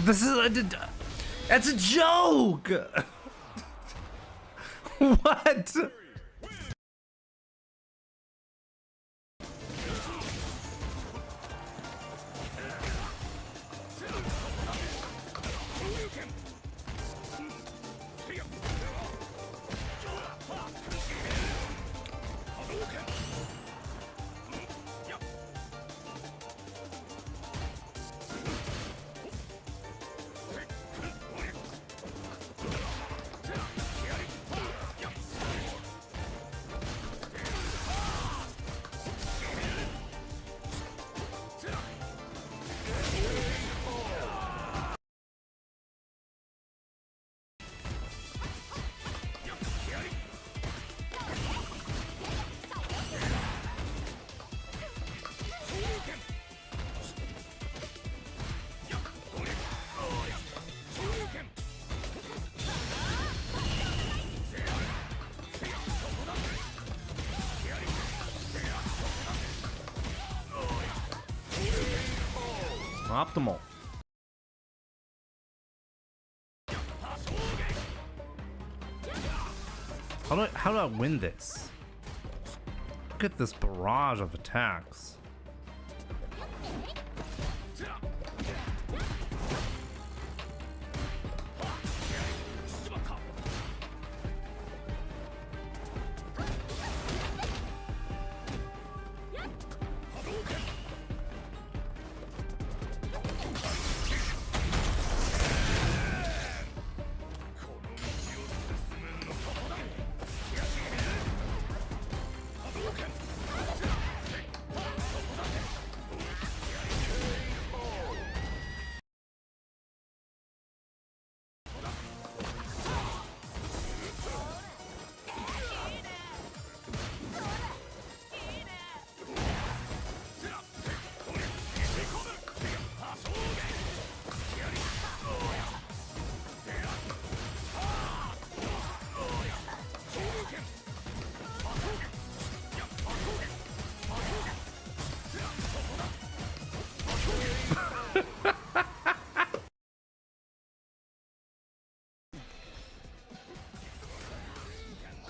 This is it's a joke. What? Optimal. How do I win this? Look at this barrage of attacks.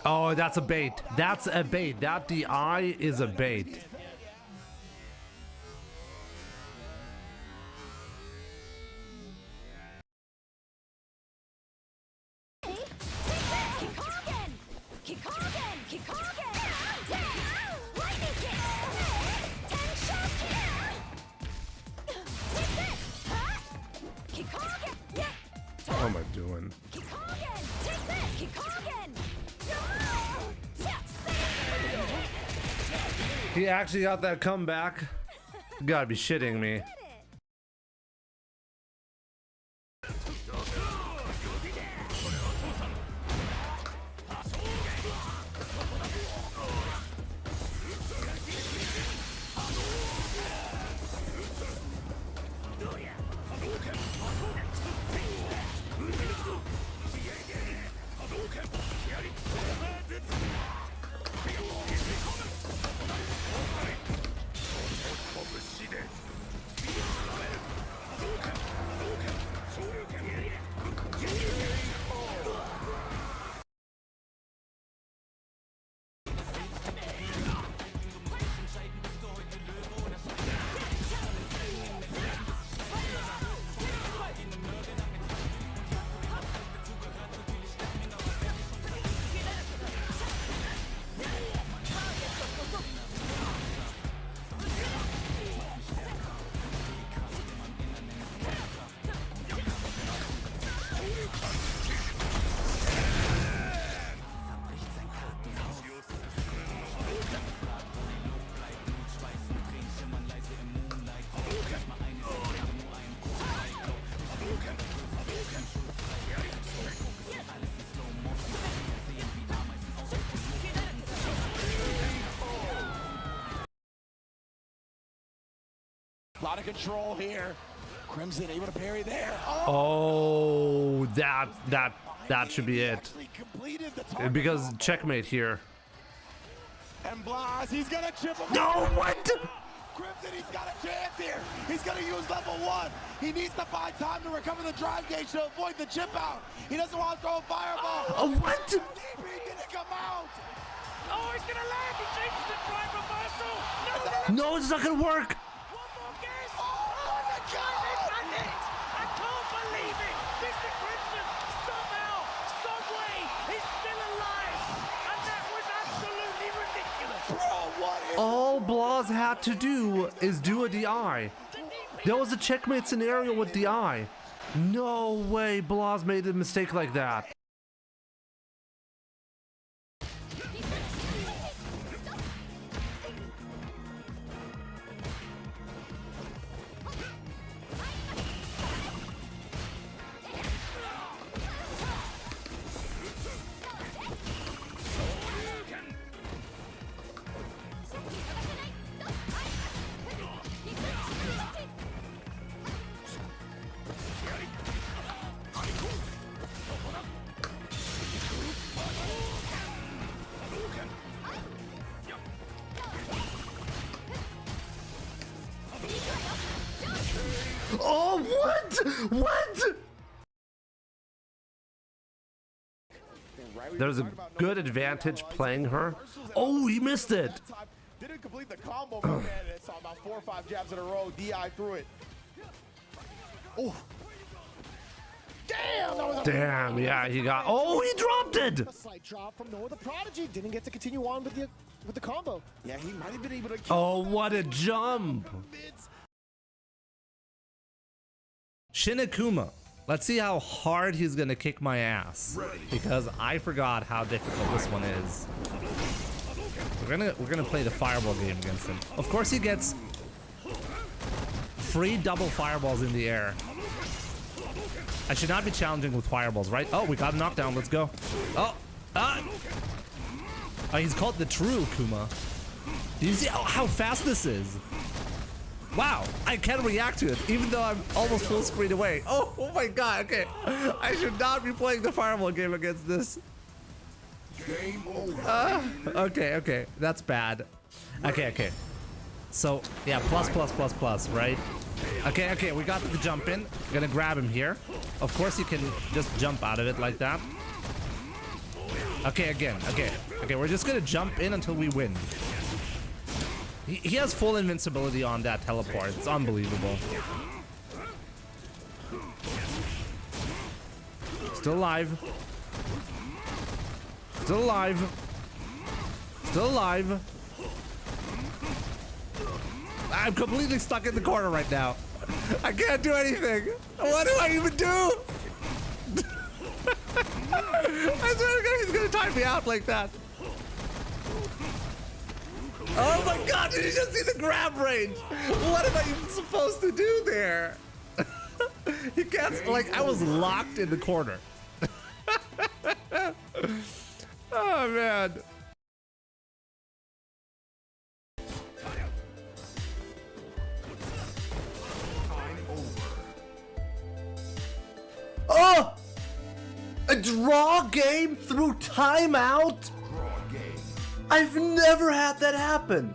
Oh, that's a bait. That's a bait. That DI is a bait. What am I doing? He actually got that comeback. You gotta be shitting me. A lot of control here. Crimson able to parry there. Oh, that should be it. Because checkmate here. And Blas, he's gonna chip him. No, what? Crimson, he's got a chance here. He's gonna use level 1. He needs to find time to recover the drive gauge to avoid the chip out. He doesn't want to throw a fireball. Oh, what? DP didn't come out. Oh, he's gonna land. He changes the drive reversal. No, No, it's not gonna work. one more guess. Oh my God! And it. I can't believe it. Mr. Crimson, somehow, some way, he's still alive. And that was absolutely ridiculous. Bro, what is All Blas had to do is do a DI. There was a checkmate scenario with DI. No way Blas made a mistake like that. Oh, what? What? There's a good advantage playing her. Oh, he missed it. Didn't complete the combo, my man. It's about 4 or 5 jabs in a row. DI through it. Oh. Damn, that was a Damn, yeah, he got. Oh, he dropped it. A slight drop from Noah the Prodigy. Didn't get to continue on with the combo. Yeah, he might have been able to kill Oh, what a jump. Shin Kuma. Let's see how hard he's gonna kick my ass. Because I forgot how difficult this one is. We're gonna play the fireball game against him. Of course he gets free double fireballs in the air. I should not be challenging with fireballs, right? Oh, we got a knockdown. Let's go. Oh, he's called the true Kuma. Do you see how fast this is? Wow, I can react to it, even though I'm almost full screen away. Oh my God, okay. I should not be playing the fireball game against this. Game over. Okay, that's bad. Okay. So, yeah, plus, right? Okay, we got the jump in. Gonna grab him here. Of course you can just jump out of it like that. Okay, again, okay, we're just gonna jump in until we win. He has full invincibility on that teleport. It's unbelievable. Still alive. Still alive. Still alive. I'm completely stuck in the corner right now. I can't do anything. What do I even do? I swear to God, he's gonna time me out like that. Oh my God, did you just see the grab range? What am I even supposed to do there? He can't, like, I was locked in the corner. Oh man. Oh! A draw game through timeout? I've never had that happen.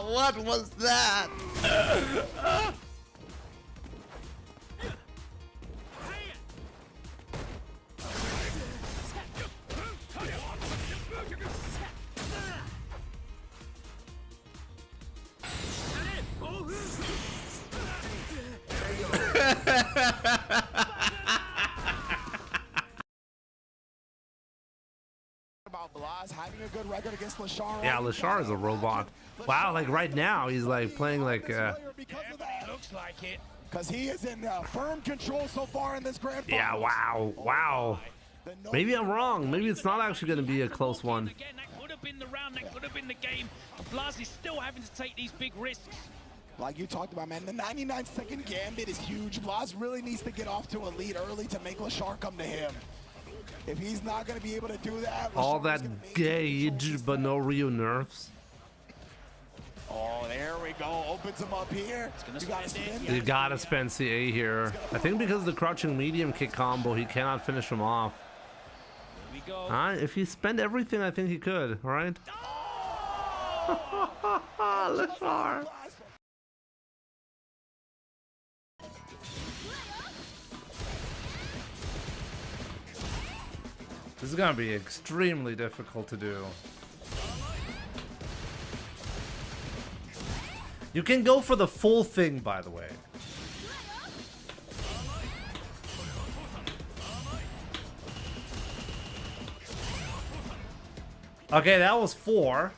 What was that? Blas having a good record against Lashar. Yeah, Lashar is a robot. Wow, like right now he's like playing like Looks like it. because he is in firm control so far in this grand final. yeah, wow. Maybe I'm wrong. Maybe it's not actually going to be a close one. Again, that could have been the round, that could have been the game. Blas is still having to take these big risks. Like you talked about, man, the 99-second gambit is huge. Blas really needs to get off to a lead early to make Lashar come to him. If he's not going to be able to do that, All Lashar's that gonna make gauge, but no real nerfs. Oh, there we go. Opens him up here. You gotta spin. You gotta spend CA here. I think because of the crouching medium kick combo, he cannot finish him off. Here we go. If he spent everything, I think he could, right? Lashar. This is gonna be extremely difficult to do. You can go for the full thing, by the way. Okay, that was 4.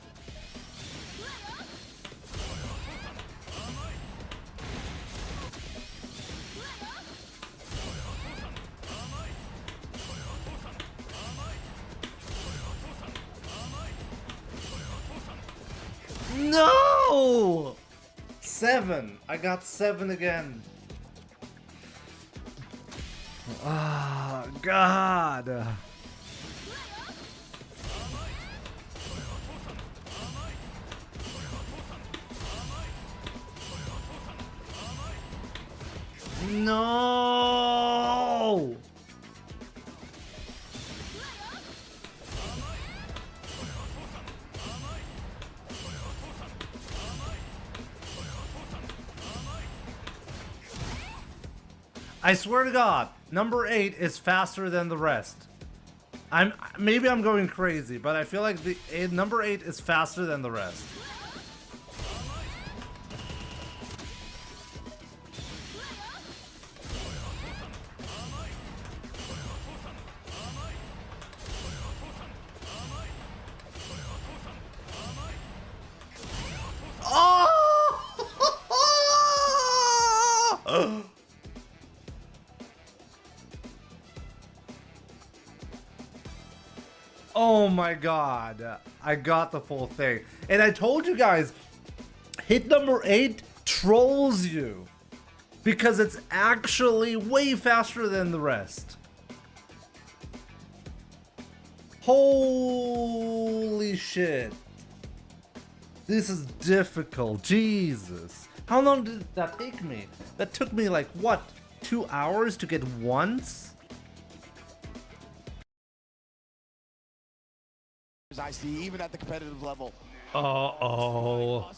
No! 7. I got 7 again. Ah, God. No! I swear to God, number 8 is faster than the rest. Maybe I'm going crazy, but I feel like the number 8 is faster than the rest. Oh! Oh my God, I got the full thing. And I told you guys, hit number 8 trolls you because it's actually way faster than the rest. Holy shit. This is difficult, Jesus. How long did that take me? That took me like, what, 2 hours to get once? I see, even at the competitive level. Uh-oh.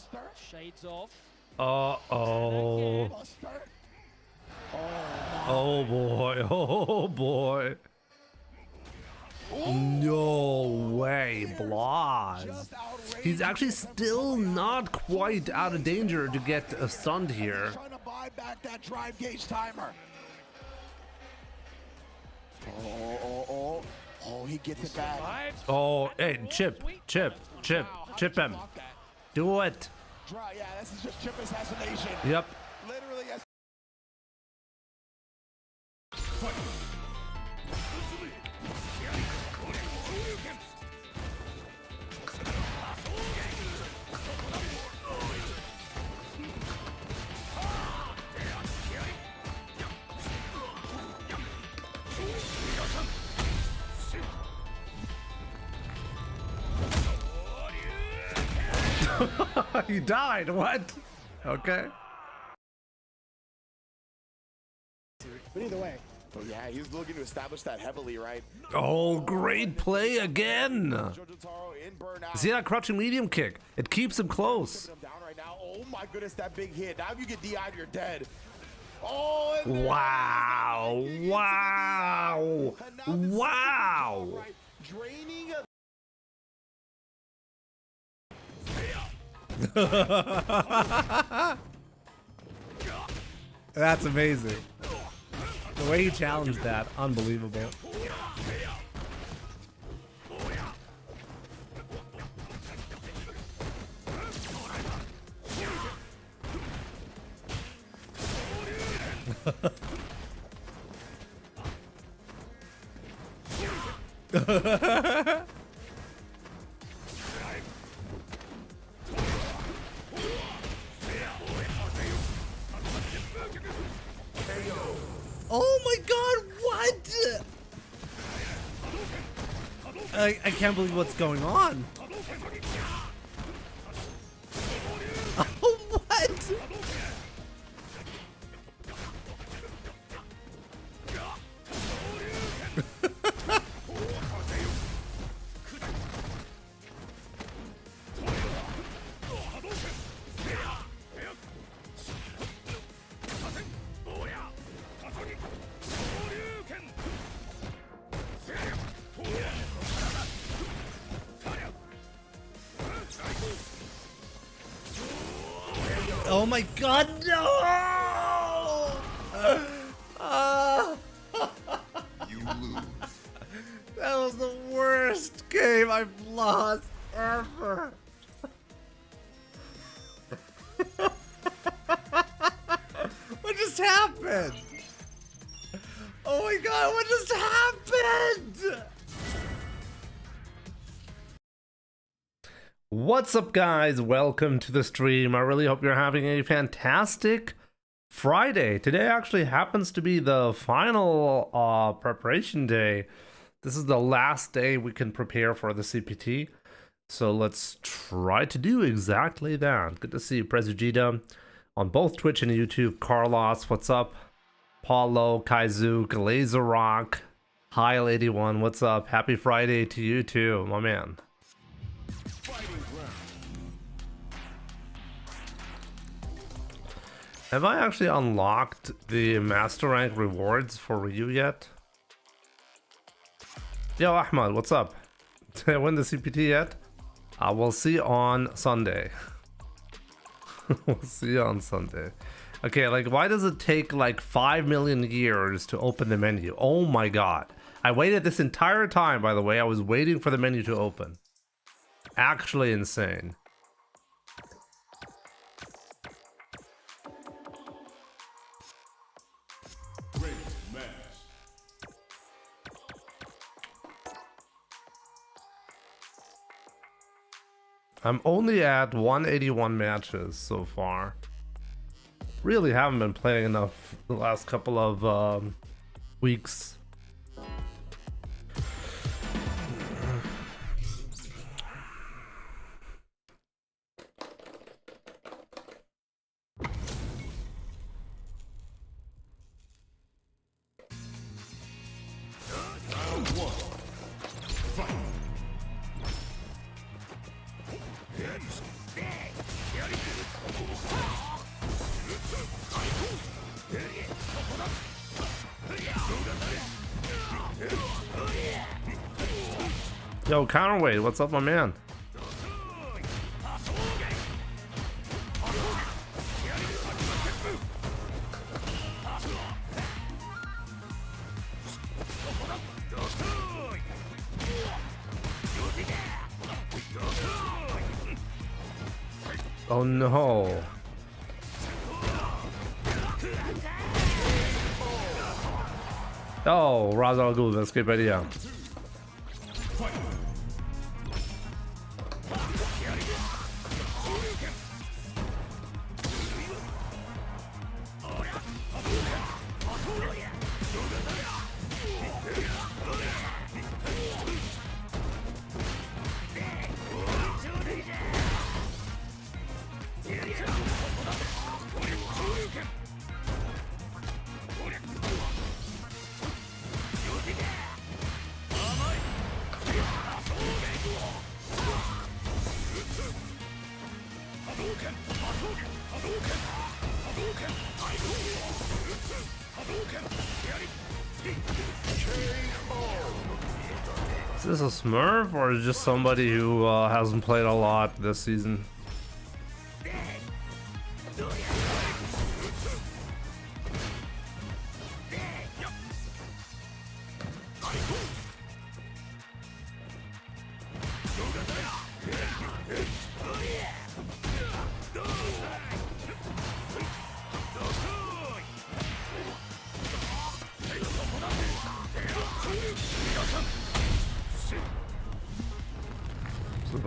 Shades off. Uh-oh. Buster. Oh boy, oh boy. No way, Blas. He's actually still not quite out of danger to get stunned here. Trying to buy back that drive gauge timer. Oh, he gets it back. Oh, hey, chip him. Do it. Yeah, this is just chip assassination. Yep. Literally. He died, what? Okay. But either way. Oh, yeah, he's looking to establish that heavily, right? Oh, great play again. See that crouching medium kick? It keeps him close. Him down right now. Oh my goodness, that big hit. Now if you get DI'd, you're dead. Oh, Wow. Wow. Wow. Draining. That's amazing. The way he challenged that, unbelievable. Oh my god, what? I can't believe what's going on. Oh, what? Oh my god, no! You lose. That was the worst game I've lost ever. What just happened? Oh my god, what just happened? What's up, guys? Welcome to the stream. I really hope you're having a fantastic Friday. Today actually happens to be the final preparation day. This is the last day we can prepare for the CPT. So let's try to do exactly that. Good to see you, Presugita, on both Twitch and YouTube. Carlos, what's up? Paulo, Kaizu, Glazerrock, Heil81, what's up? Happy Friday to you too, my man. Have I actually unlocked the Master Rank rewards for Ryu yet? Yo, Ahmad, what's up? Did I win the CPT yet? We'll see on Sunday. We'll see on Sunday. Okay, like, why does it take like 5 million years to open the menu? Oh my god. I waited this entire time, by the way. I was waiting for the menu to open. Actually insane. I'm only at 181 matches so far. Really haven't been playing enough the last couple of weeks. Yo, Counterweight, what's up, my man? Oh no. Oh, Ra's al Ghul, that's a good idea. Is this a Smurf or is just somebody who hasn't played a lot this season?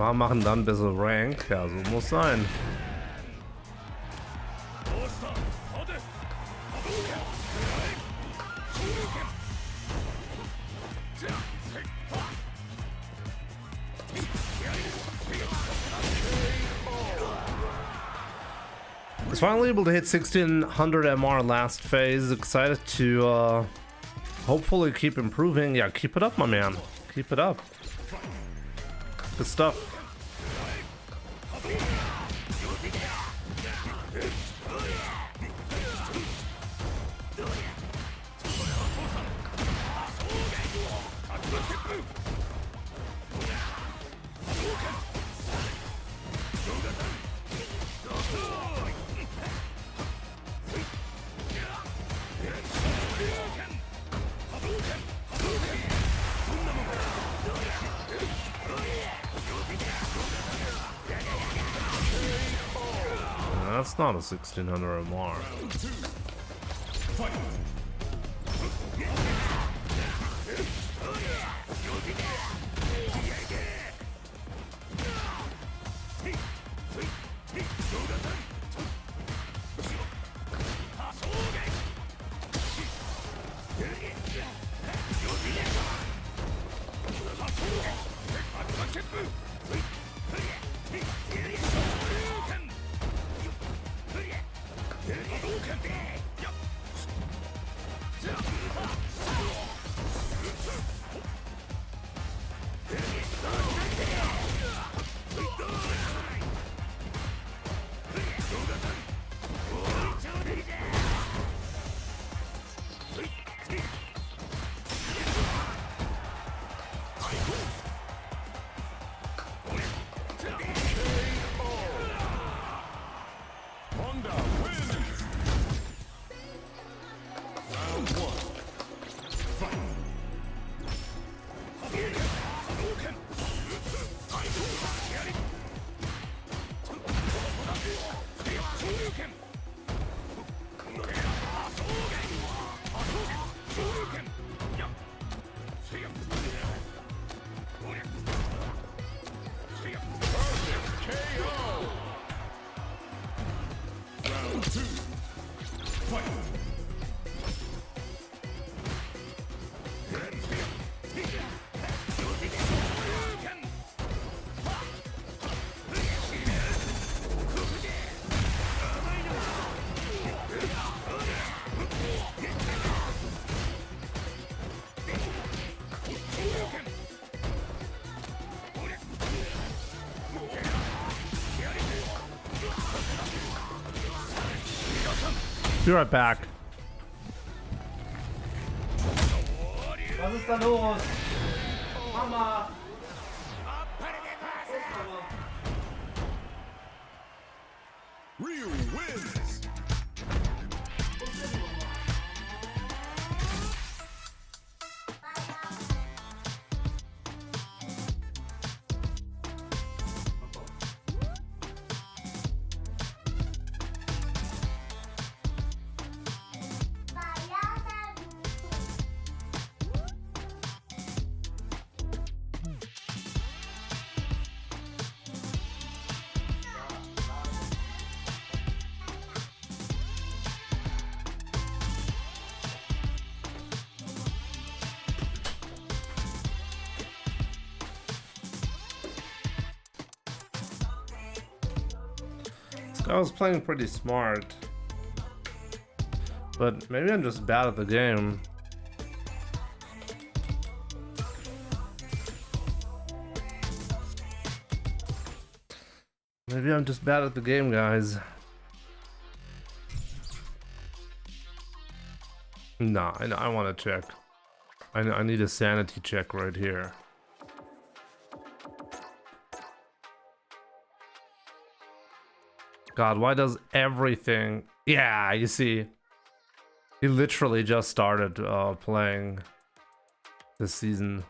warm machen, dann bessere Rank. Ja, so muss sein. Was finally able to hit 1600 MR last phase. Excited to hopefully keep improving. Yeah, keep it up, my man. Keep it up. Good stuff. That's not a 1600 MR. Be right back. Was ist da los? Mama! Ryu wins. I was playing pretty smart, but maybe I'm just bad at the game. Maybe I'm just bad at the game, guys. Nah, I want to check. I need a sanity check right here. God, why does everything... Yeah, you see. He literally just started playing this season.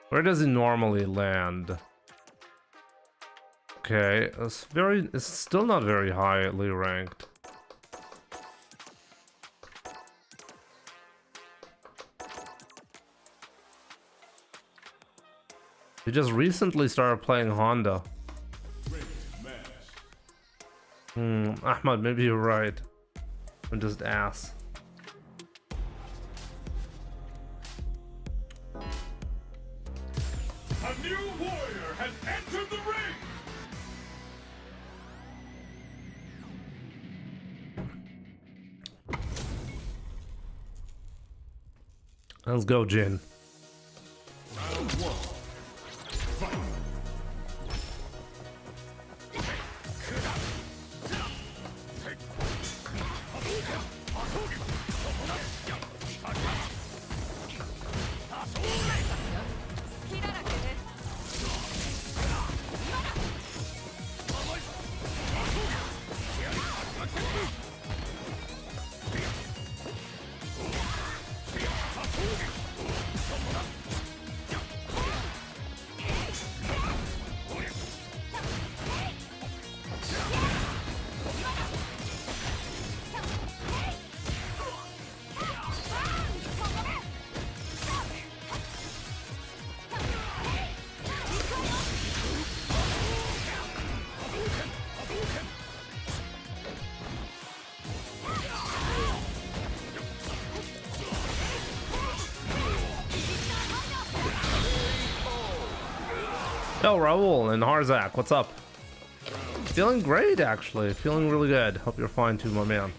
Where does he normally land? Okay, it's still not very highly ranked. You just recently started playing Honda. Ahmad, maybe you're right. I'm just ass. A new warrior has entered the ring! Let's go, Jin. Round one. Fight! Yo, Raul and Harzak, what's up? Feeling great, actually. Feeling really good. Hope you're fine too, my man.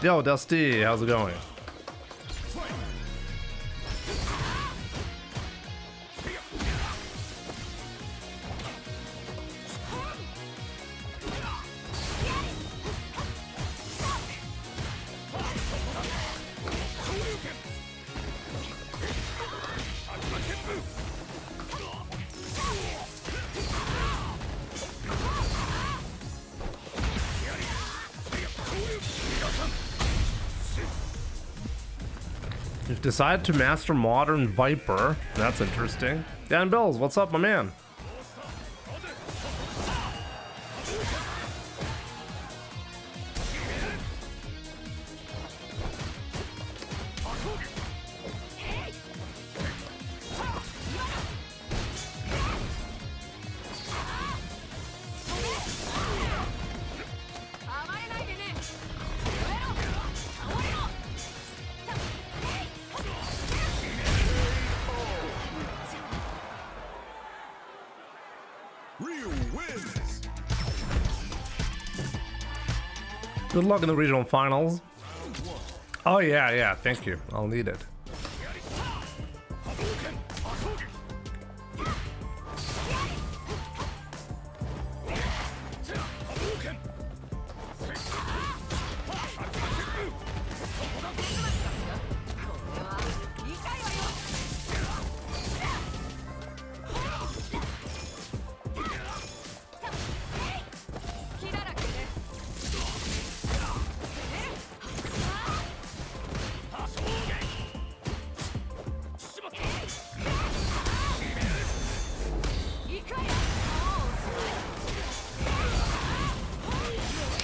Yo, Dusty, how's it going? You've decided to master Modern Viper. That's interesting. Dan Bells, what's up, my man? Good luck in the regional finals. Oh yeah, thank you. I'll need it.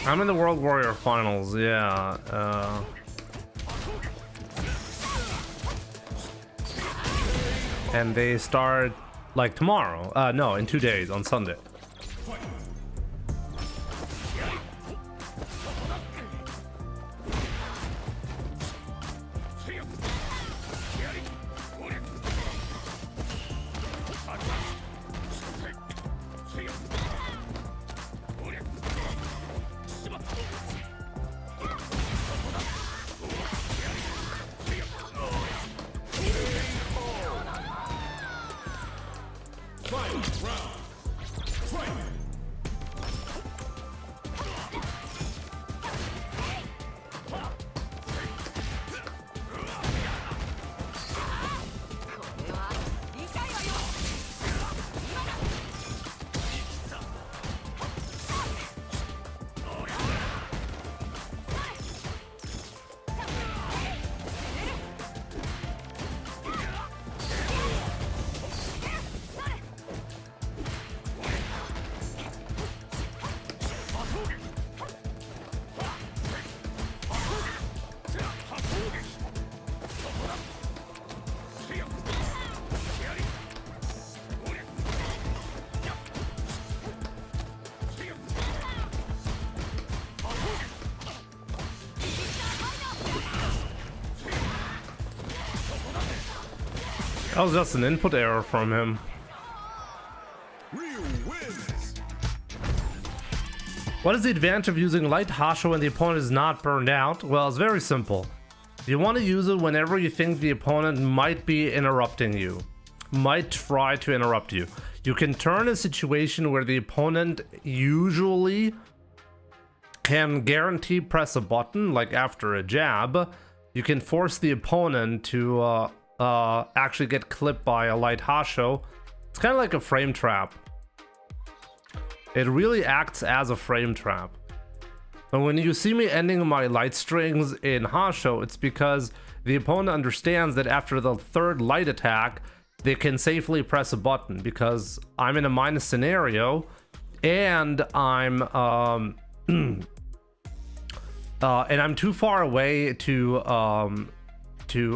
I'm in the World Warrior Finals, yeah. And they start like tomorrow. No, in 2 days, on Sunday. That was just an input error from him. Ryu wins. What is the advantage of using light Hasho when the opponent is not burned out? Well, it's very simple. You want to use it whenever you think the opponent might be interrupting you, might try to interrupt you. You can turn a situation where the opponent usually can guarantee press a button, like after a jab. You can force the opponent to actually get clipped by a light Hasho. It's kind of like a frame trap. It really acts as a frame trap. And when you see me ending my light strings in Hasho, it's because the opponent understands that after the third light attack, they can safely press a button because I'm in a minus scenario and I'm and I'm too far away to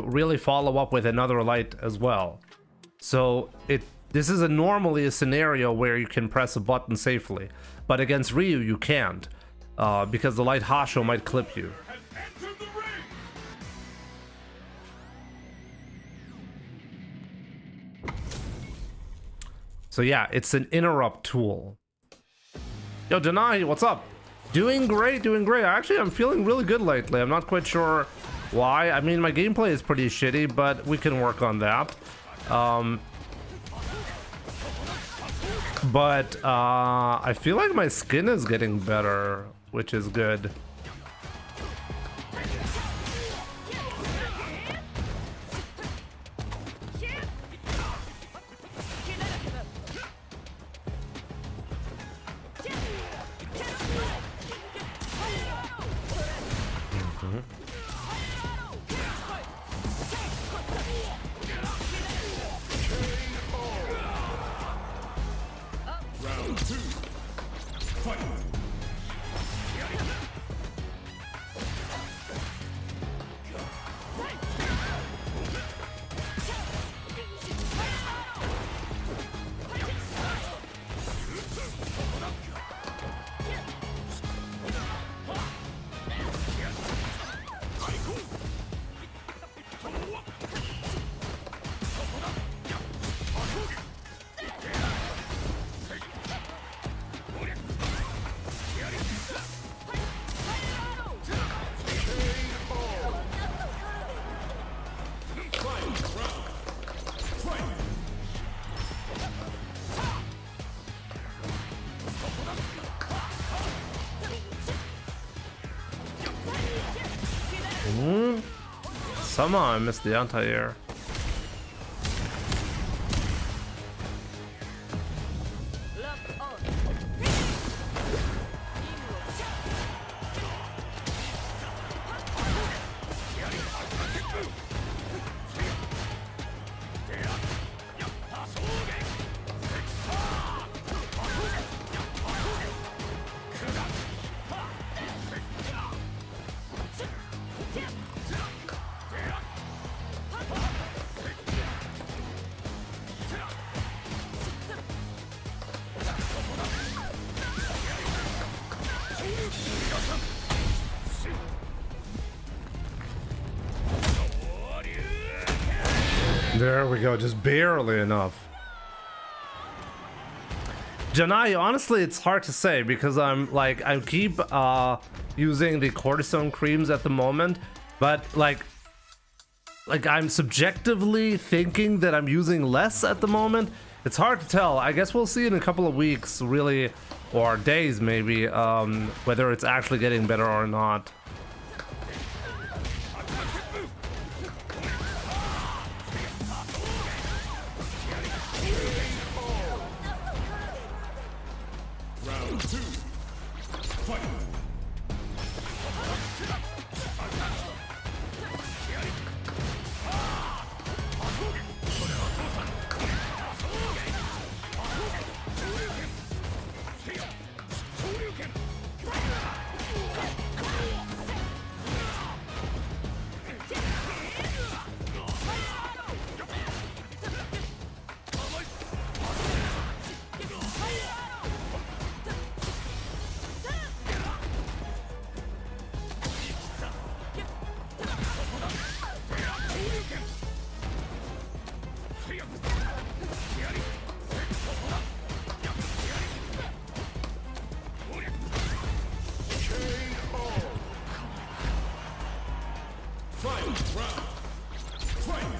really follow up with another light as well. So this is normally a scenario where you can press a button safely, but against Ryu you can't because the light Hasho might clip you. Has entered the ring. So yeah, it's an interrupt tool. Yo, Denai, what's up? Doing great, doing great. Actually, I'm feeling really good lately. I'm not quite sure why. I mean, my gameplay is pretty shitty, but we can work on that. But I feel like my skin is getting better, which is good. Round 2. Fight. Somehow I missed the anti-air. There we go, just barely enough. Janai, honestly, it's hard to say because I keep using the cortisone creams at the moment, but like I'm subjectively thinking that I'm using less at the moment. It's hard to tell. I guess we'll see in a couple of weeks, really, or days maybe, whether it's actually getting better or not. Round 2. Fight. Final round. Fight.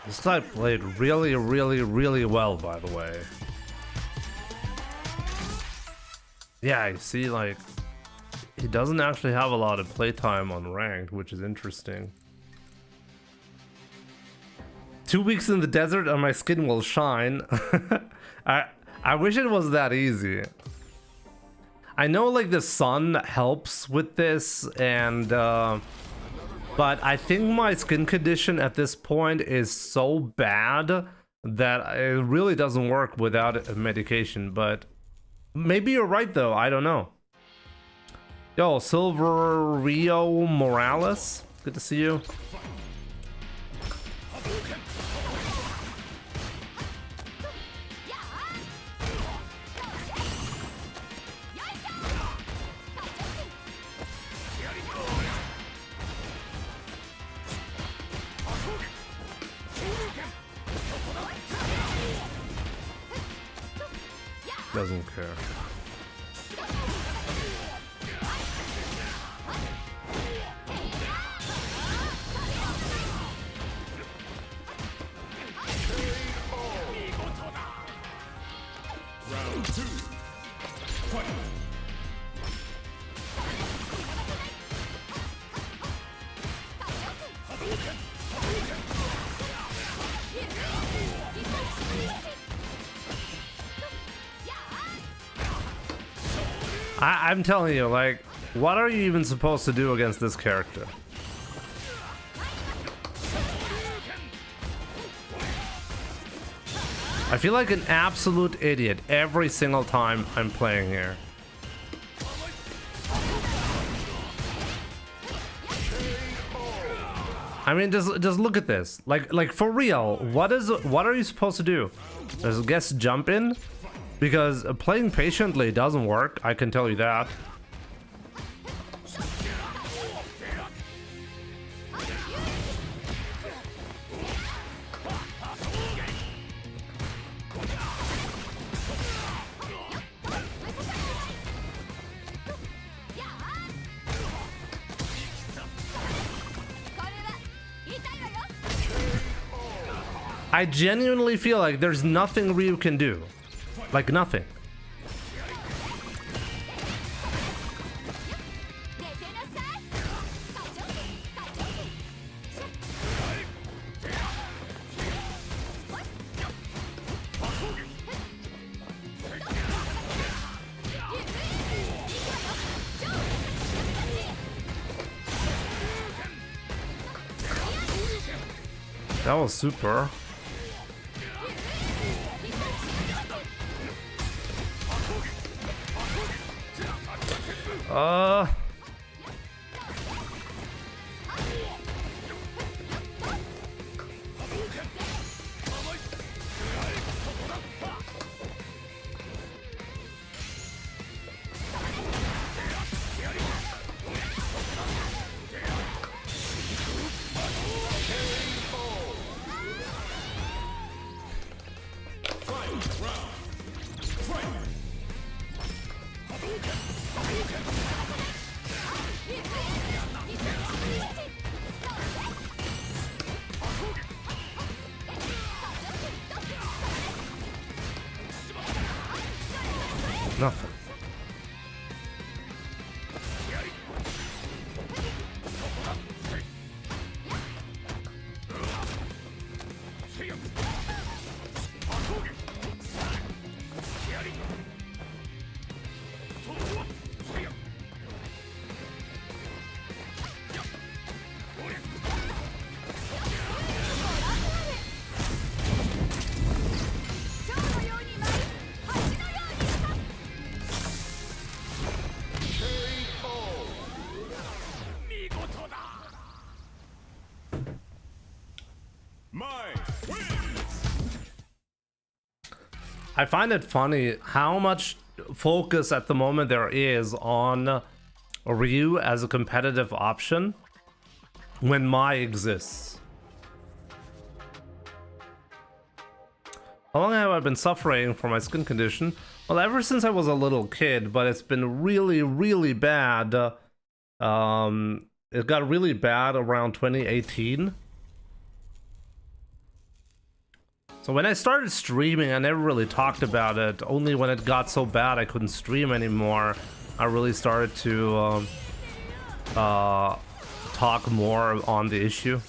This guy played really, really, really well, by the way. Yeah, you see, like, he doesn't actually have a lot of playtime on ranked, which is interesting. 2 weeks in the desert and my skin will shine. I wish it was that easy. I know, like, the sun helps with this, and but I think my skin condition at this point is so bad that it really doesn't work without a medication. But maybe you're right, though. I don't know. Yo, Silver Rio Morales, good to see you. Doesn't care. Round 2. Fight. I'm telling you, like, what are you even supposed to do against this character? I feel like an absolute idiot every single time I'm playing here. I mean, just look at this. Like for real, what are you supposed to do? Does guess jump in? Because playing patiently doesn't work, I can tell you that. I genuinely feel like there's nothing Ryu can do. Like nothing. That was super. Nothing. I find it funny how much focus at the moment there is on Ryu as a competitive option when Mai exists. How long have I been suffering from my skin condition? Well, ever since I was a little kid, but it's been really, really bad. It got really bad around 2018. So when I started streaming, I never really talked about it. Only when it got so bad I couldn't stream anymore, I really started to talk more on the issue.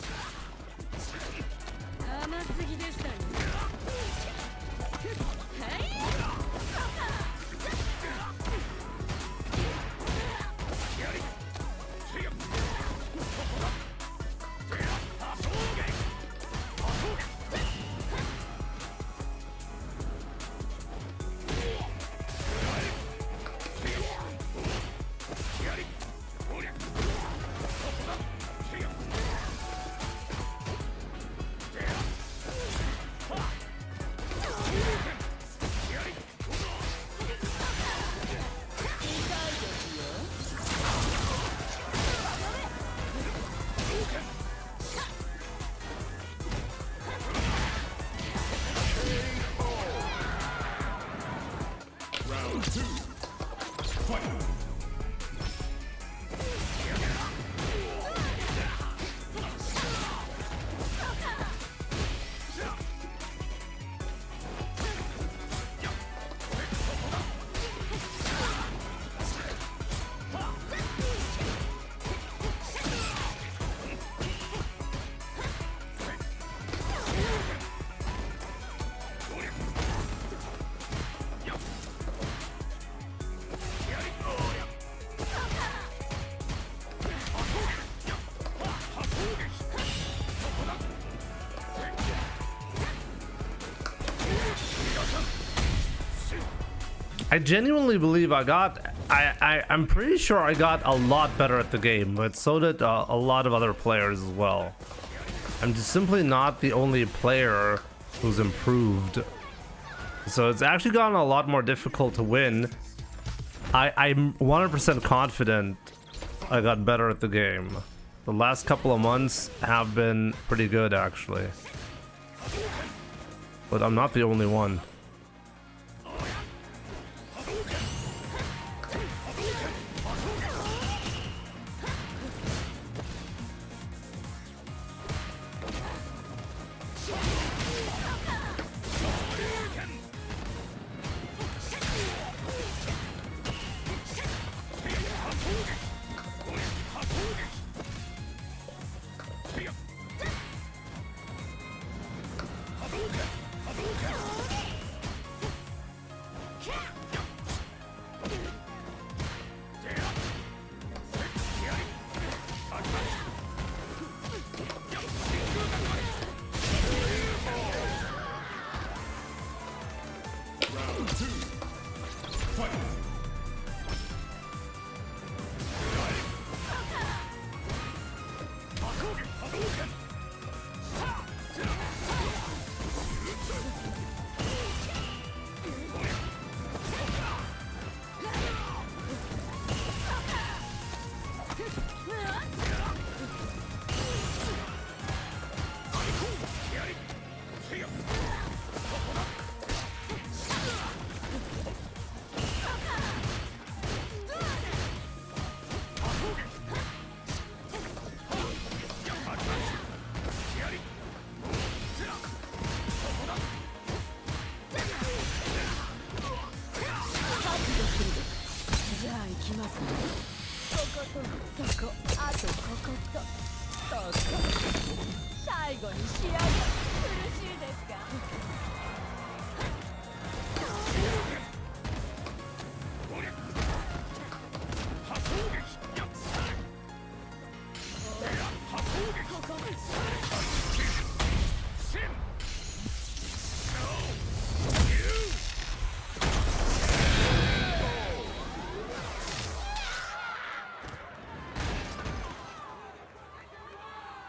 I genuinely believe I'm pretty sure I got a lot better at the game, but so did a lot of other players as well. I'm just simply not the only player who's improved. So it's actually gotten a lot more difficult to win. I'm 100% confident I got better at the game. The last couple of months have been pretty good actually. But I'm not the only one.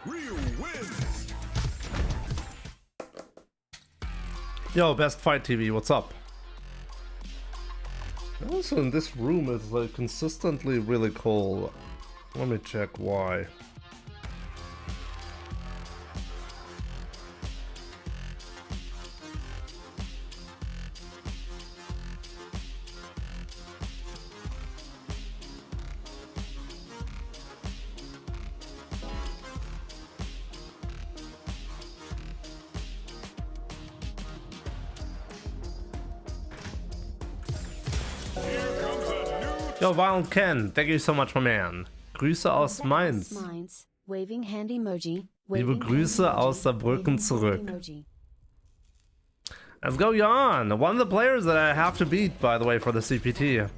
Ryu wins! Yo, Best Fight TV, what's up? Also, in this room it's like consistently really cold. Let me check why. Yo, Violent Ken, thank you so much, my man. Grüße aus Mainz. Waving hand emoji. Liebe Grüße aus Saarbrücken zurück. Let's go, Jan. One of the players that I have to beat, by the way, for the CPT.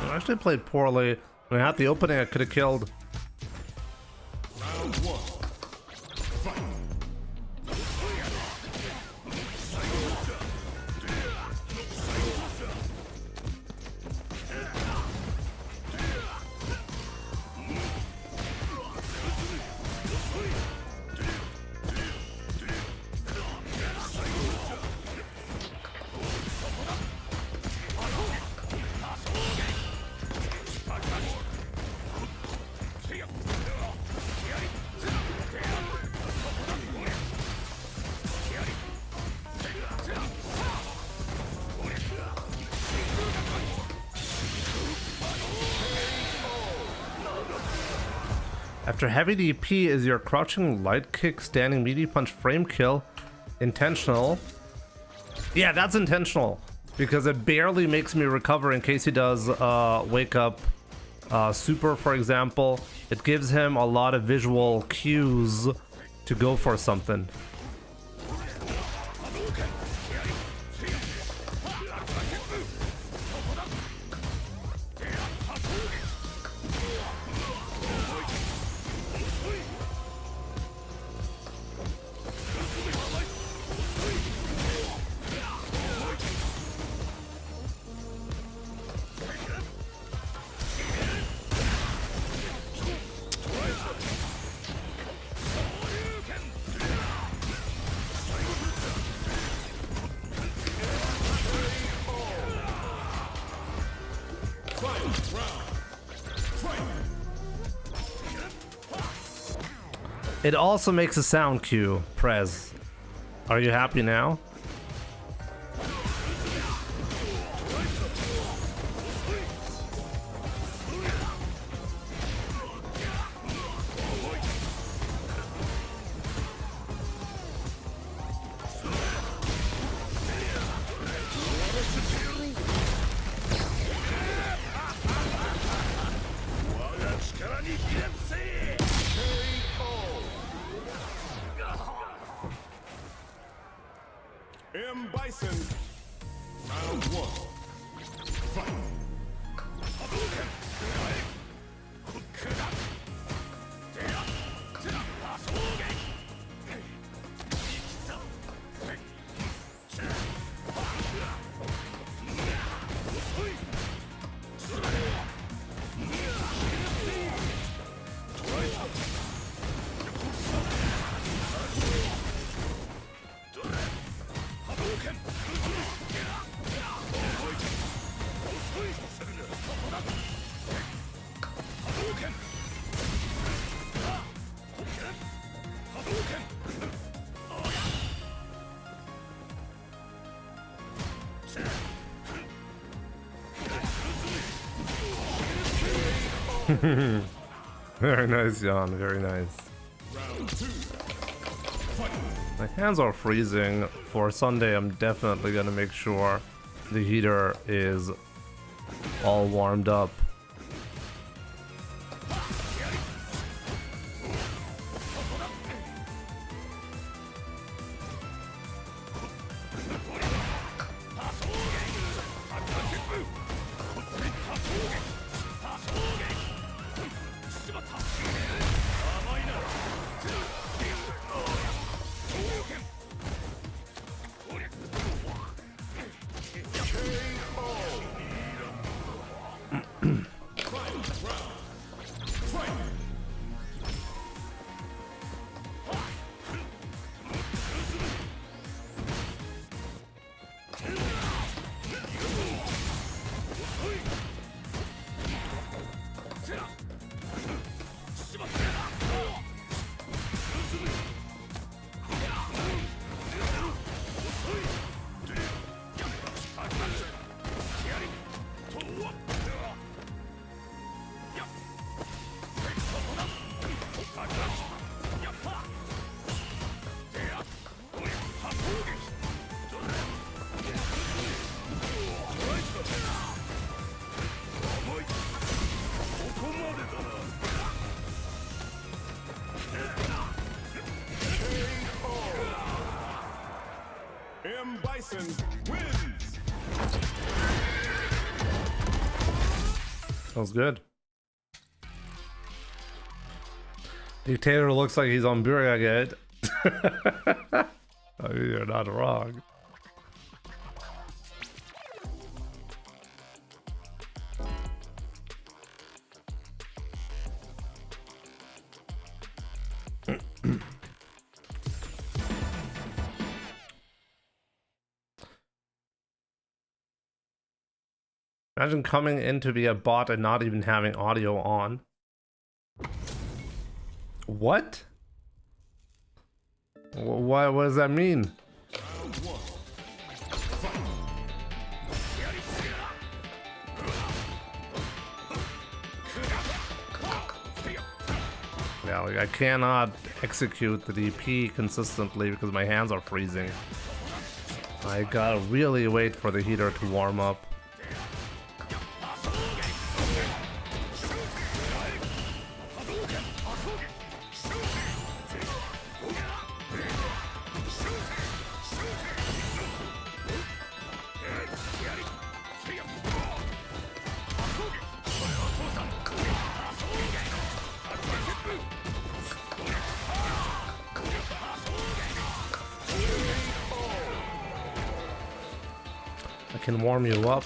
I actually played poorly. When I had the opening, I could have killed. Round one. Fight. After heavy DP, is your crouching light kick, standing meaty punch, frame kill intentional? Yeah, that's intentional because it barely makes me recover in case he does wake up super, for example. It gives him a lot of visual cues to go for something. It also makes a sound cue, Prez. Are you happy now? Round one. Fight. Very nice, Jan. Very nice. Round two. Fight. My hands are freezing. For Sunday, I'm definitely gonna make sure the heater is all warmed up. Bison wins. Sounds good. Dictator looks like he's on Buragate. I mean, you're not wrong. Imagine coming in to be a bot and not even having audio on. What? What does that mean? Round one. Yeah, like I cannot execute the DP consistently because my hands are freezing. I gotta really wait for the heater to warm up. I can warm you up.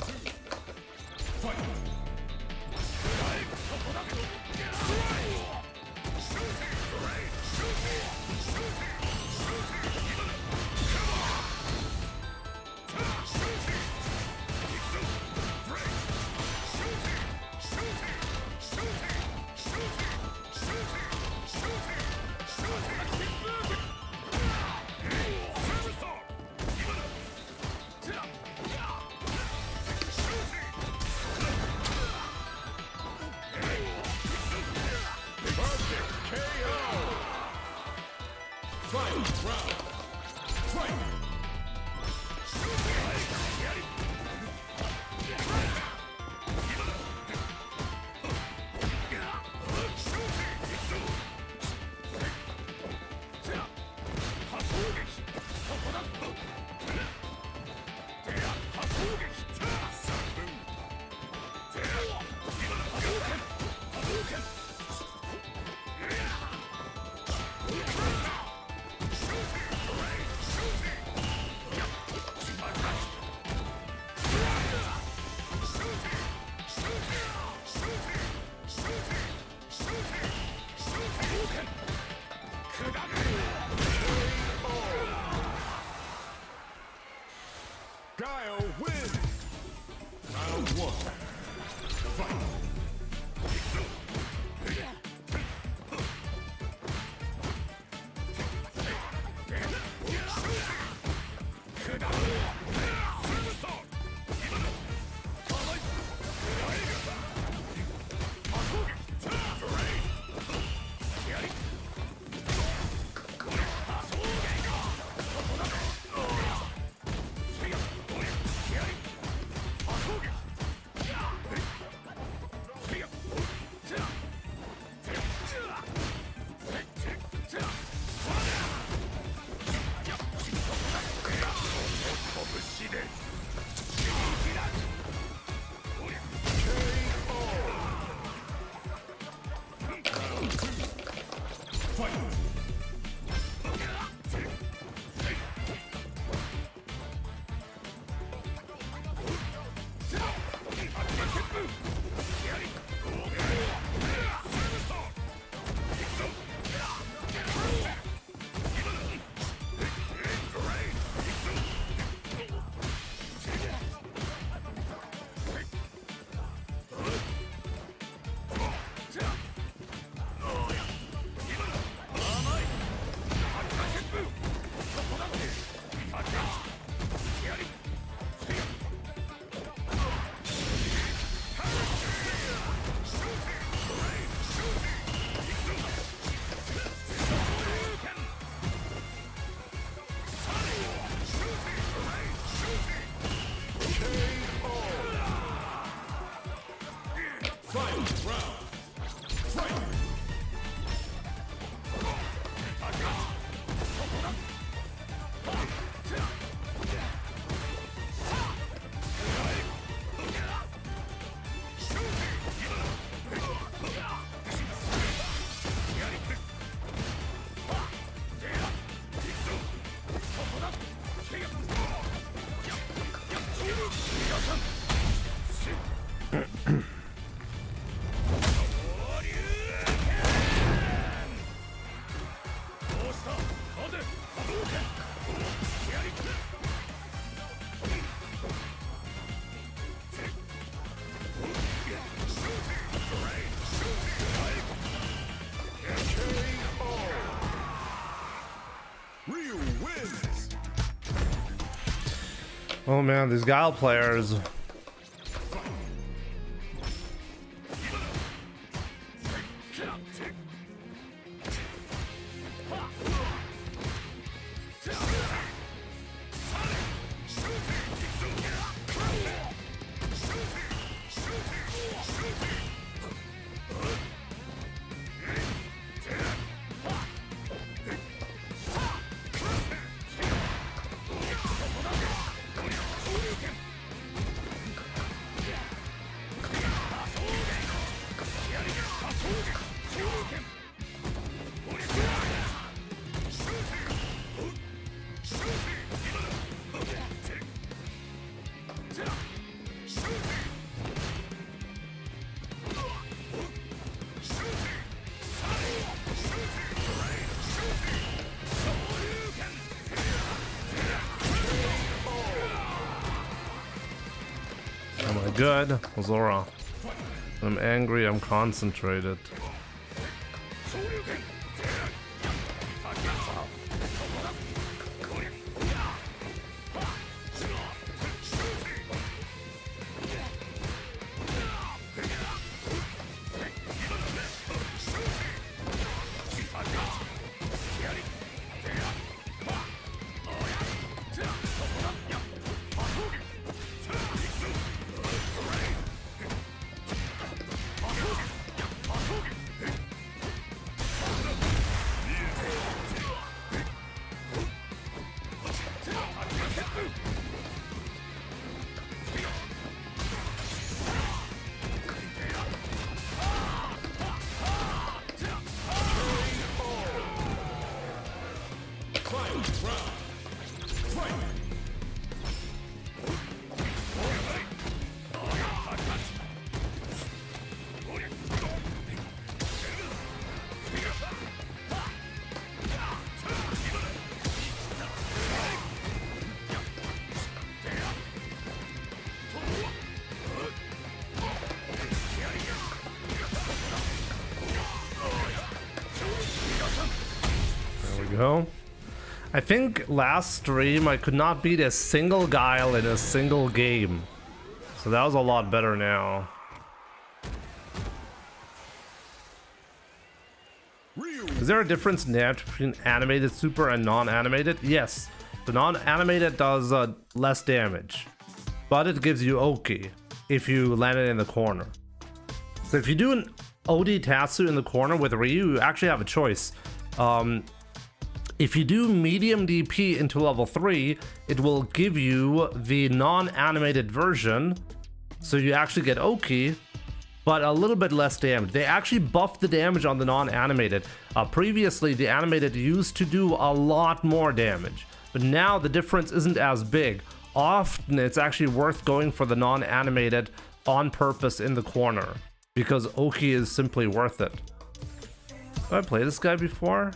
one. Fight. Oh man, these Guile players. Am I good? Zora. I'm angry, I'm concentrated. go. I think last stream I could not beat a single Guile in a single game. So that was a lot better now. Is there a difference now between animated super and non-animated? Yes. The non-animated does less damage, but it gives you Oki if you land it in the corner. So if you do an OD Tatsu in the corner with Ryu, you actually have a choice. If you do medium DP into level 3, it will give you the non-animated version, so you actually get Oki, but a little bit less damage. They actually buffed the damage on the non-animated. Previously, the animated used to do a lot more damage, but now the difference isn't as big. Often, it's actually worth going for the non-animated on purpose in the corner, because Oki is simply worth it. Have I played this guy before?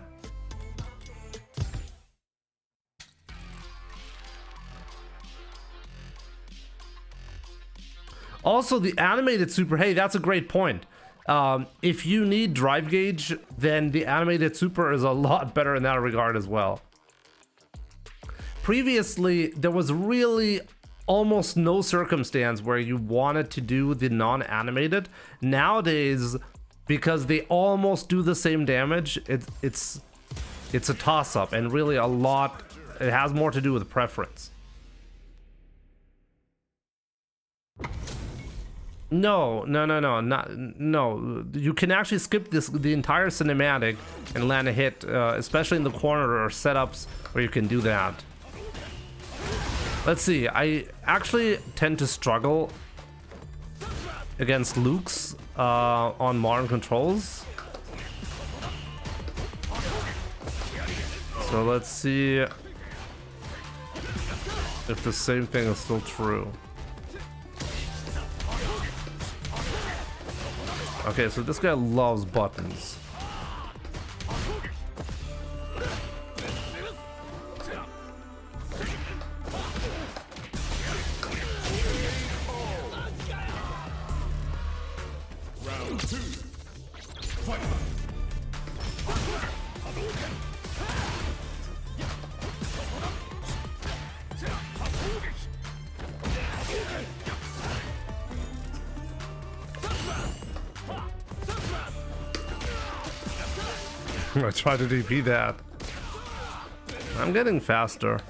Also, the animated super, hey, that's a great point. If you need drive gauge, then the animated super is a lot better in that regard as well. Previously, there was really almost no circumstance where you wanted to do the non-animated. Nowadays, because they almost do the same damage, it's a toss-up, and really a lot, it has more to do with preference. No. You can actually skip the entire cinematic and land a hit, especially in the corner or setups where you can do that. Let's see. I actually tend to struggle against Luke's on modern controls. So let's see if the same thing is still true. Okay, so this guy loves buttons. Round 2. Fight. I tried to DP that. I'm getting faster.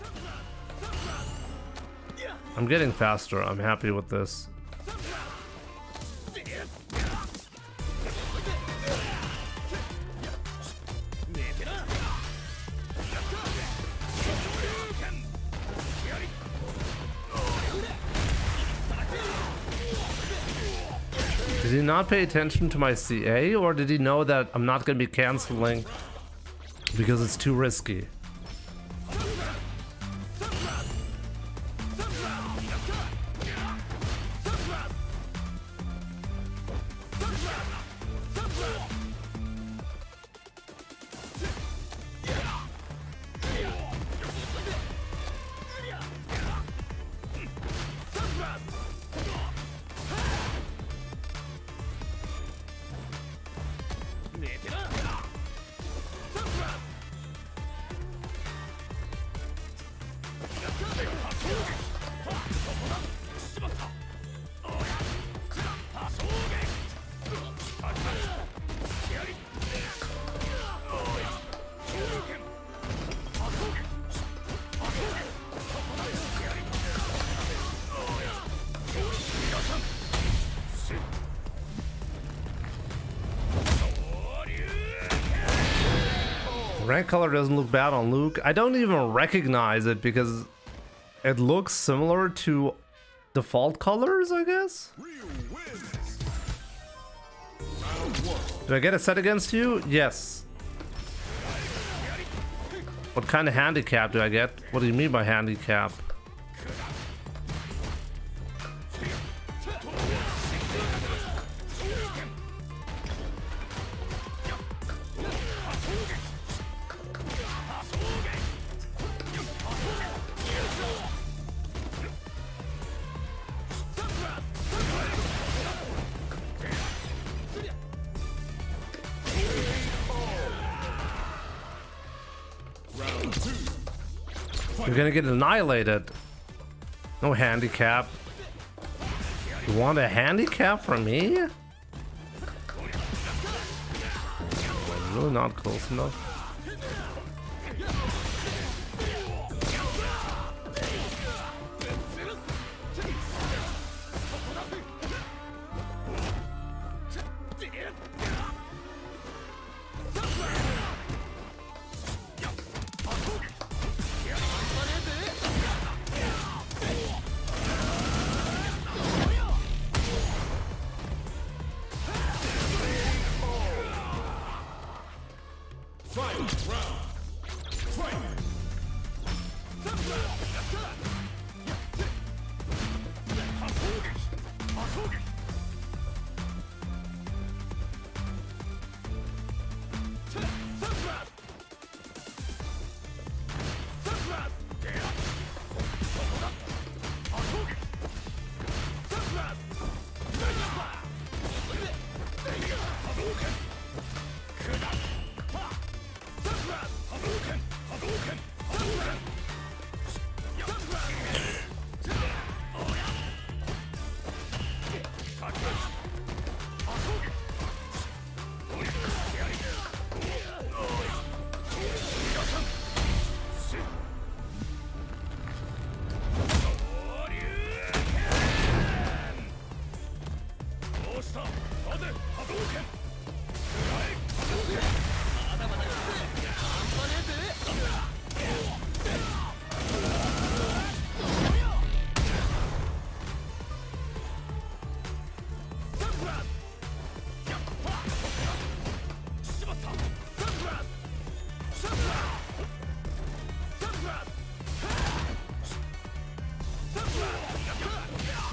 I'm happy with this. Did he not pay attention to my CA, or did he know that I'm not going to be canceling because it's too risky? Rank color doesn't look bad on Luke. I don't even recognize it because it looks similar to default colors, I guess. Did I get a set against you? Yes. What kind of handicap do I get? What do you mean by handicap? You're gonna get annihilated. No handicap. You want a handicap from me? I'm really not close enough.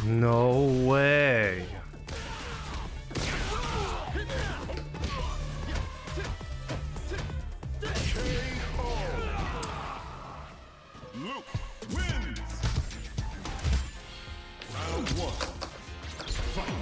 No way. Luke wins. Round 1. Fight.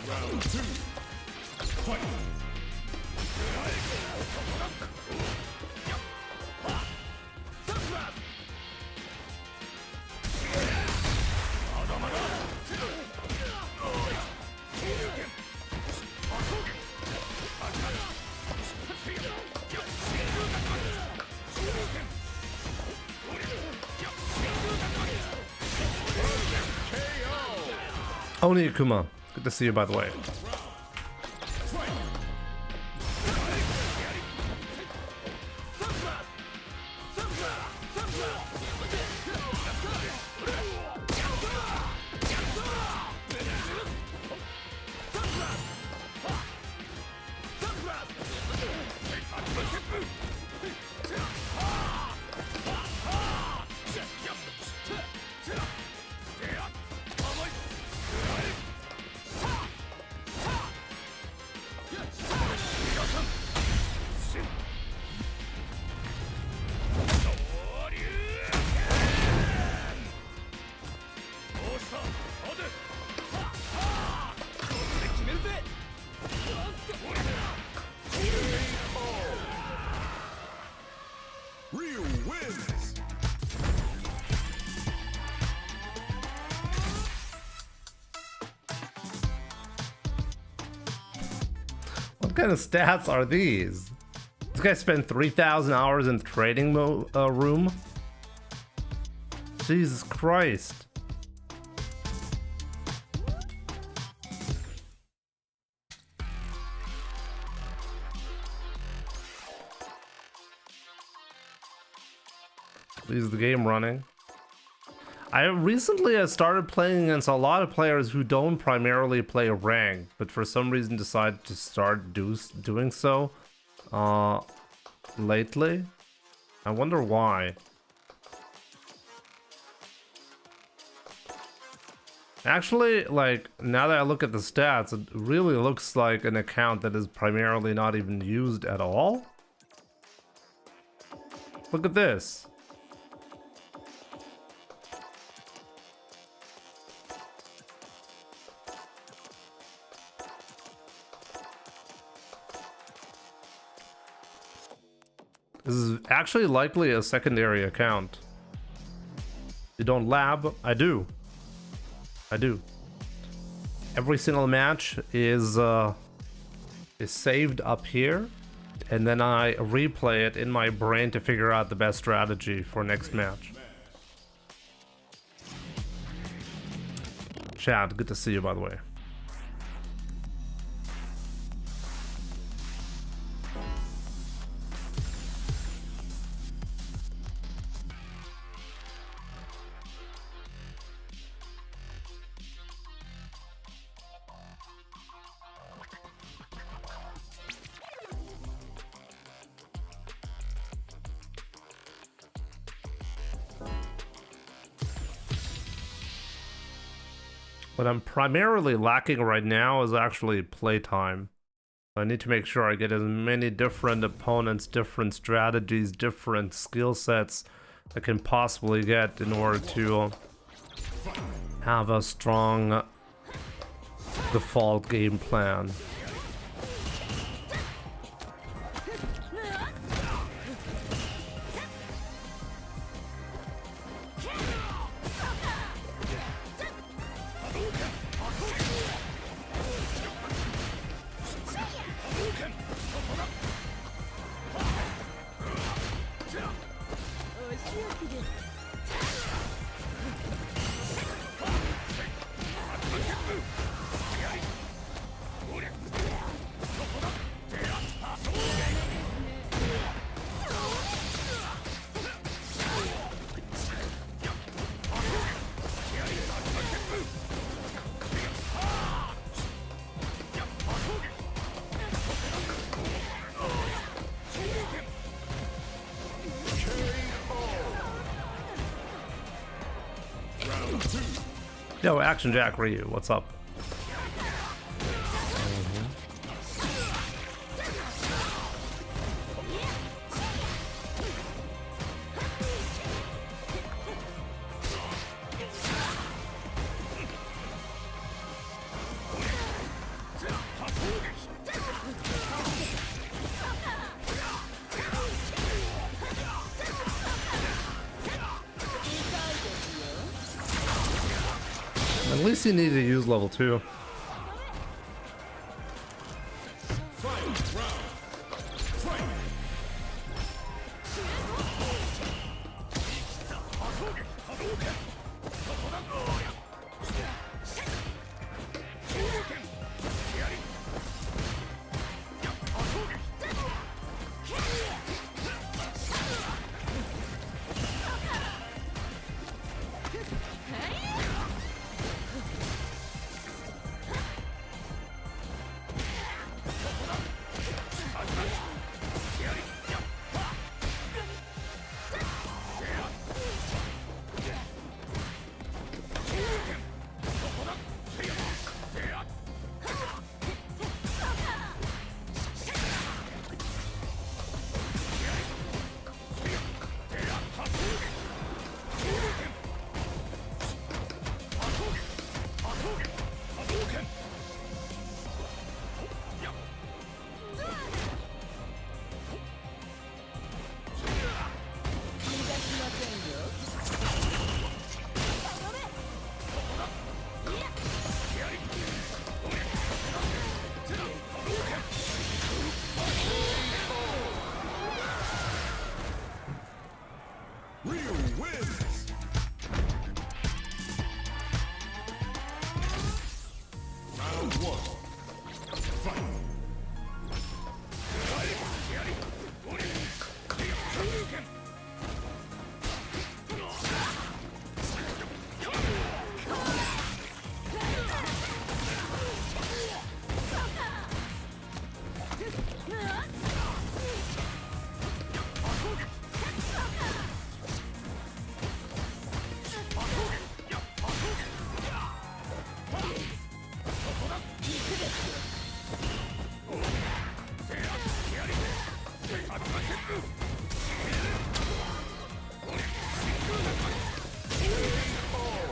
Round 2. Fight. Only Kuma. Good to see you, by the way. Ryu wins. What kind of stats are these? This guy spent 3,000 hours in the trading room? Jesus Christ. leaves the game running. I recently started playing against a lot of players who don't primarily play rank, but for some reason decided to start doing so lately. I wonder why. Actually, like, now that I look at the stats, it really looks like an account that is primarily not even used at all. Look at this. This is actually likely a secondary account. You don't lab? I do. I do. Every single match is saved up here, and then I replay it in my brain to figure out the best strategy for next match. Chad, good to see you, by the way. What I'm primarily lacking right now is actually playtime. I need to make sure I get as many different opponents, different strategies, different skill sets I can possibly get in order to have a strong default game plan. Yo, Action Jack Ryu, what's up? At least you need to use level 2.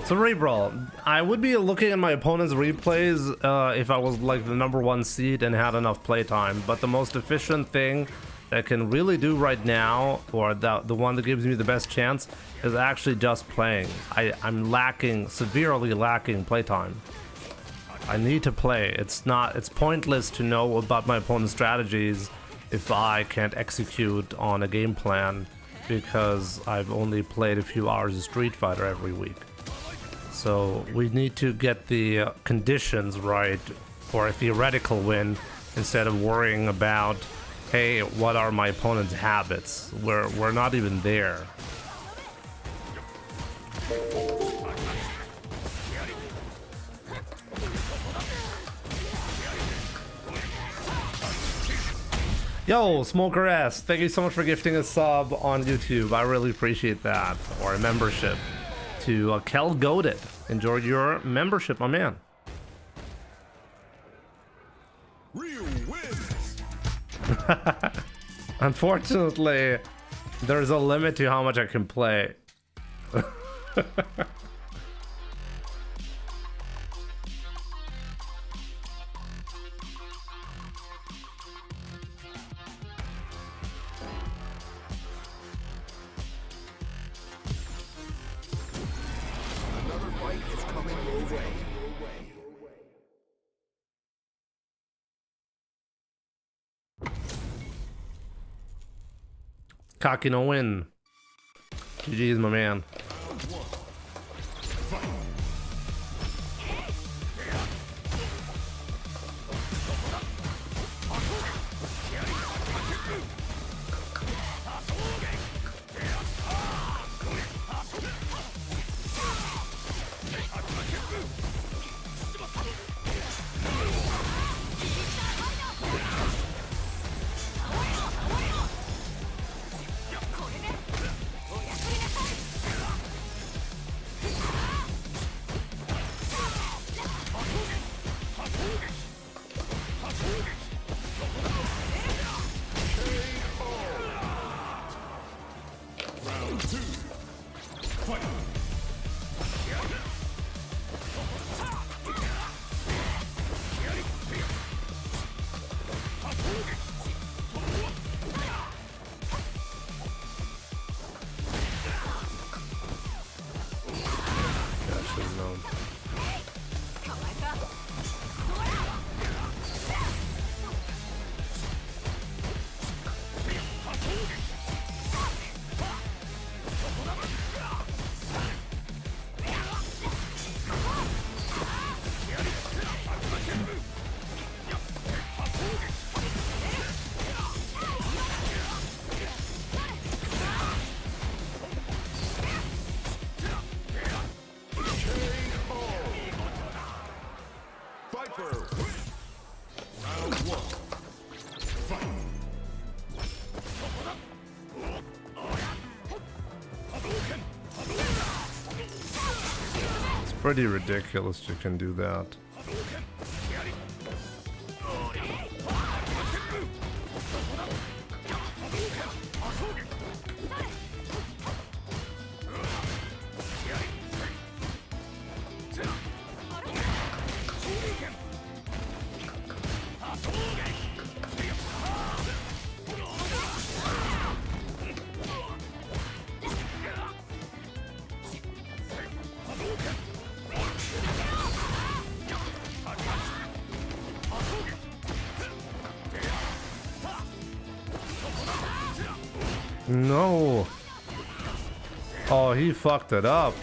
Cerebral. I would be looking at my opponent's replays if I was like the #1 seed and had enough playtime, but the most efficient thing that I can really do right now, or the one that gives me the best chance, is actually just playing. I'm severely lacking playtime. I need to play. It's pointless to know about my opponent's strategies if I can't execute on a game plan, because I've only played a few hours of Street Fighter every week. So we need to get the conditions right for a theoretical win instead of worrying about, hey, what are my opponent's habits? We're not even there. Yo, Smoker S, thank you so much for gifting a sub on YouTube. I really appreciate that. Or a membership. To Kel Goated. Enjoyed your membership, my man. Real wins. Unfortunately, there's a limit to how much I can play. Cocky no win. GG's, my man. Pretty ridiculous you can do that. No. Oh, he fucked it up.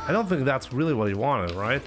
I don't think that's really what he wanted, right?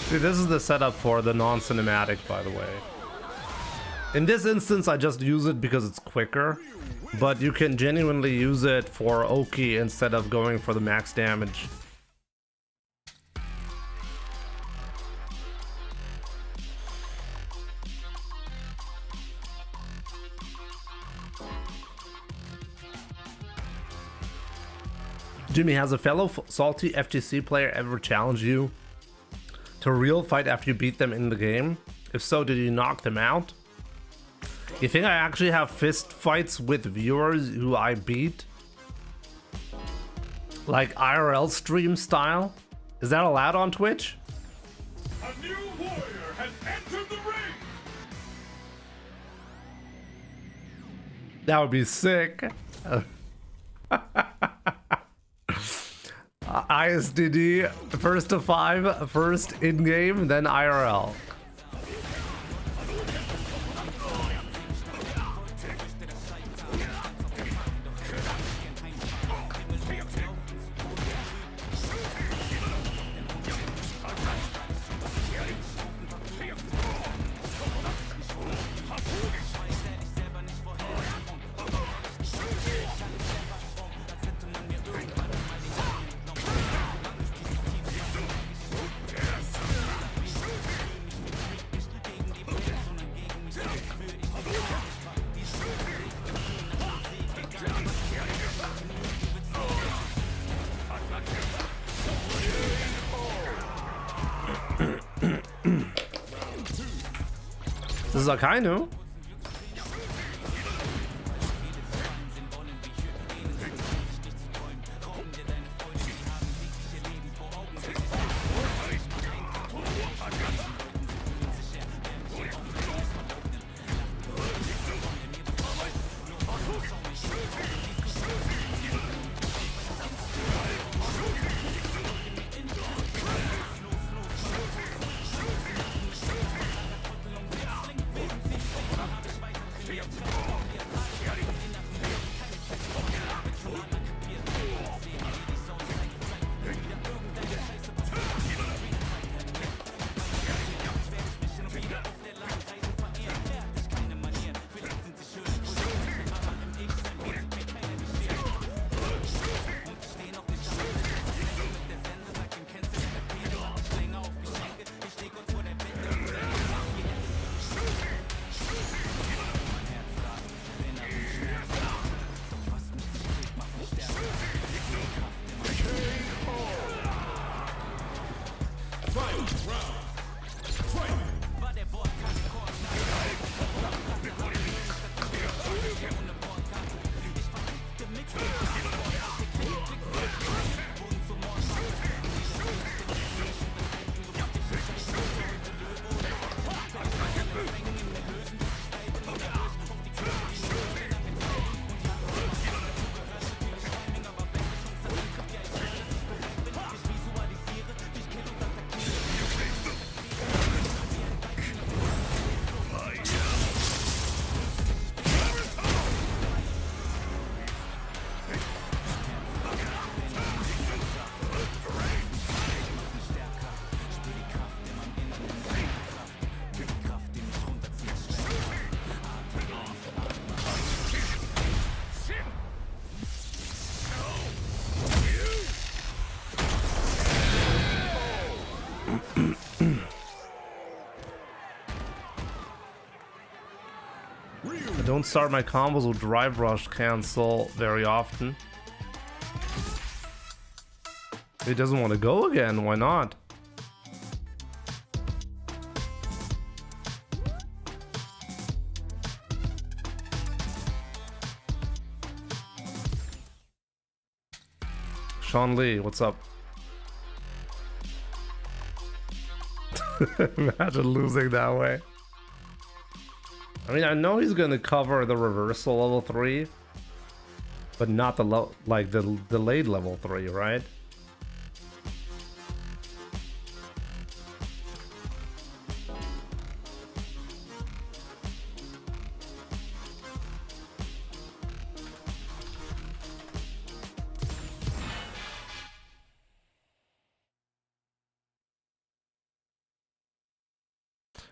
See, this is the setup for the non-cinematic, by the way. In this instance, I just use it because it's quicker, but you can genuinely use it for Oki instead of going for the max damage. Jimmy, has a fellow salty FGC player ever challenged you to a real fight after you beat them in the game? If so, did you knock them out? You think I actually have fist fights with viewers who I beat? Like IRL stream style? Is that allowed on Twitch? A new warrior has entered the ring. That would be sick. ISDD, first to 5, first in-game, then IRL. This is Akainu. I don't start my combos with drive rush cancel very often. He doesn't want to go again, why not? Sean Lee, what's up? Imagine losing that way. I mean, I know he's gonna cover the reversal level 3, but not the the delayed level 3, right?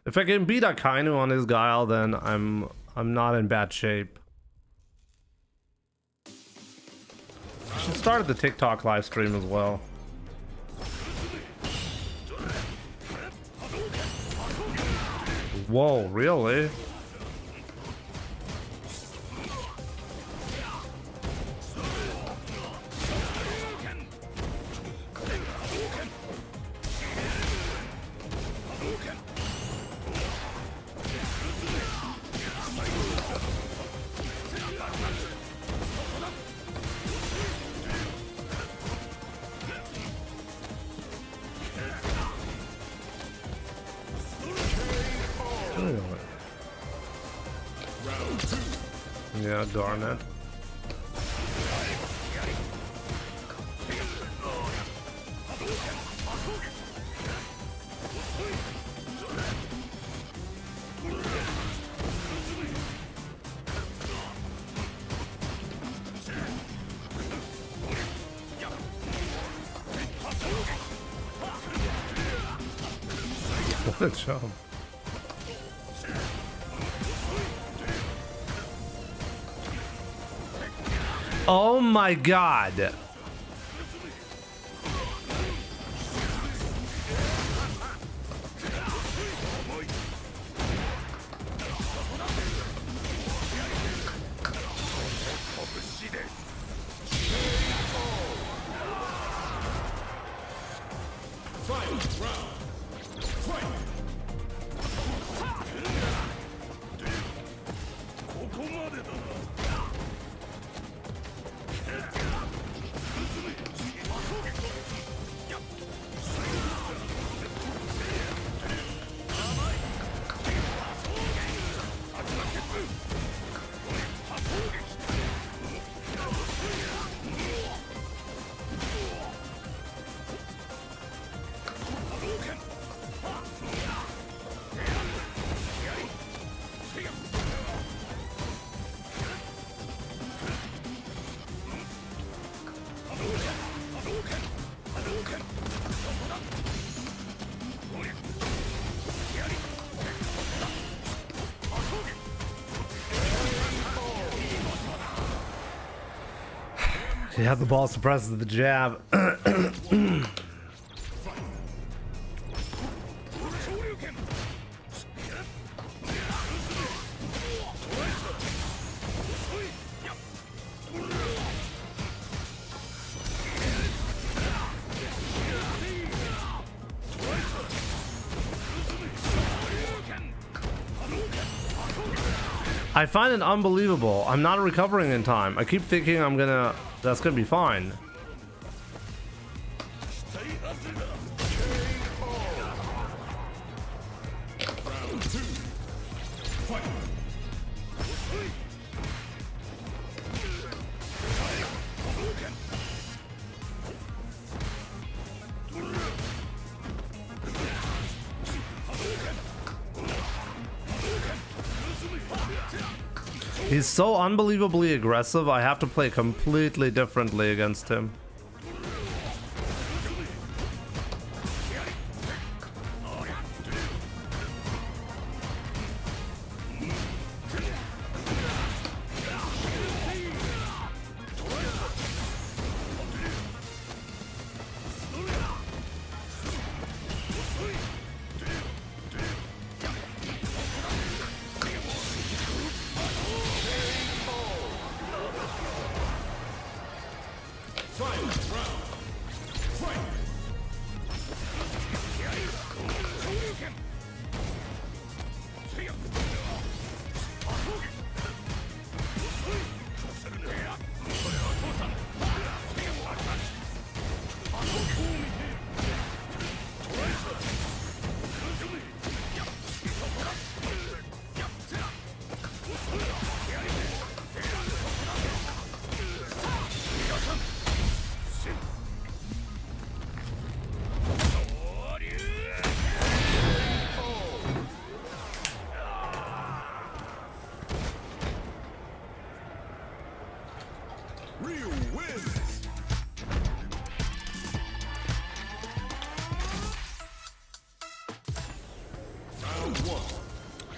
If I can beat Akainu on his guile, then I'm not in bad shape. I should start the TikTok live stream as well. Whoa, really? Yeah, darn it. What a jump. Oh my god. He had the ball suppresses the jab. I find it unbelievable. I'm not recovering in time. I keep thinking that's gonna be fine. He's so unbelievably aggressive, I have to play completely differently against him.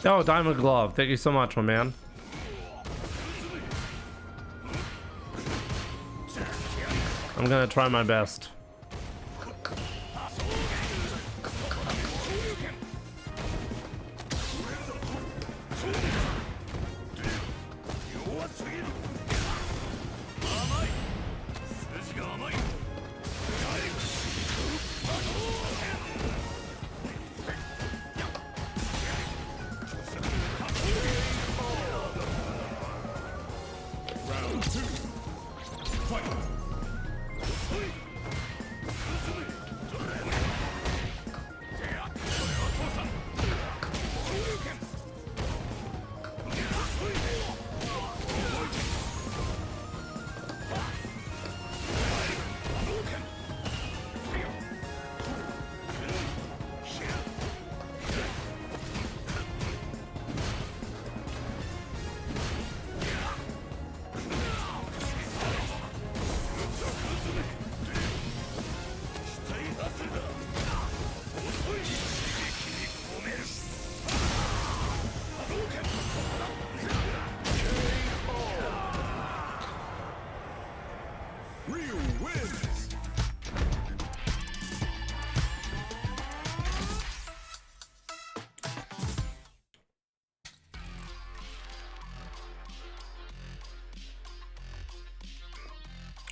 Oh, Diamond Glove. Thank you so much, my man. I'm gonna try my best.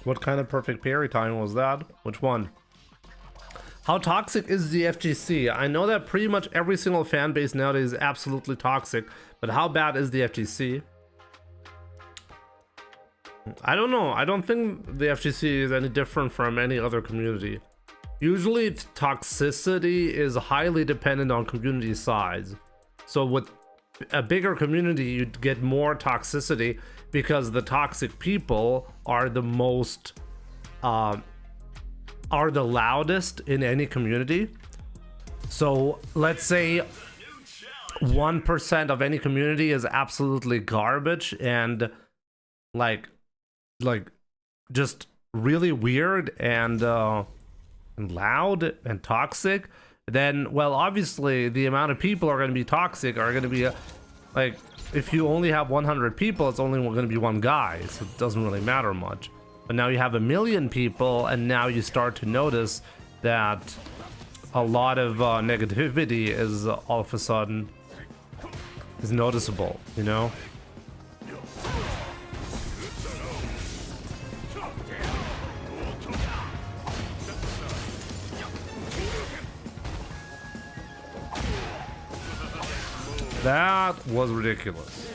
What kind of perfect parry time was that? Which one? How toxic is the FGC? I know that pretty much every single fan base nowadays is absolutely toxic, but how bad is the FGC? I don't know. I don't think the FGC is any different from any other community. Usually toxicity is highly dependent on community size. So with a bigger community, you'd get more toxicity because the toxic people are the most are the loudest in any community. So let's say 1% of any community is absolutely garbage and like just really weird and loud and toxic, then well, obviously the amount of people are going to be toxic are going to be like, if you only have 100 people, it's only going to be one guy, so it doesn't really matter much. But now you have 1 million people, and now you start to notice that a lot of negativity is all of a sudden is noticeable, you know? That was ridiculous.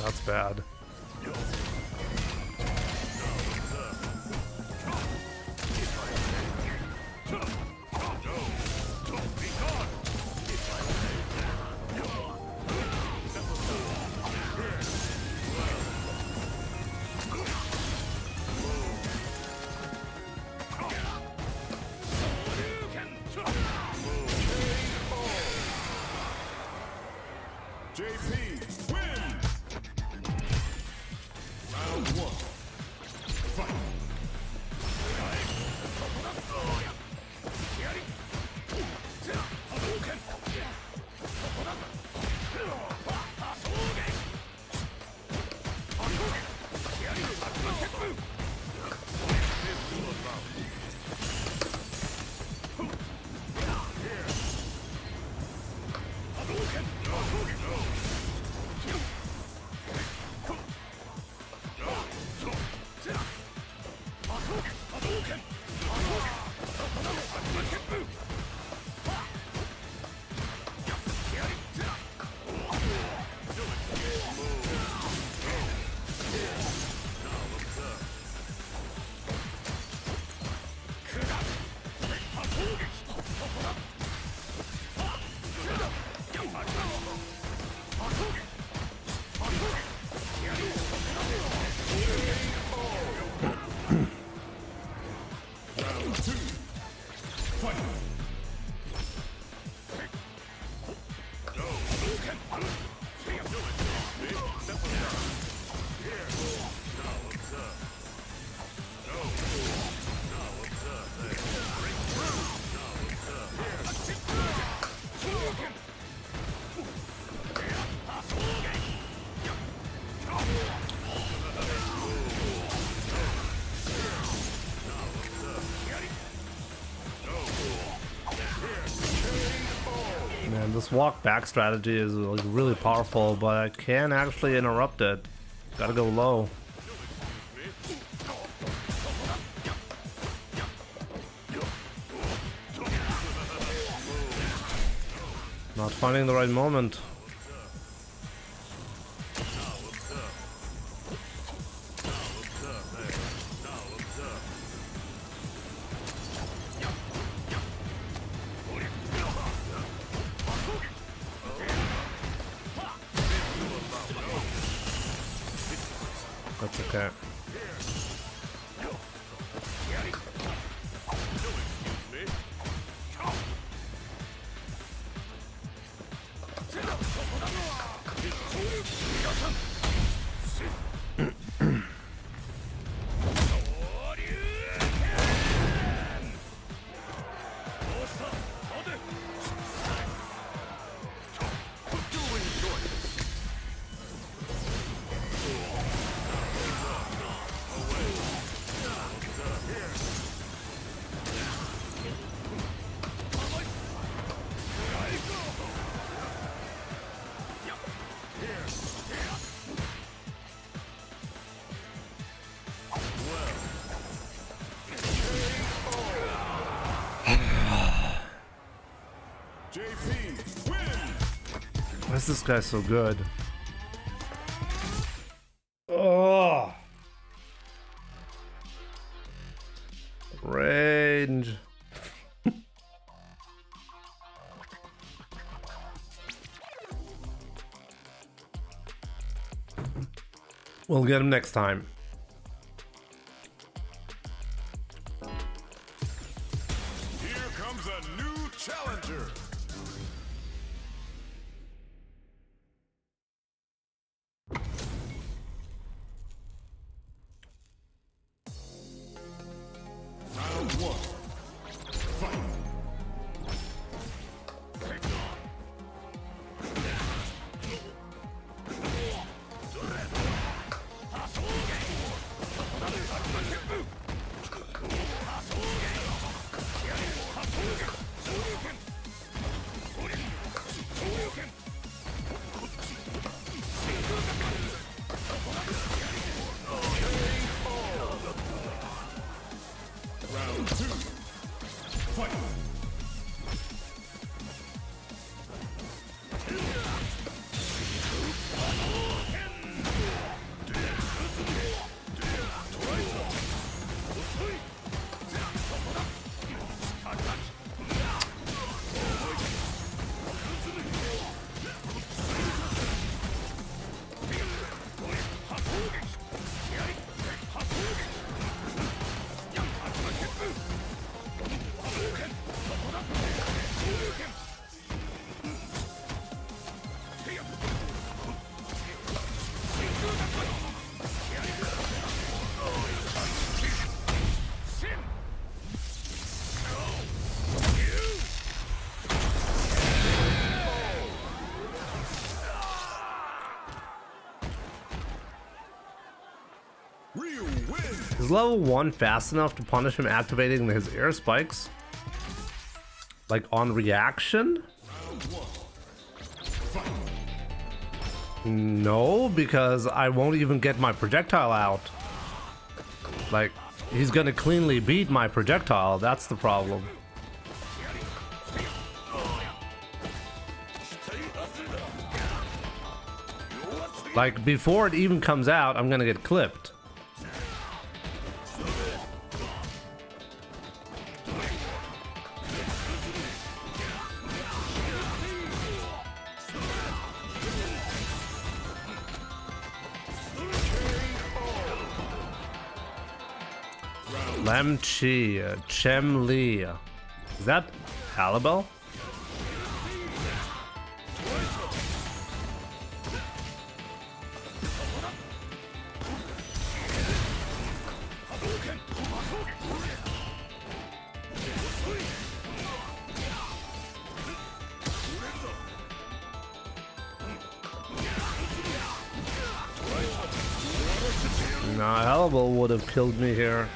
That's bad. JP wins! Man, this walk back strategy is like really powerful, but I can actually interrupt it. Gotta go low. Not finding the right moment. That's okay. Why is this guy so good? Oh, range. We'll get him next time. Here comes a new challenger. Round one. Fight. Is level 1 fast enough to punish him activating his air spikes? Like on reaction? No, because I won't even get my projectile out. Like, he's gonna cleanly beat my projectile, that's the problem. Like, before it even comes out, I'm gonna get clipped. Lemchi, Chem Li. Is that Halibel? Nah, Halibel would have killed me here.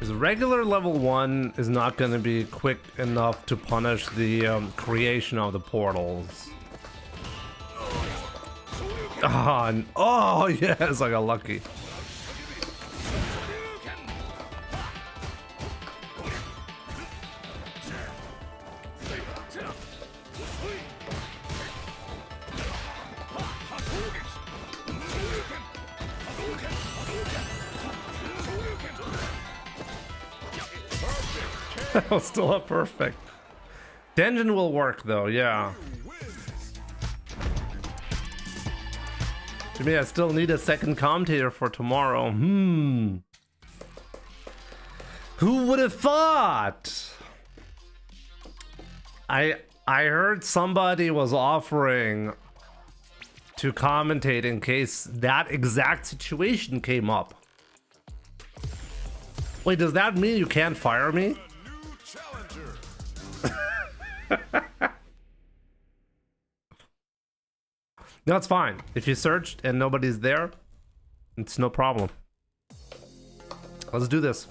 His regular level 1 is not going to be quick enough to punish the creation of the portals. Oh, yes, I got lucky. That was still a perfect. Denjin will work though, yeah. To me, I still need a second commentator for tomorrow. Who would have thought? I heard somebody was offering to commentate in case that exact situation came up. Wait, does that mean you can't fire me? That's fine. If you searched and nobody's there, it's no problem. Let's do this.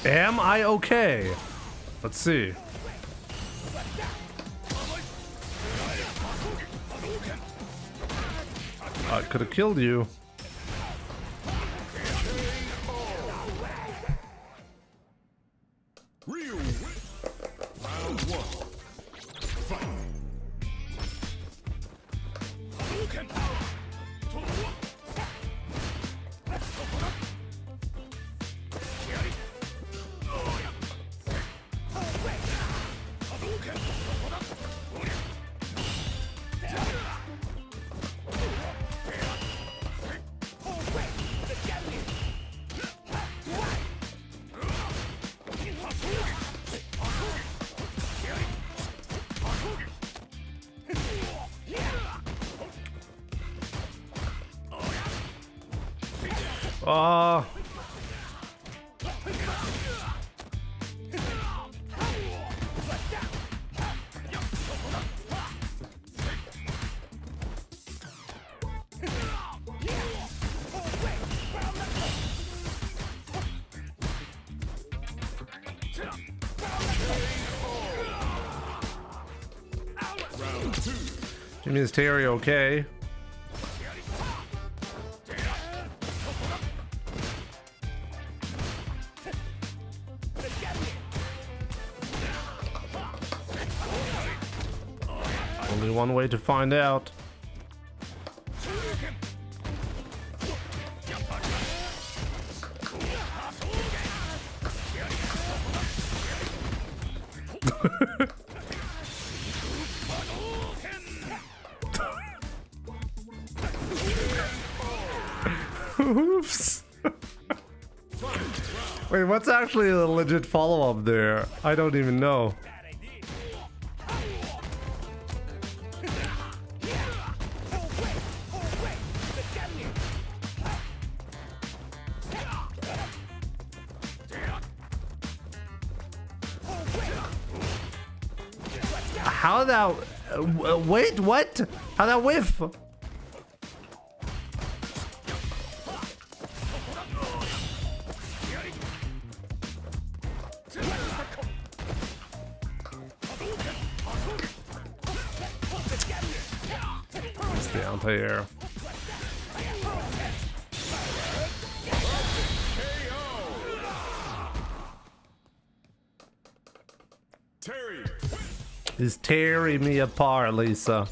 Am I okay? Let's see. I could have killed you. Jimmy, is Terry okay? Only one way to find out. Oops. Wait, what's actually a legit follow-up there? I don't even know. How that... wait, what? How that whiff? Stay on here. Terry. He's tearing me apart, Lisa.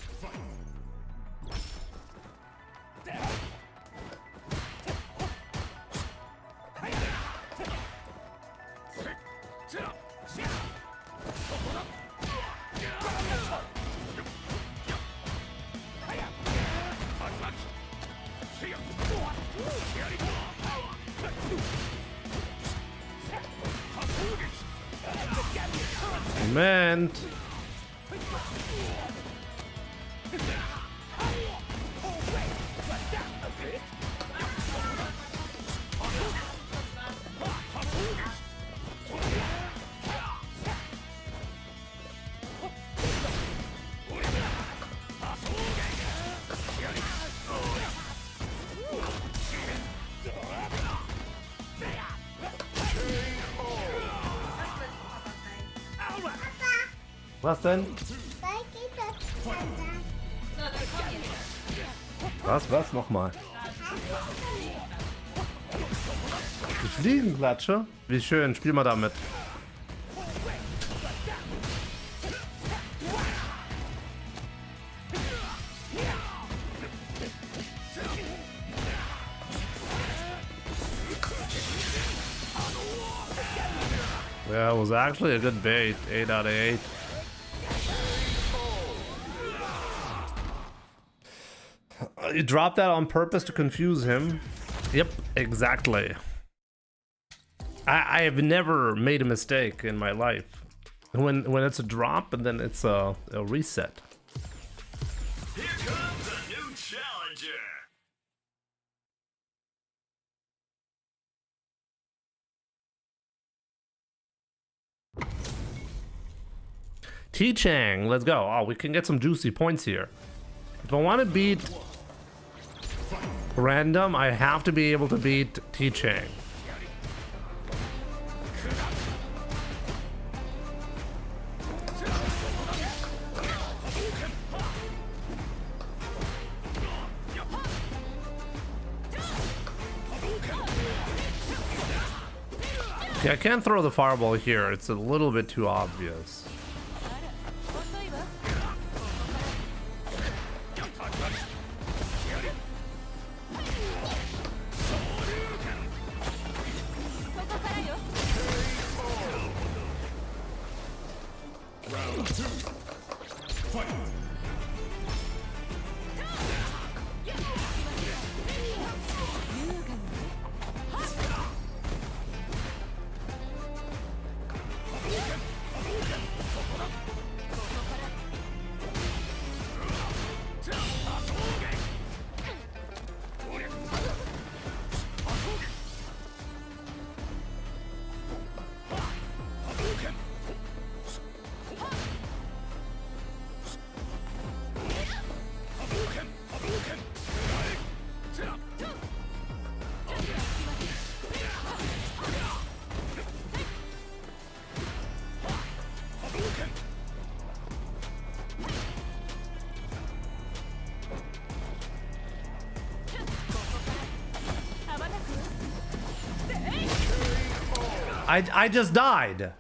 Man. Was denn? Was nochmal? Die Fliegenklatsche? Wie schön, spiel mal damit. Yeah, it was actually a good bait. 8 out of 8. You dropped that on purpose to confuse him. Yep, exactly. I have never made a mistake in my life. When it's a drop and then it's a reset. Here comes a new challenger. T-Chang, let's go. Oh, we can get some juicy points here. If I want to beat random, I have to be able to beat T-Chang. Okay, I can't throw the fireball here. It's a little bit too obvious. I just died.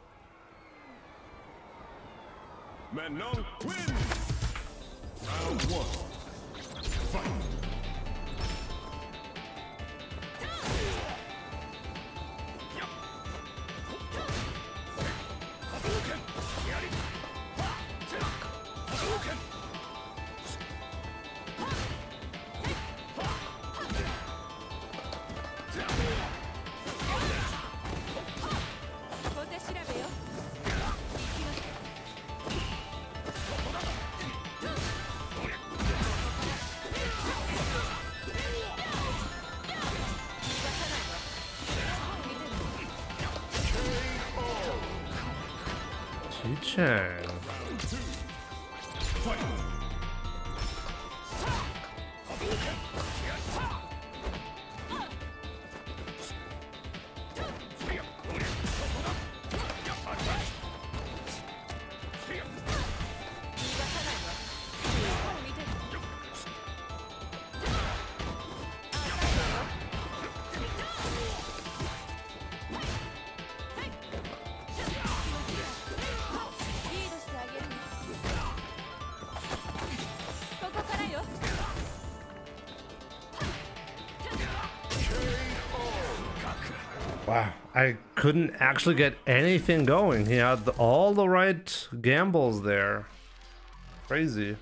Manon wins. Round 1. Fight. Chang. Wow, I couldn't actually get anything going. He had all the right gambles there. Crazy.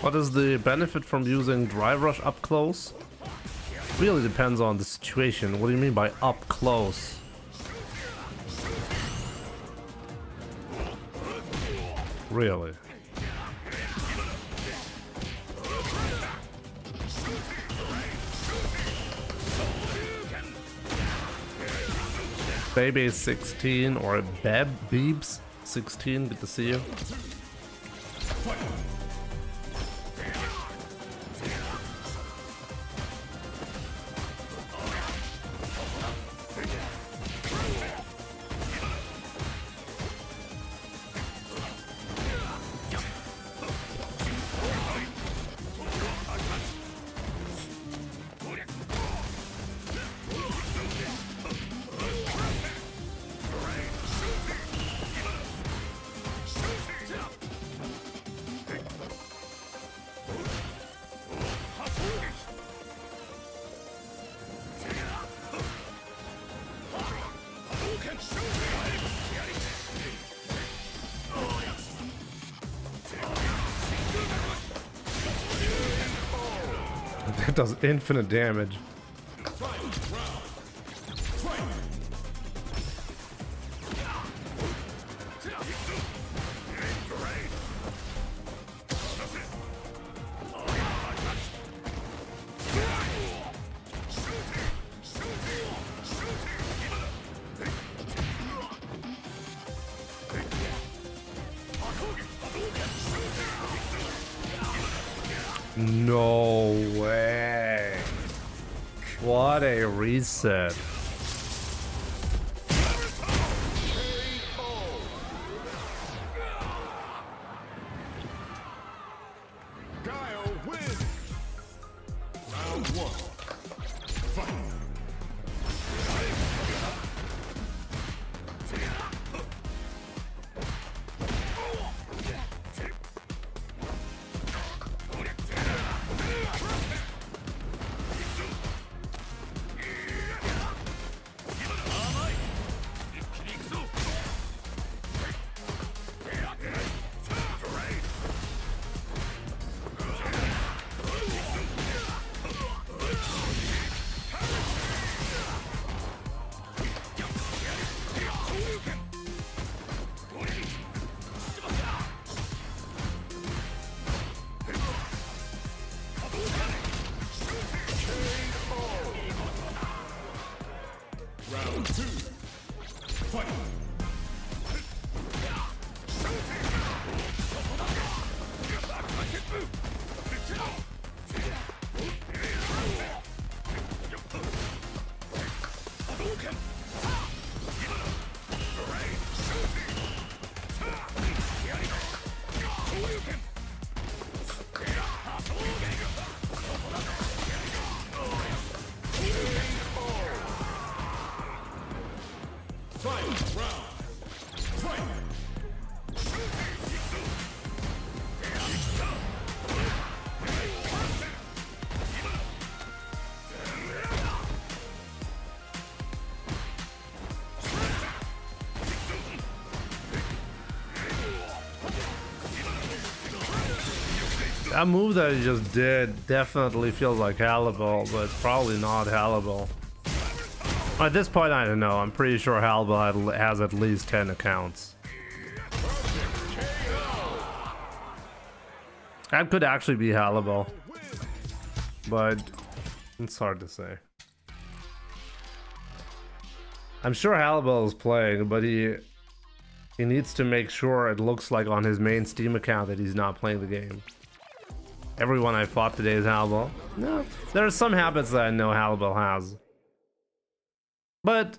What is the benefit from using Drive Rush up close? Really depends on the situation. What do you mean by up close? Really? Baby 16 or Beebs 16, good to see you. That does infinite damage. No way. What a reset. Round 1. Fight. Round 2. Fight. That move that he just did definitely feels like Hallibal, but it's probably not Hallibal. At this point, I don't know. I'm pretty sure Hallibal has at least 10 accounts. That could actually be Hallibal, but it's hard to say. I'm sure Hallibal is playing, but he needs to make sure it looks like on his main Steam account that he's not playing the game. Everyone I fought today is Hallibal. No, there are some habits that I know Hallibal has, but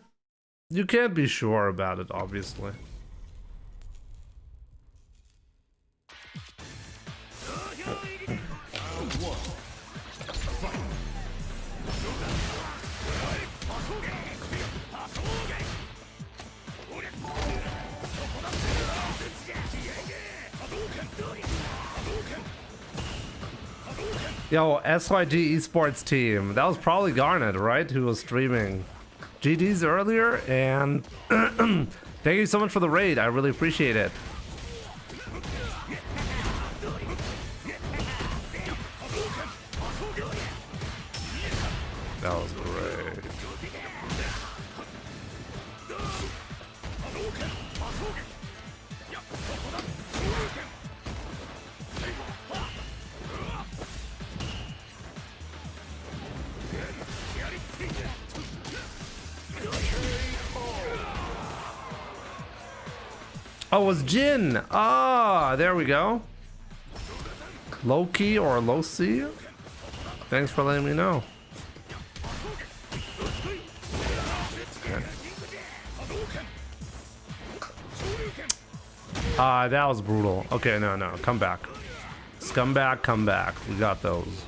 you can't be sure about it, obviously. Yo, SYG esports team. That was probably Garnet, right? Who was streaming GDs earlier. And thank you so much for the raid. I really appreciate it. That was great. Oh, it was Jin. Ah, there we go. Low-key or low-C? Thanks for letting me know. That was brutal. Okay, no, come back. Scumbag, come back. We got those.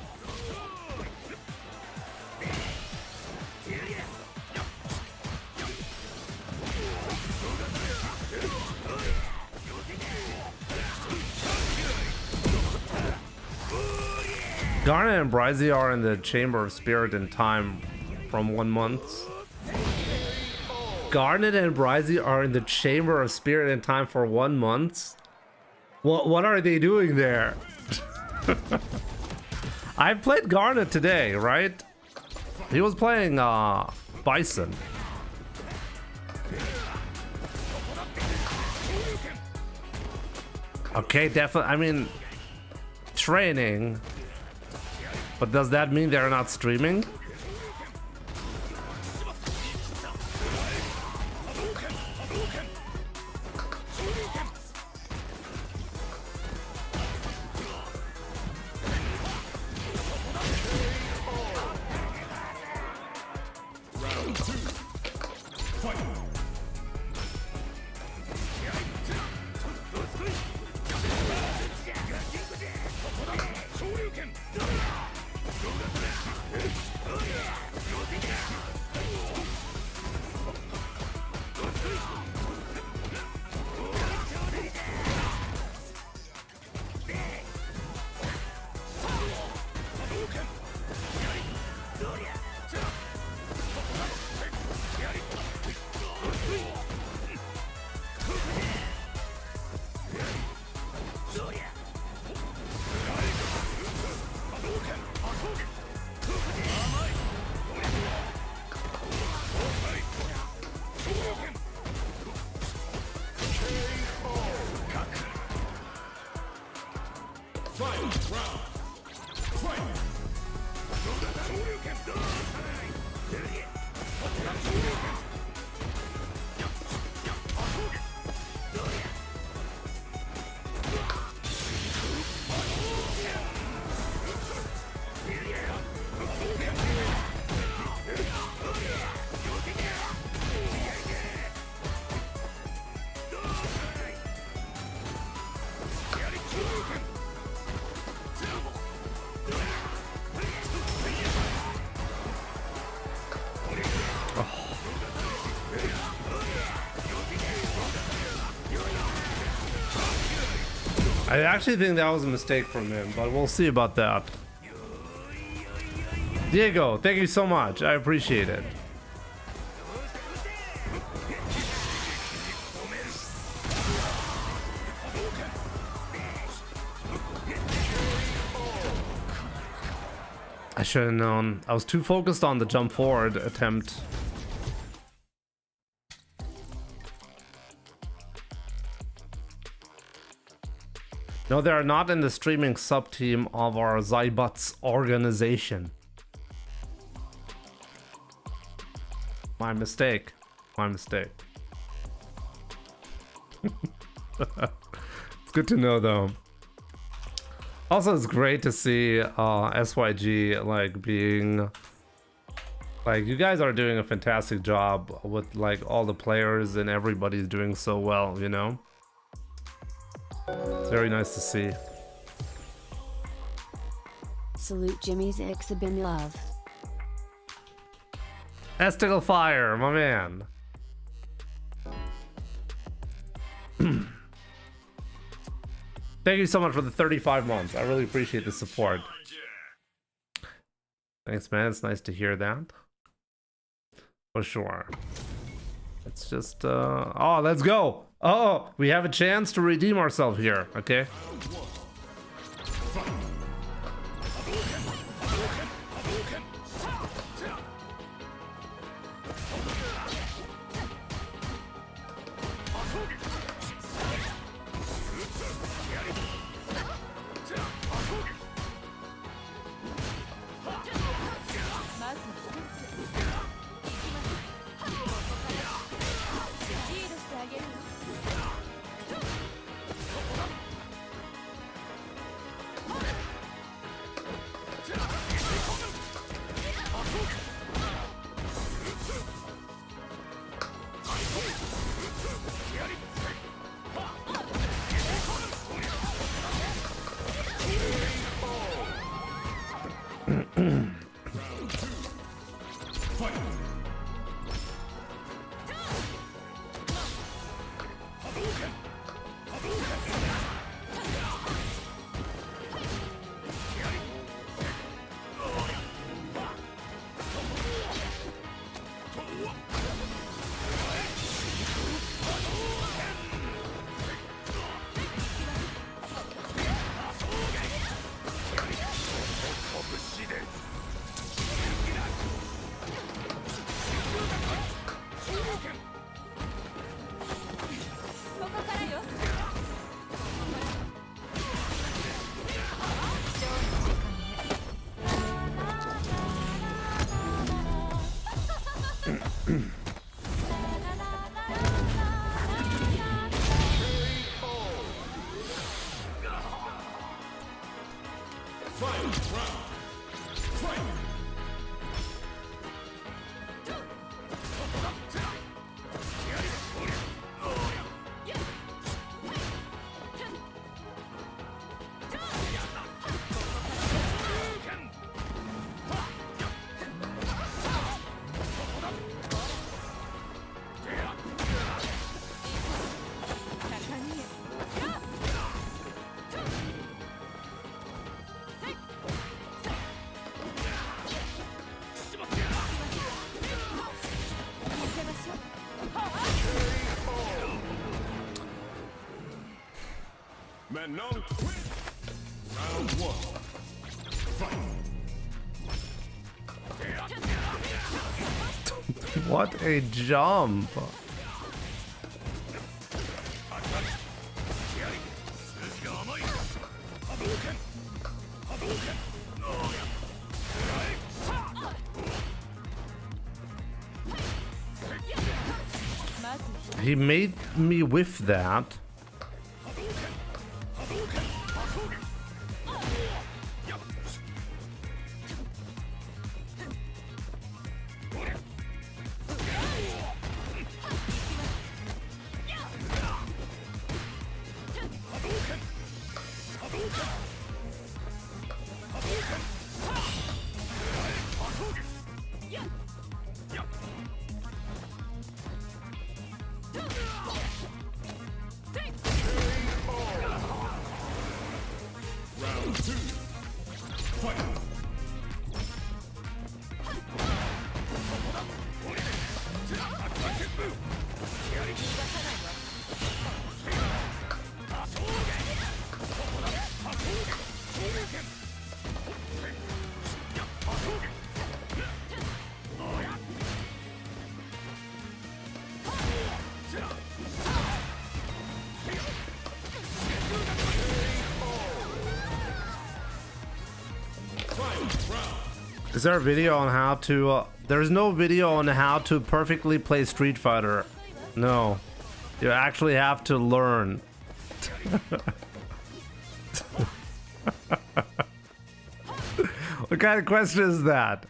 Garnet and Bryzy are in the Chamber of Spirit and Time from 1 month. Garnet and Bryzy are in the Chamber of Spirit and Time for 1 month? What are they doing there? I played Garnet today, right? He was playing Bison. Okay, definitely. I mean, training. But does that mean they're not streaming? I actually think that was a mistake from him, but we'll see about that. Diego, thank you so much. I appreciate it. I should have known. I was too focused on the jump forward attempt. No, they are not in the streaming sub-team of our Zybuts organization. My mistake. My mistake. It's good to know, though. Also, it's great to see SYG like being like, you guys are doing a fantastic job with like all the players and everybody's doing so well, you know. It's very nice to see. Salute Jimmy's Exhibin love. Esticle Fire, my man. Thank you so much for the 35 months. I really appreciate the support. Thanks, man. It's nice to hear that. For sure. Let's just oh, let's go. Oh, we have a chance to redeem ourselves here. Okay. Round one. Fight. What a jump. He made me whiff that. Is there a video on how to... there's no video on how to perfectly play Street Fighter. No. You actually have to learn. What kind of question is that?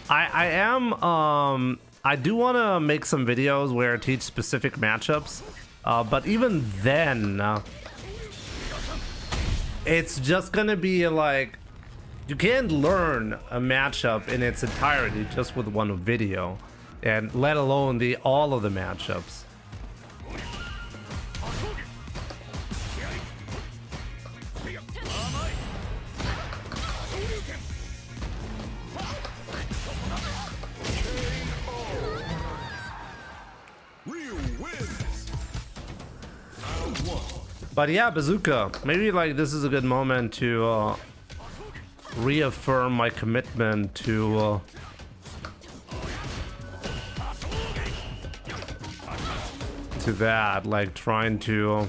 I do want to make some videos where I teach specific matchups, but even then, it's just gonna be like, you can't learn a matchup in its entirety just with one video, and let alone all of the matchups. But yeah, Bazooka, maybe like this is a good moment to reaffirm my commitment to that, like trying to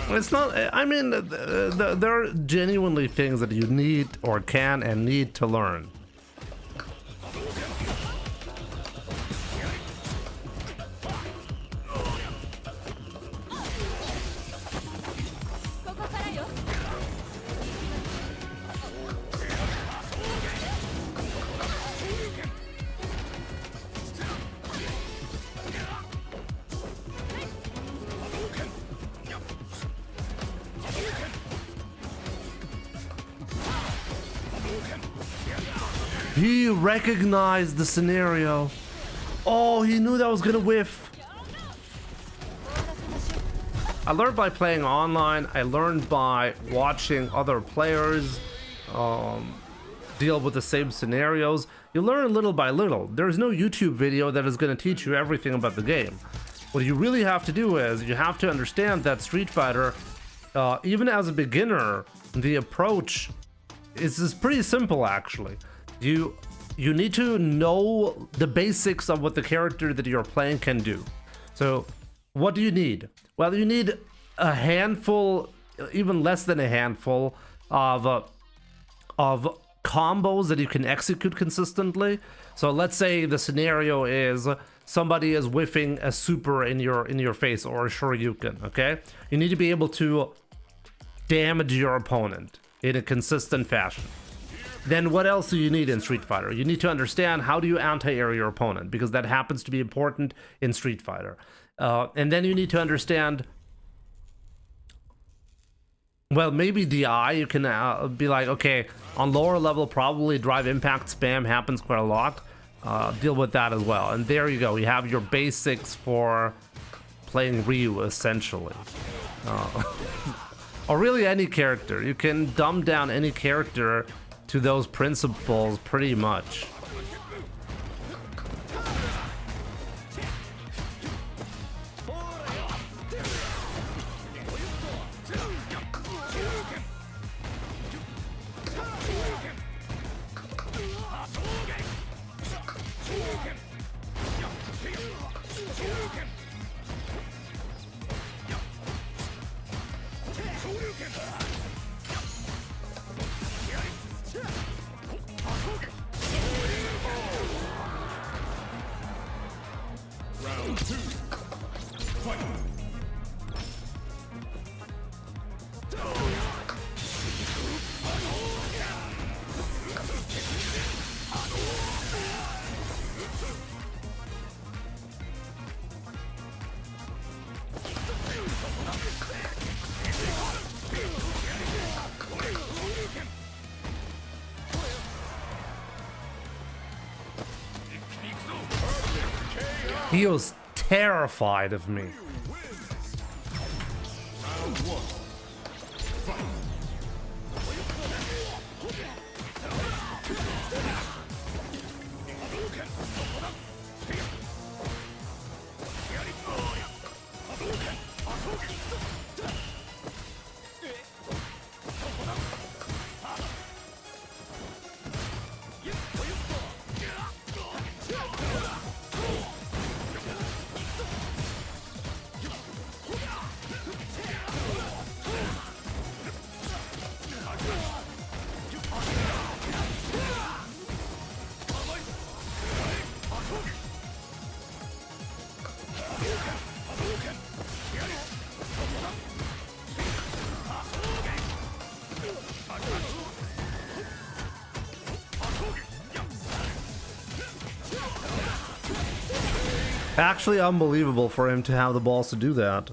it's not, I mean, there are genuinely things that you need or can and need to learn. He recognized the scenario. Oh, he knew that was gonna whiff. I learned by playing online. I learned by watching other players deal with the same scenarios. You learn little by little. There's no YouTube video that is gonna teach you everything about the game. What you really have to do is you have to understand that Street Fighter, even as a beginner, the approach is pretty simple actually. You need to know the basics of what the character that you're playing can do. So what do you need? Well, you need a handful, even less than a handful of combos that you can execute consistently. So let's say the scenario is somebody is whiffing a super in your face or a Shoryuken, okay? You need to be able to damage your opponent in a consistent fashion. Then what else do you need in Street Fighter? You need to understand how do you anti-air your opponent, because that happens to be important in Street Fighter. And then you need to understand, well, maybe DI, you can be like, okay, on lower level, probably drive impact spam happens quite a lot. Deal with that as well. And there you go. You have your basics for playing Ryu, essentially. Or really any character. You can dumb down any character to those principles pretty much. He was terrified of me. Actually unbelievable for him to have the balls to do that.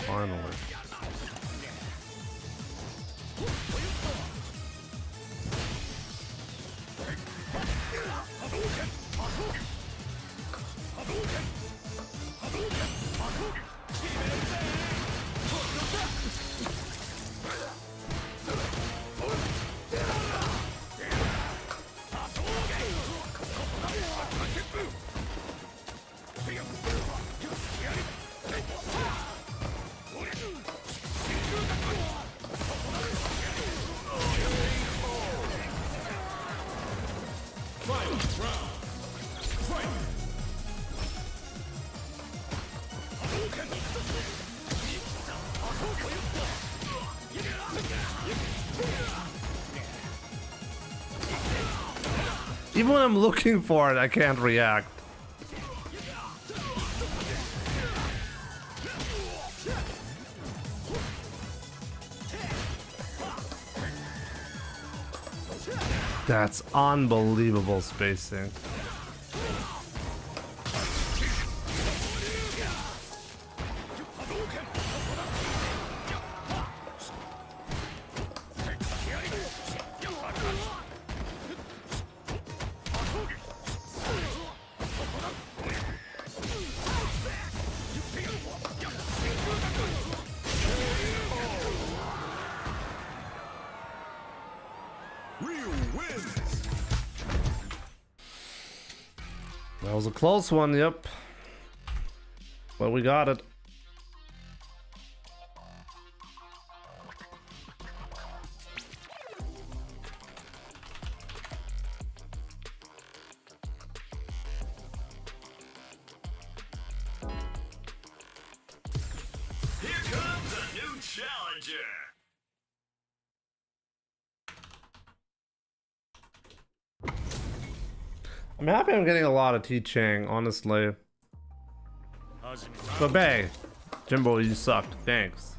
Finally. Even when I'm looking for it, I can't react. That's unbelievable spacing. That was a close one, yep. But we got it. Here comes a new challenger. I'm happy I'm getting a lot of teaching, honestly. But Bay, Jimbo, you sucked. Thanks.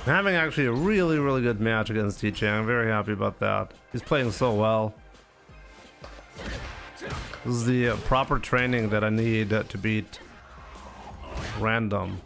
I'm having actually a really good match against T-Chang. I'm very happy about that. He's playing so well. This is the proper training that I need to beat random.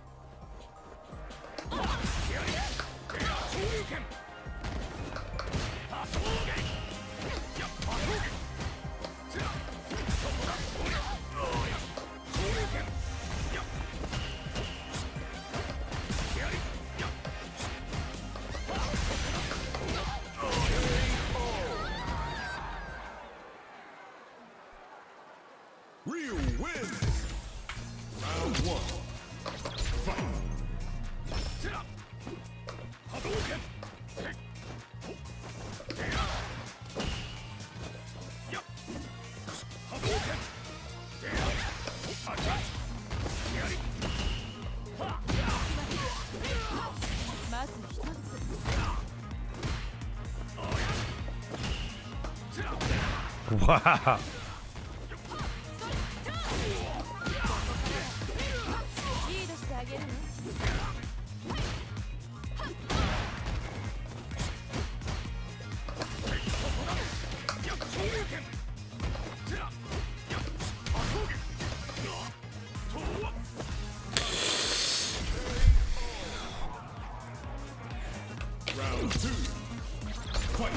Wow. Round 2. Fight.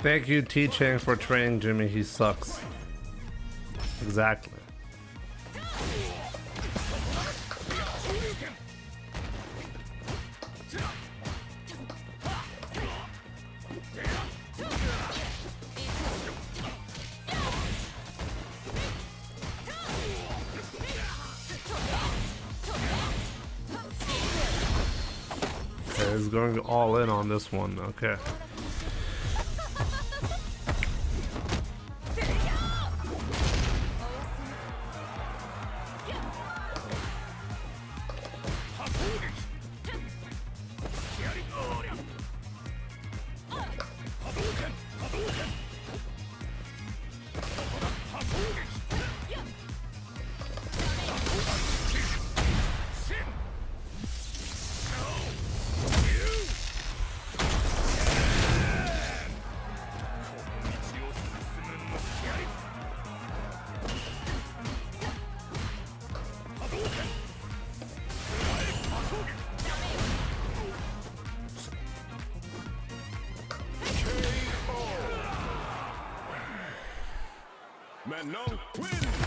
Thank you, T-Chang, for training Jimmy. He sucks. Exactly. Okay, he's going all in on this one. Okay.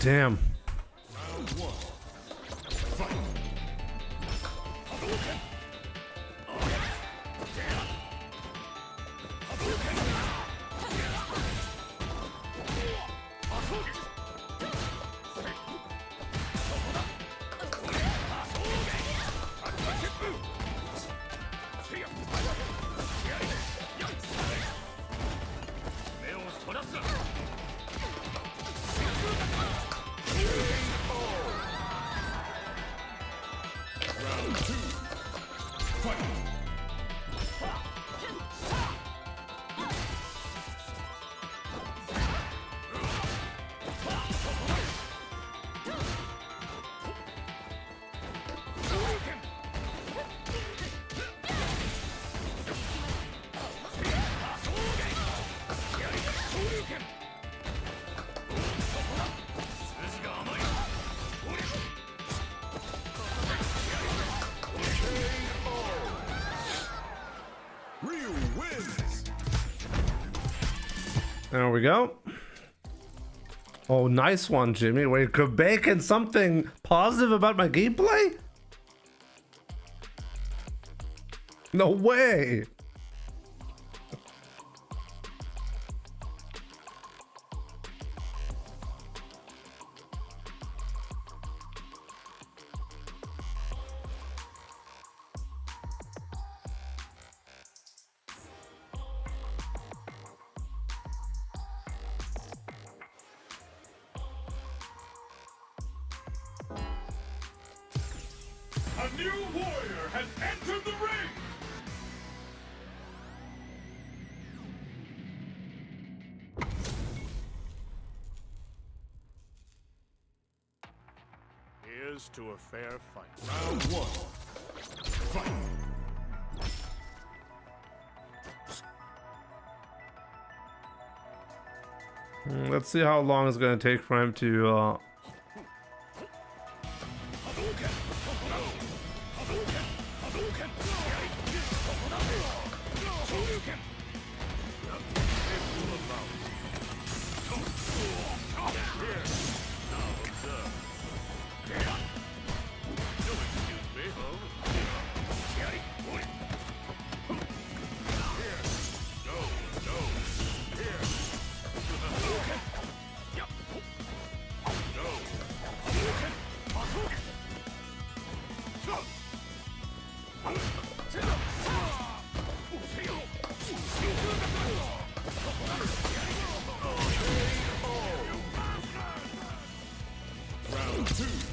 Damn. There we go. Oh, nice one, Jimmy. Wait, could bacon something positive about my gameplay? No way. A new warrior has entered the ring! Here's to a fair fight. Round 1. Fight! Let's see how long it's gonna take for him to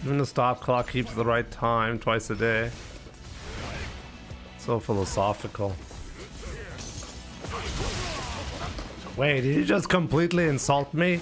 Even the stop clock keeps the right time twice a day. So philosophical. Wait, did you just completely insult me?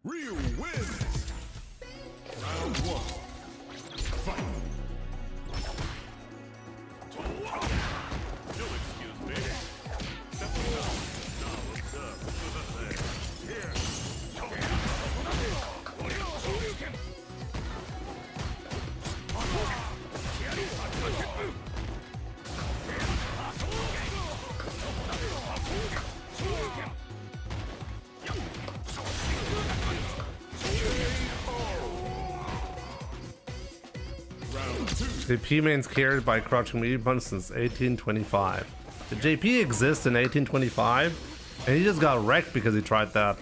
Ryu wins. Round one. Fight. You'll excuse me. Step aside. Now what's up? Here. JP main's carried by crouching medium punch since 1825. Did JP exist in 1825? And he just got wrecked because he tried that.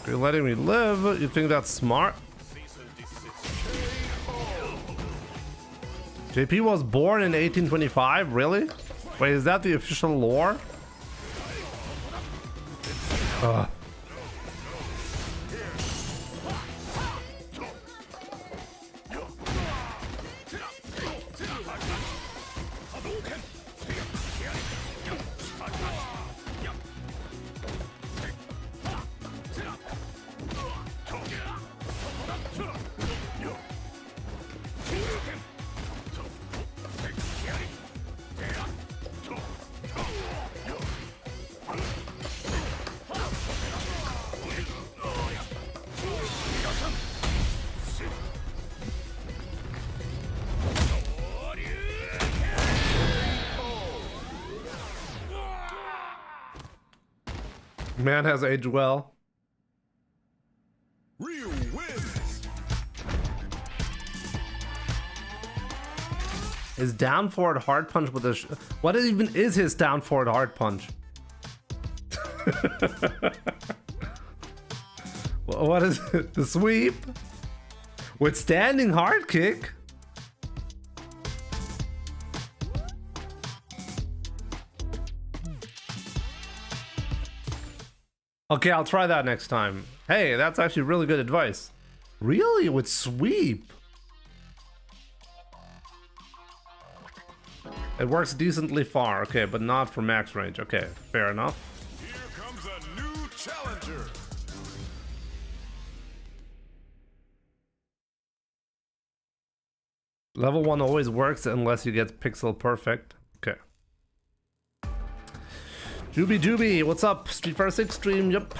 You're letting me live? You think that's smart? JP was born in 1825? Really? Wait, is that the official lore? Ugh. Man has aged well. Ryu wins. His down forward hard punch with a what even is his down forward hard punch? What is it? The sweep? With standing hard kick? Okay, I'll try that next time. Hey, that's actually really good advice. Really? With sweep? It works decently far, okay, but not for max range. Okay, fair enough. Here comes a new challenger. Level 1 always works unless you get pixel perfect. Okay. Juby, what's up? Street Fighter 6 stream, yep.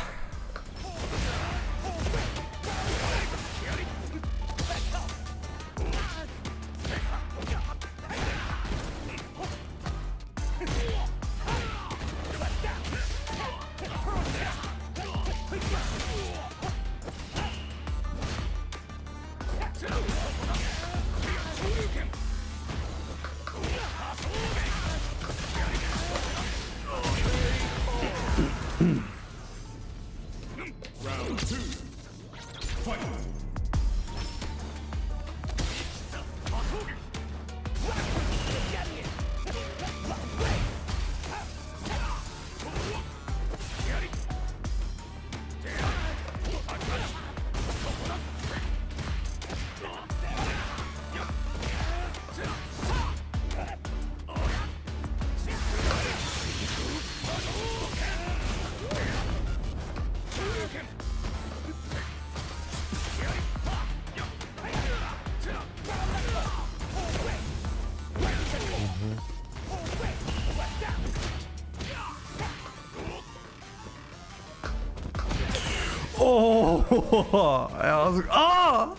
I was, oh!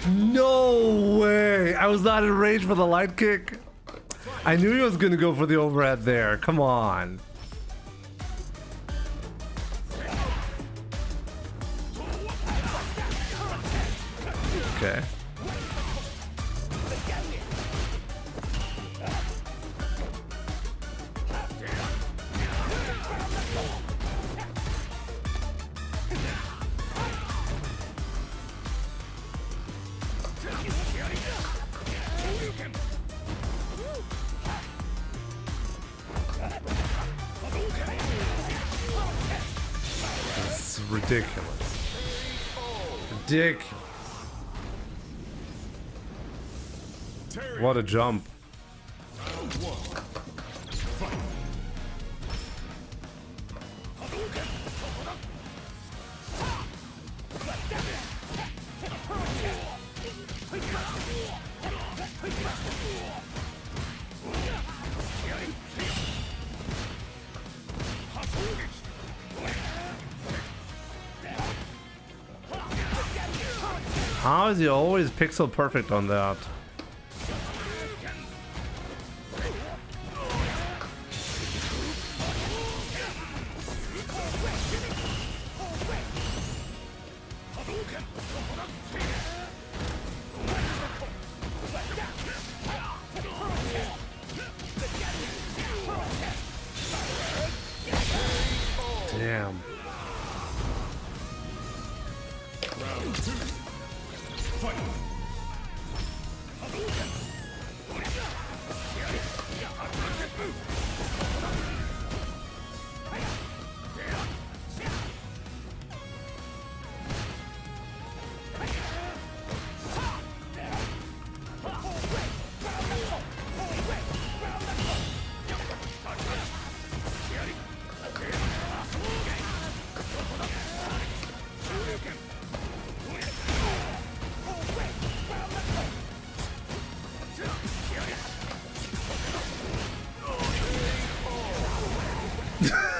No way! I was not in range for the light kick. I knew he was gonna go for the overhead there. Come on. Okay. This is ridiculous. Ridiculous. What a jump. How is he always pixel perfect on that? Damn.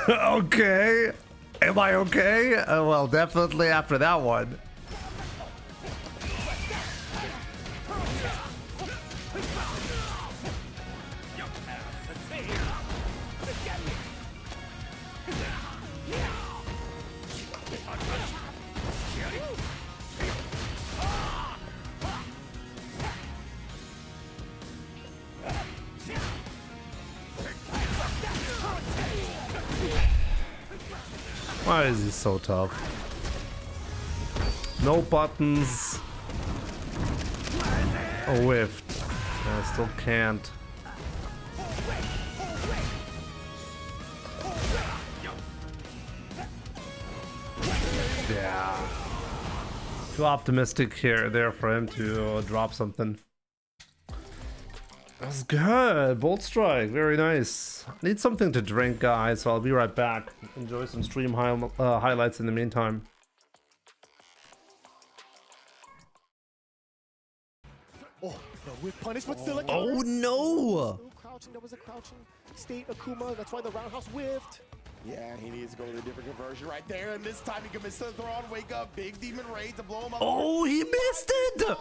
Okay. Am I okay? Well, definitely after that one. Why is he so tough? No buttons. Oh, whiffed. I still can't. Yeah. Too optimistic there for him to drop something. That's good. Bolt strike. Very nice. I need something to drink, guys, so I'll be right back. Enjoy some stream highlights in the meantime. Oh, no whiff punish, but still a Oh, no! Crouching, that was a crouching state of Kuma. That's why the roundhouse whiffed. Yeah, he needs to go with a different conversion right there, and this time he commits to the throw on wake up. Big demon raid to blow him up. Oh, he missed it!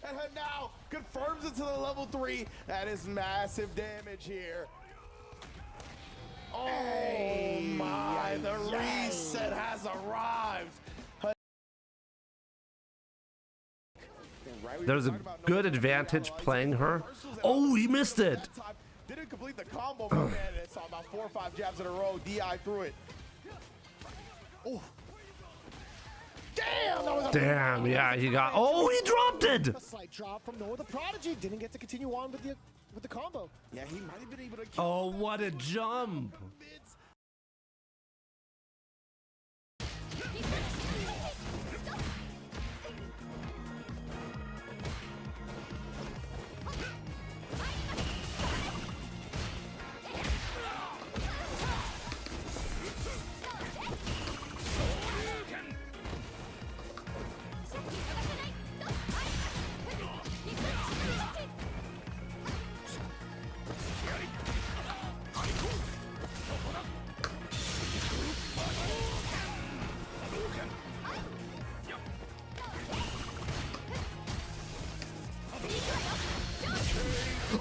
And now confirms it to the level 3. That is massive damage here. Oh my, the reset has arrived. There's a good advantage playing her. Oh, he missed it! Didn't complete the combo, but man, it's about 4 or 5 jabs in a row. DI through it. Oh. Damn! That was a Damn, yeah, he got. Oh, he dropped it! A slight drop from Noah the Prodigy. Didn't get to continue on with the combo. Yeah, he might have been able to kill. Oh, what a jump!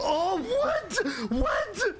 Oh, what? What?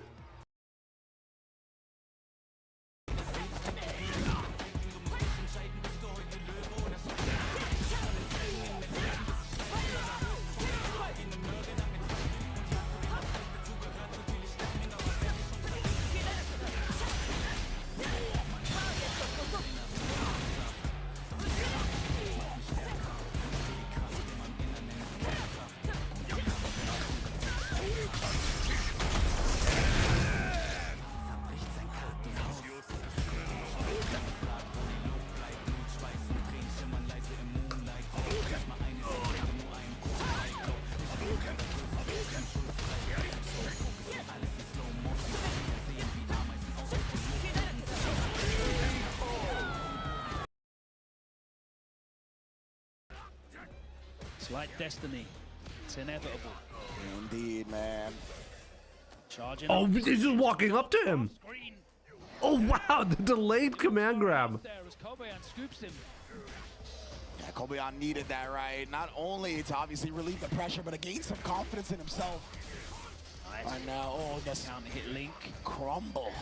It's like destiny. It's inevitable. Indeed, man. Charging. Oh, up. he's just walking up to him. Screen Oh, wow, the delayed command grab. there as Kobayan scoops him. Yeah, Kobayan needed that, right? Not only to obviously relieve the pressure, but to gain some confidence in himself. Nice. And now, oh, this Counter hit Link. crumble.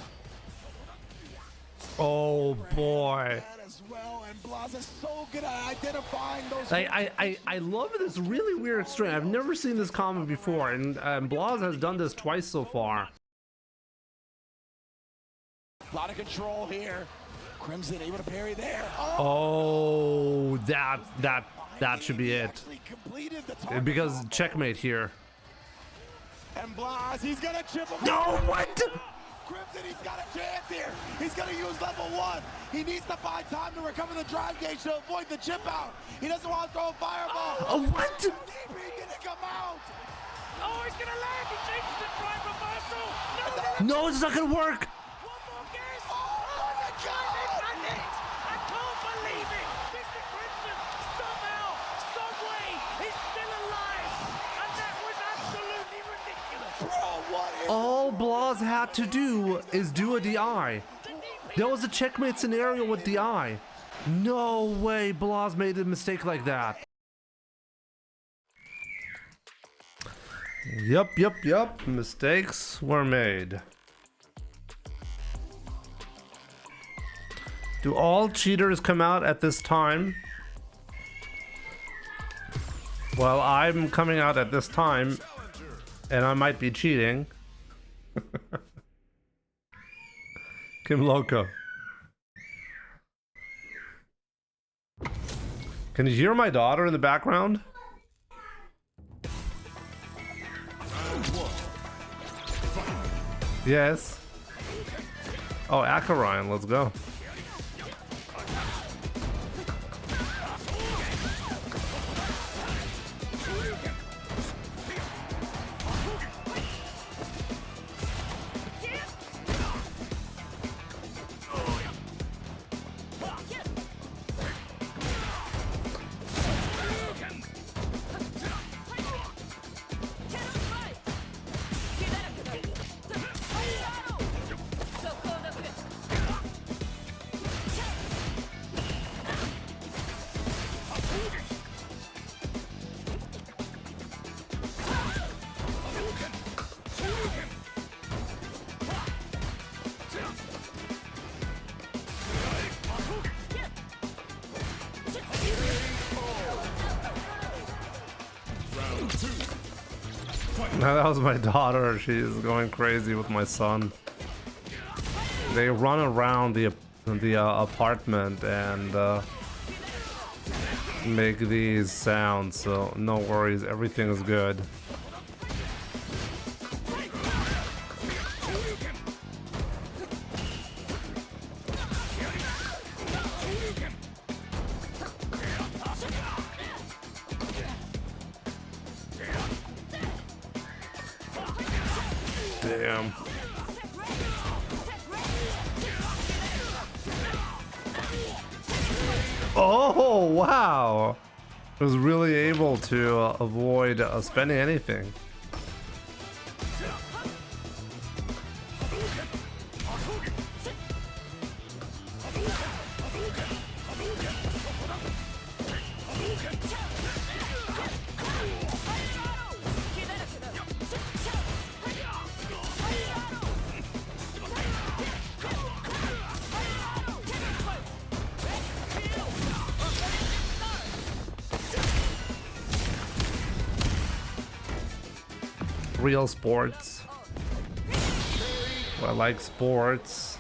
Oh, boy. That as well, and Blaz is so good at identifying those. I love this really weird string. I've never seen this combo before, and Blaz has done this twice so far. A lot of control here. Crimson able to parry there. Oh, that should be it. Actually completed the target. Because checkmate here. And Blaz, he's gonna chip him. No, what? Crimson, he's got a chance here. He's gonna use level 1. He needs to find time to recover the drive gauge to avoid the chip out. He doesn't want to throw a fireball. Oh, what? DP didn't come out. Oh, he's gonna land. He changes the drive reversal. No, it's not gonna work. One more guess. Oh my God! And it. I can't believe it. Mr. Crimson somehow, some way, is still alive. And that was absolutely ridiculous. Bro, what is All Blaz had to do is do a DI. There was a checkmate scenario with DI. No way Blaz made a mistake like that. Yup. Mistakes were made. Do all cheaters come out at this time? Well, I'm coming out at this time, and I might be cheating. Kim Loco. Can you hear my daughter in the background? Yes. Oh, Akarion, let's go. No, that was my daughter. She's going crazy with my son. They run around the apartment and make these sounds, so no worries, everything is good. Damn. Oh, wow. I was really able to avoid spending anything. real sports. I like sports.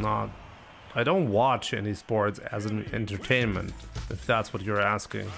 Not. I don't watch any sports as an entertainment, if that's what you're asking.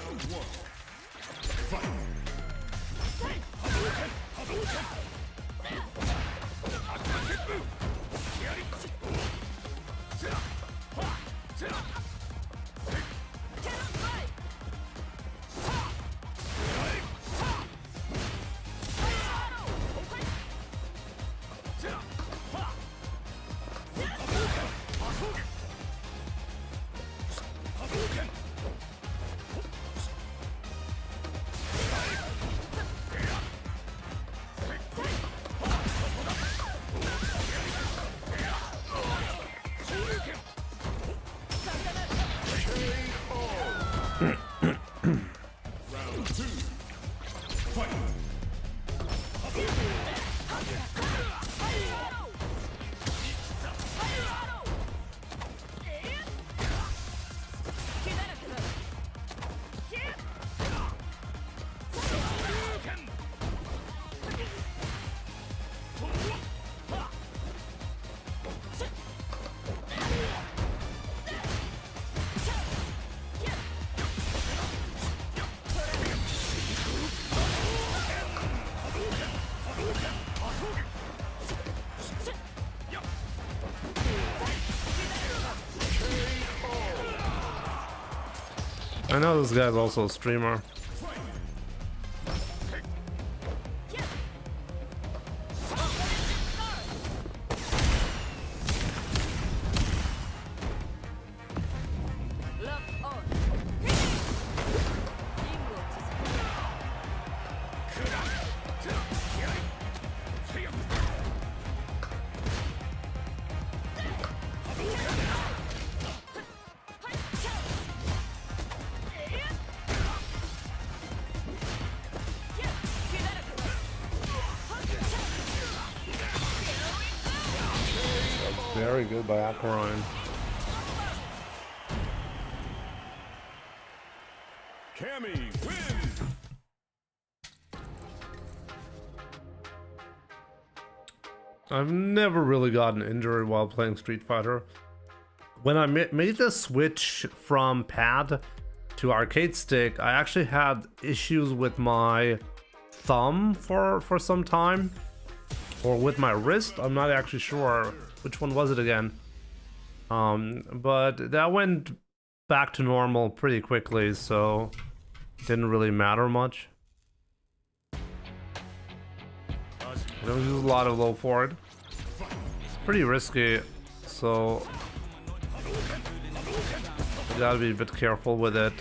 I know this guy's also a streamer. Very good by Aquarine. Cammy wins. I've never really gotten injured while playing Street Fighter. When I made the switch from pad to arcade stick, I actually had issues with my thumb for some time. Or with my wrist, I'm not actually sure. Which one was it again? But that went back to normal pretty quickly, so didn't really matter much. I don't use a lot of low forward. It's pretty risky, so you gotta be a bit careful with it.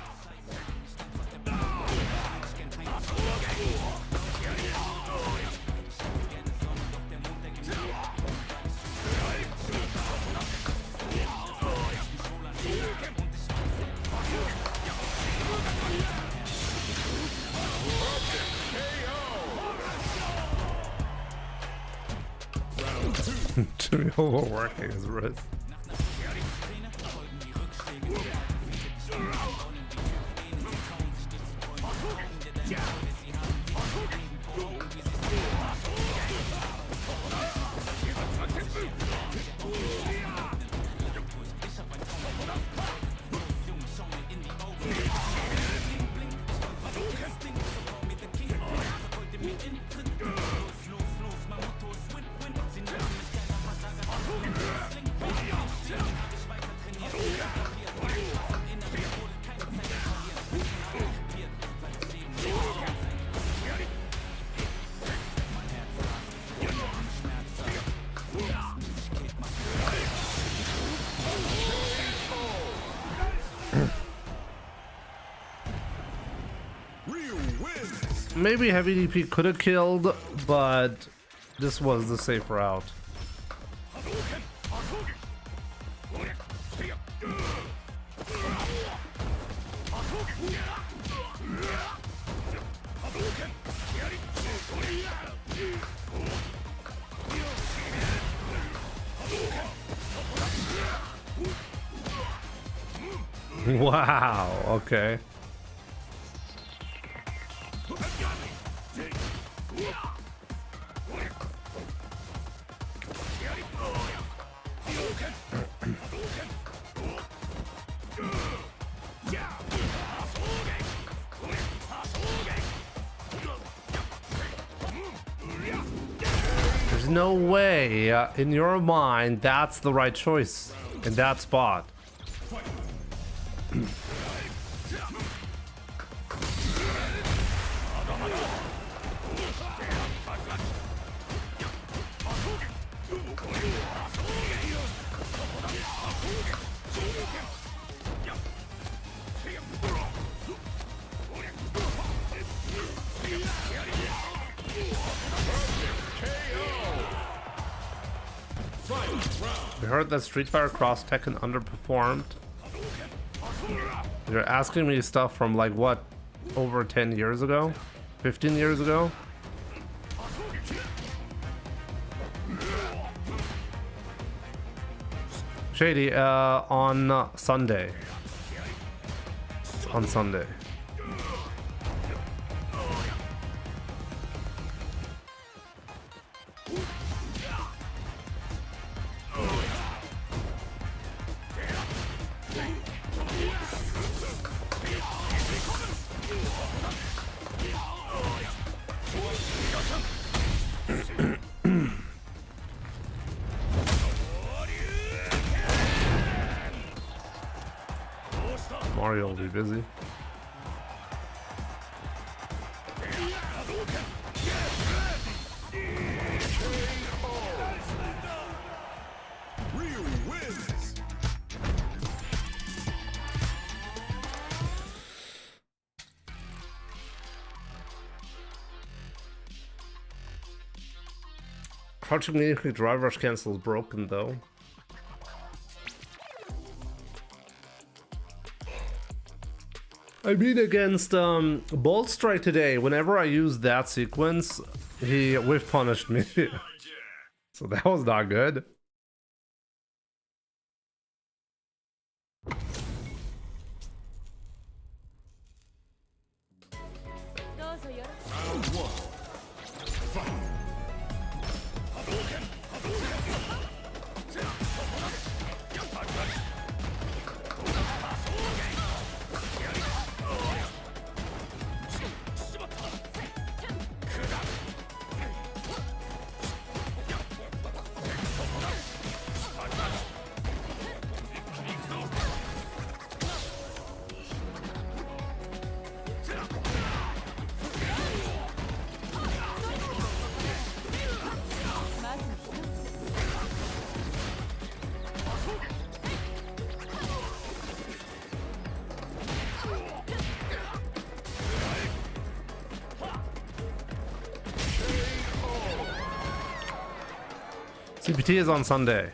Jimmy overworking his wrist. Maybe heavy DP could have killed, but this was the safe route. Wow, okay. There's no way in your mind that's the right choice in that spot. We heard that Street Fighter Cross Tekken underperformed. You're asking me stuff from like what, over 10 years ago? 15 years ago? Shady, on Sunday. On Sunday. Mario will be busy. Crouching immediately drive rush cancel is broken though. I mean, against Bolt Strike today, whenever I used that sequence, he whiff punished me. So that was not good. CPT is on Sunday.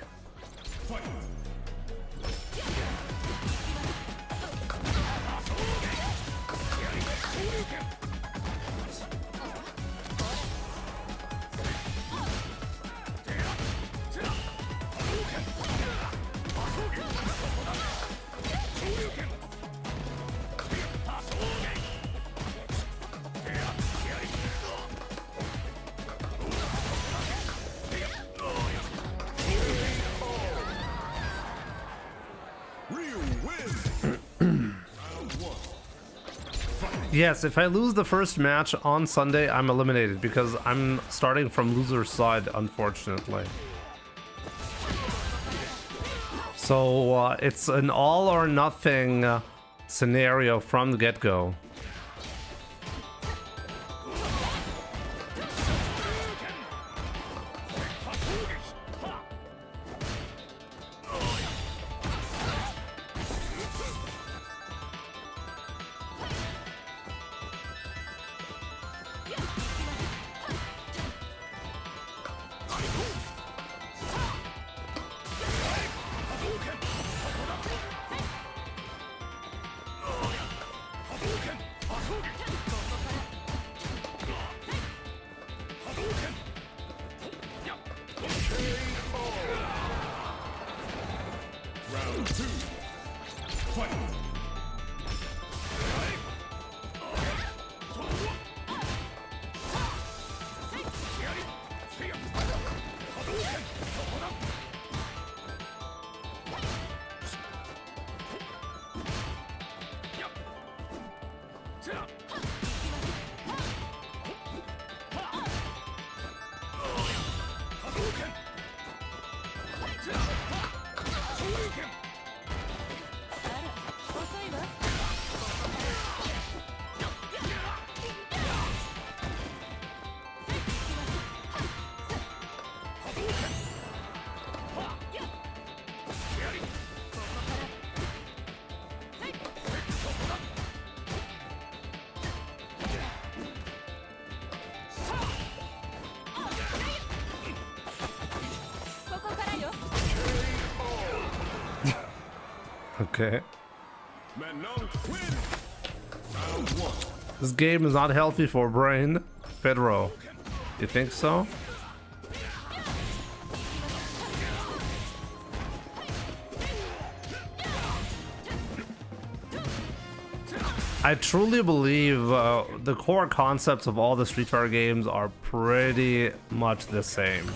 Yes, if I lose the first match on Sunday, I'm eliminated because I'm starting from loser's side, unfortunately. So it's an all or nothing scenario from the get-go. Okay. Manon win. Round one. This game is not healthy for brain. Pedro, you think so? I truly believe the core concepts of all the Street Fighter games are pretty much the same.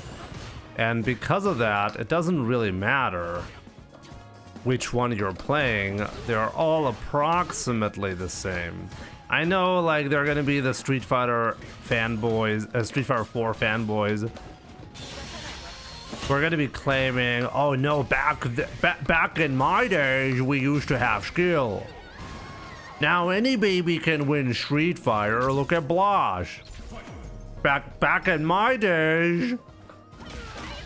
And because of that, it doesn't really matter which one you're playing. They're all approximately the same. I know, like, they're gonna be the Street Fighter fanboys, Street Fighter 4 fanboys. We're gonna be claiming, oh no, back in my days, we used to have skill. Now any baby can win Street Fighter. Look at Blanche. Back in my days.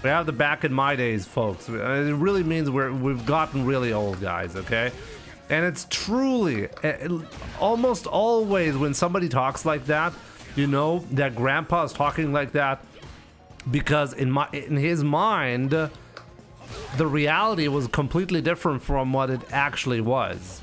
We have the back in my days, folks. It really means we've gotten really old, guys, okay? And it's truly, almost always when somebody talks like that, you know that grandpa is talking like that because in his mind, the reality was completely different from what it actually was.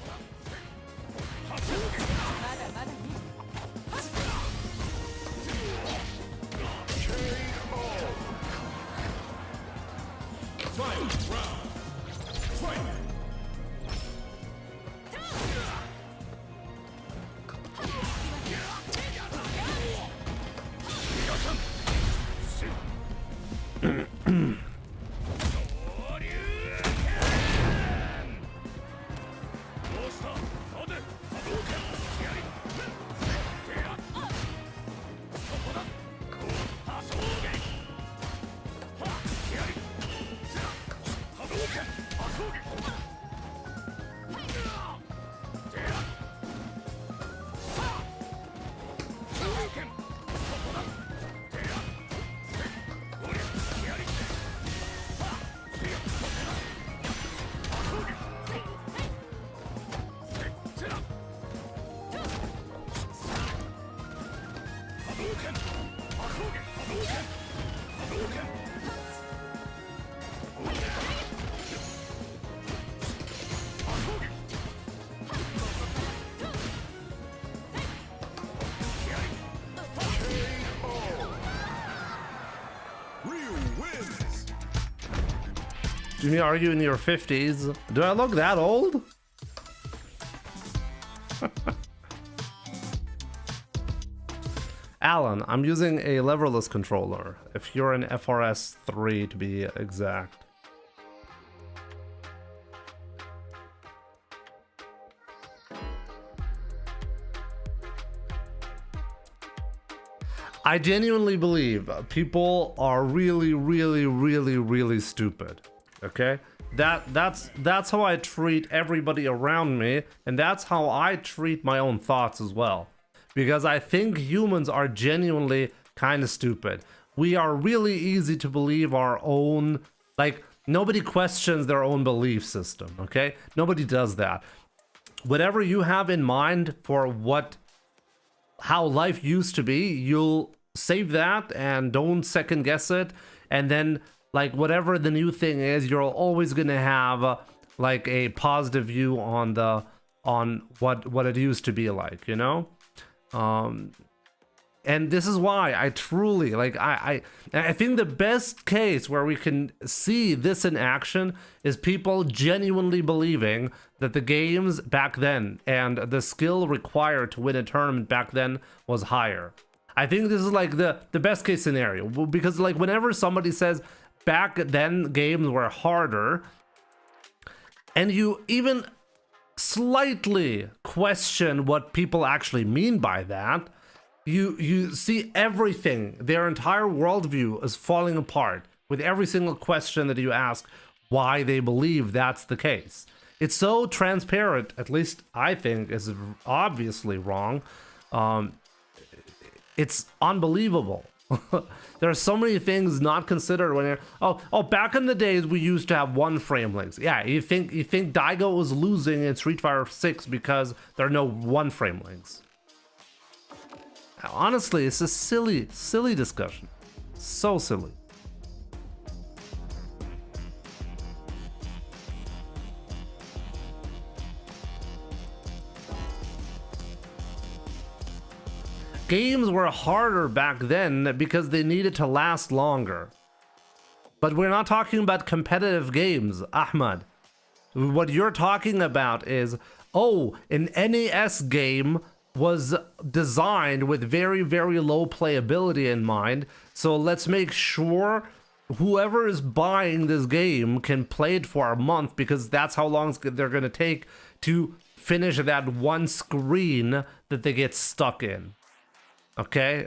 Jimmy, are you in your 50s? Do I look that old? Alan, I'm using a leverless controller. If you're in FRS 3 to be exact. I genuinely believe people are really stupid. Okay? That's how I treat everybody around me, and that's how I treat my own thoughts as well. Because I think humans are genuinely kind of stupid. We are really easy to believe our own, like, nobody questions their own belief system, okay? Nobody does that. Whatever you have in mind for how life used to be, you'll save that and don't second guess it. And then, like, whatever the new thing is, you're always gonna have like a positive view on what it used to be like, you know? And this is why I truly, like, I think the best case where we can see this in action is people genuinely believing that the games back then and the skill required to win a tournament back then was higher. I think this is like the best case scenario, because like whenever somebody says back then games were harder, and you even slightly question what people actually mean by that, you see everything, their entire worldview is falling apart with every single question that you ask why they believe that's the case. It's so transparent, at least I think is obviously wrong. It's unbelievable. There are so many things not considered when you're back in the days we used to have 1 frame links. Yeah, you think Daigo was losing in Street Fighter 6 because there are no 1 frame links. Honestly, it's a silly discussion. So silly. Games were harder back then because they needed to last longer. But we're not talking about competitive games, Ahmad. What you're talking about is, an NES game was designed with very, very low playability in mind. So let's make sure whoever is buying this game can play it for a month because that's how long they're going to take to finish that one screen that they get stuck in. Okay?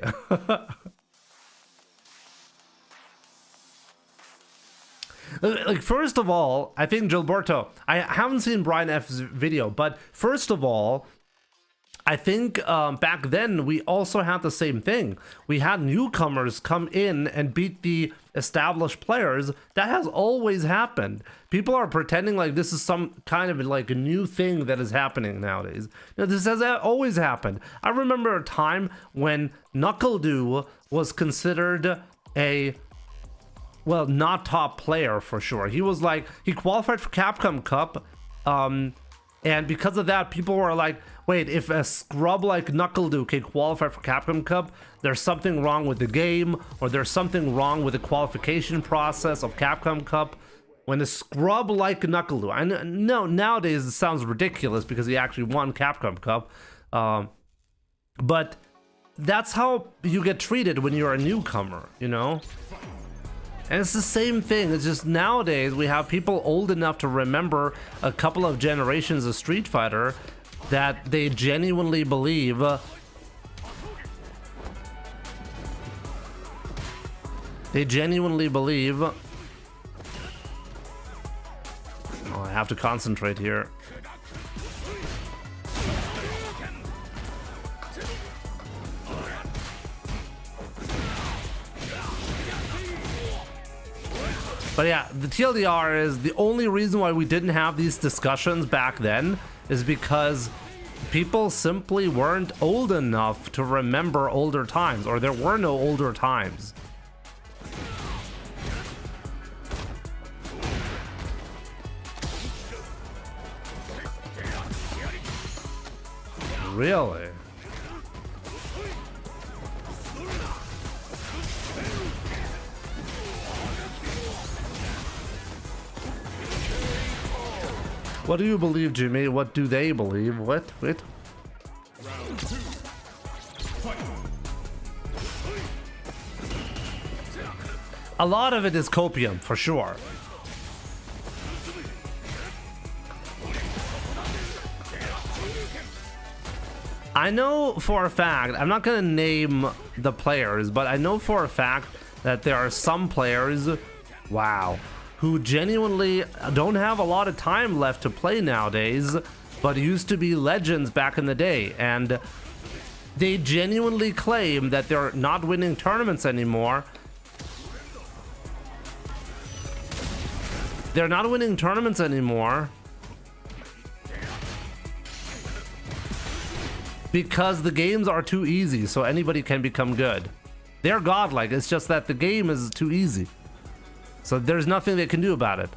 Like, first of all, I think Gilberto, I haven't seen Brian F's video, but first of all, I think back then we also had the same thing. We had newcomers come in and beat the established players. That has always happened. People are pretending like this is some kind of like a new thing that is happening nowadays. No, this has always happened. I remember a time when NuckleDu was considered a, well, not top player for sure. He was like, he qualified for Capcom Cup, and because of that, people were like, wait, if a scrub like NuckleDu can qualify for Capcom Cup, there's something wrong with the game, or there's something wrong with the qualification process of Capcom Cup. When a scrub like NuckleDu, I know nowadays it sounds ridiculous because he actually won Capcom Cup, but that's how you get treated when you're a newcomer, you know? And it's the same thing. It's just nowadays we have people old enough to remember a couple of generations of Street Fighter that they genuinely believe I have to concentrate here. But yeah, the TLDR is the only reason why we didn't have these discussions back then is because people simply weren't old enough to remember older times, or there were no older times. Really? What do you believe, Jimmy? What do they believe? What? Wait. Round 2. Fight. A lot of it is copium, for sure. I know for a fact, I'm not gonna name the players, but I know for a fact that there are some players, wow, who genuinely don't have a lot of time left to play nowadays, but used to be legends back in the day, and they genuinely claim that they're not winning tournaments anymore. They're not winning tournaments anymore because the games are too easy, so anybody can become good. They're godlike, it's just that the game is too easy. So there's nothing they can do about it.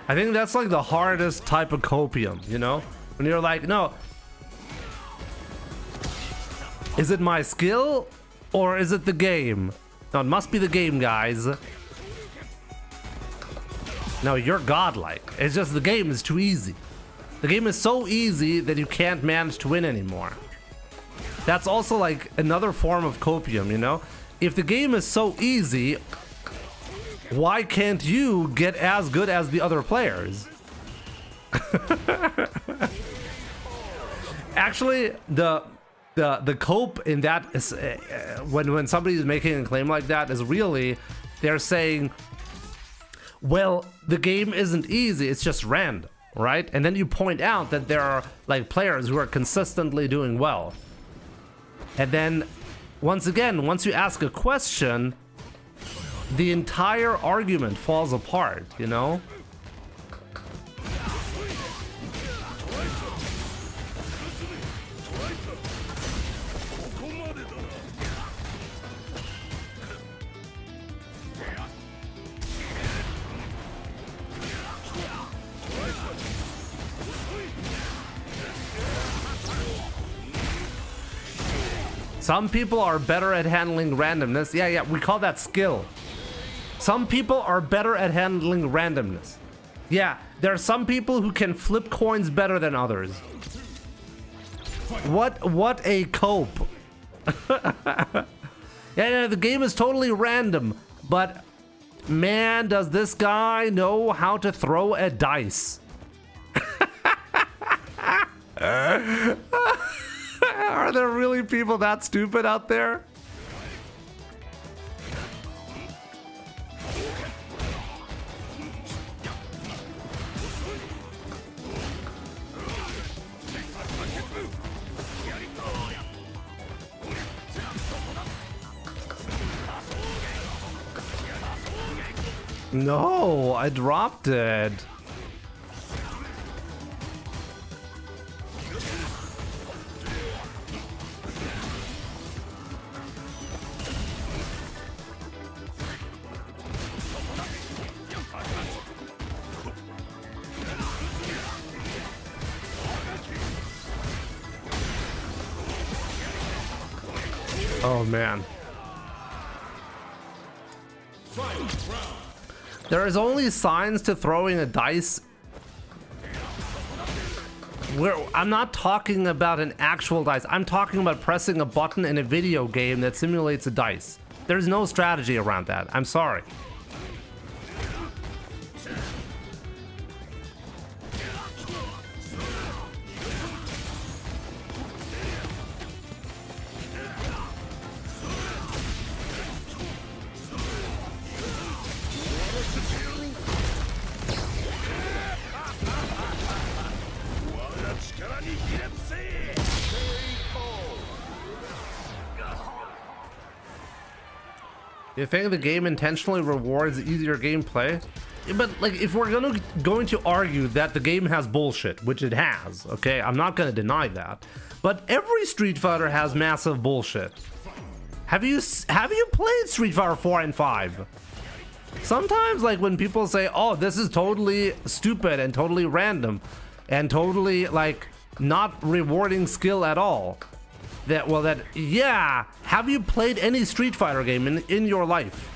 I think that's like the hardest type of copium, you know? When you're like, no, is it my skill or is it the game? No, it must be the game, guys. No, you're godlike. It's just the game is too easy. The game is so easy that you can't manage to win anymore. That's also like another form of copium, you know? If the game is so easy, why can't you get as good as the other players? Actually, the cope in that is when somebody is making a claim like that is really they're saying, well, the game isn't easy, it's just random, right? And then you point out that there are like players who are consistently doing well. And then once again, once you ask a question, the entire argument falls apart, you know? Some people are better at handling randomness. Yeah, we call that skill. Some people are better at handling randomness. Yeah, there are some people who can flip coins better than others. What a cope. Yeah, the game is totally random, but man, does this guy know how to throw a dice. Are there really people that stupid out there? No, I dropped it. Oh man. There is only signs to throwing a dice. I'm not talking about an actual dice. I'm talking about pressing a button in a video game that simulates a dice. There's no strategy around that. I'm sorry. You think the game intentionally rewards easier gameplay? But like, if we're going to argue that the game has bullshit, which it has, okay, I'm not going to deny that. But every Street Fighter has massive bullshit. Have you played Street Fighter 4 and 5? Sometimes, like, when people say, "Oh, this is totally stupid and totally random, and totally like not rewarding skill at all," yeah, have you played any Street Fighter game in your life?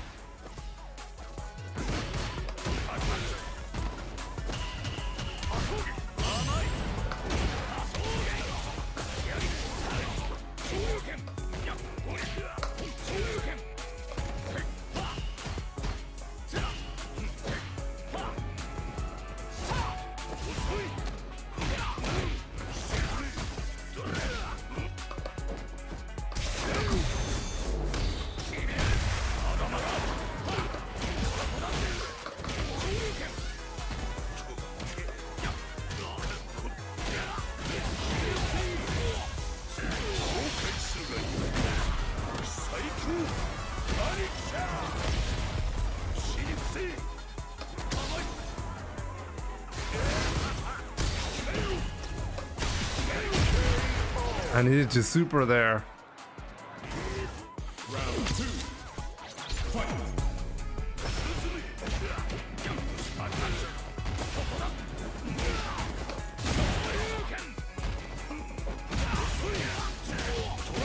I needed to super there.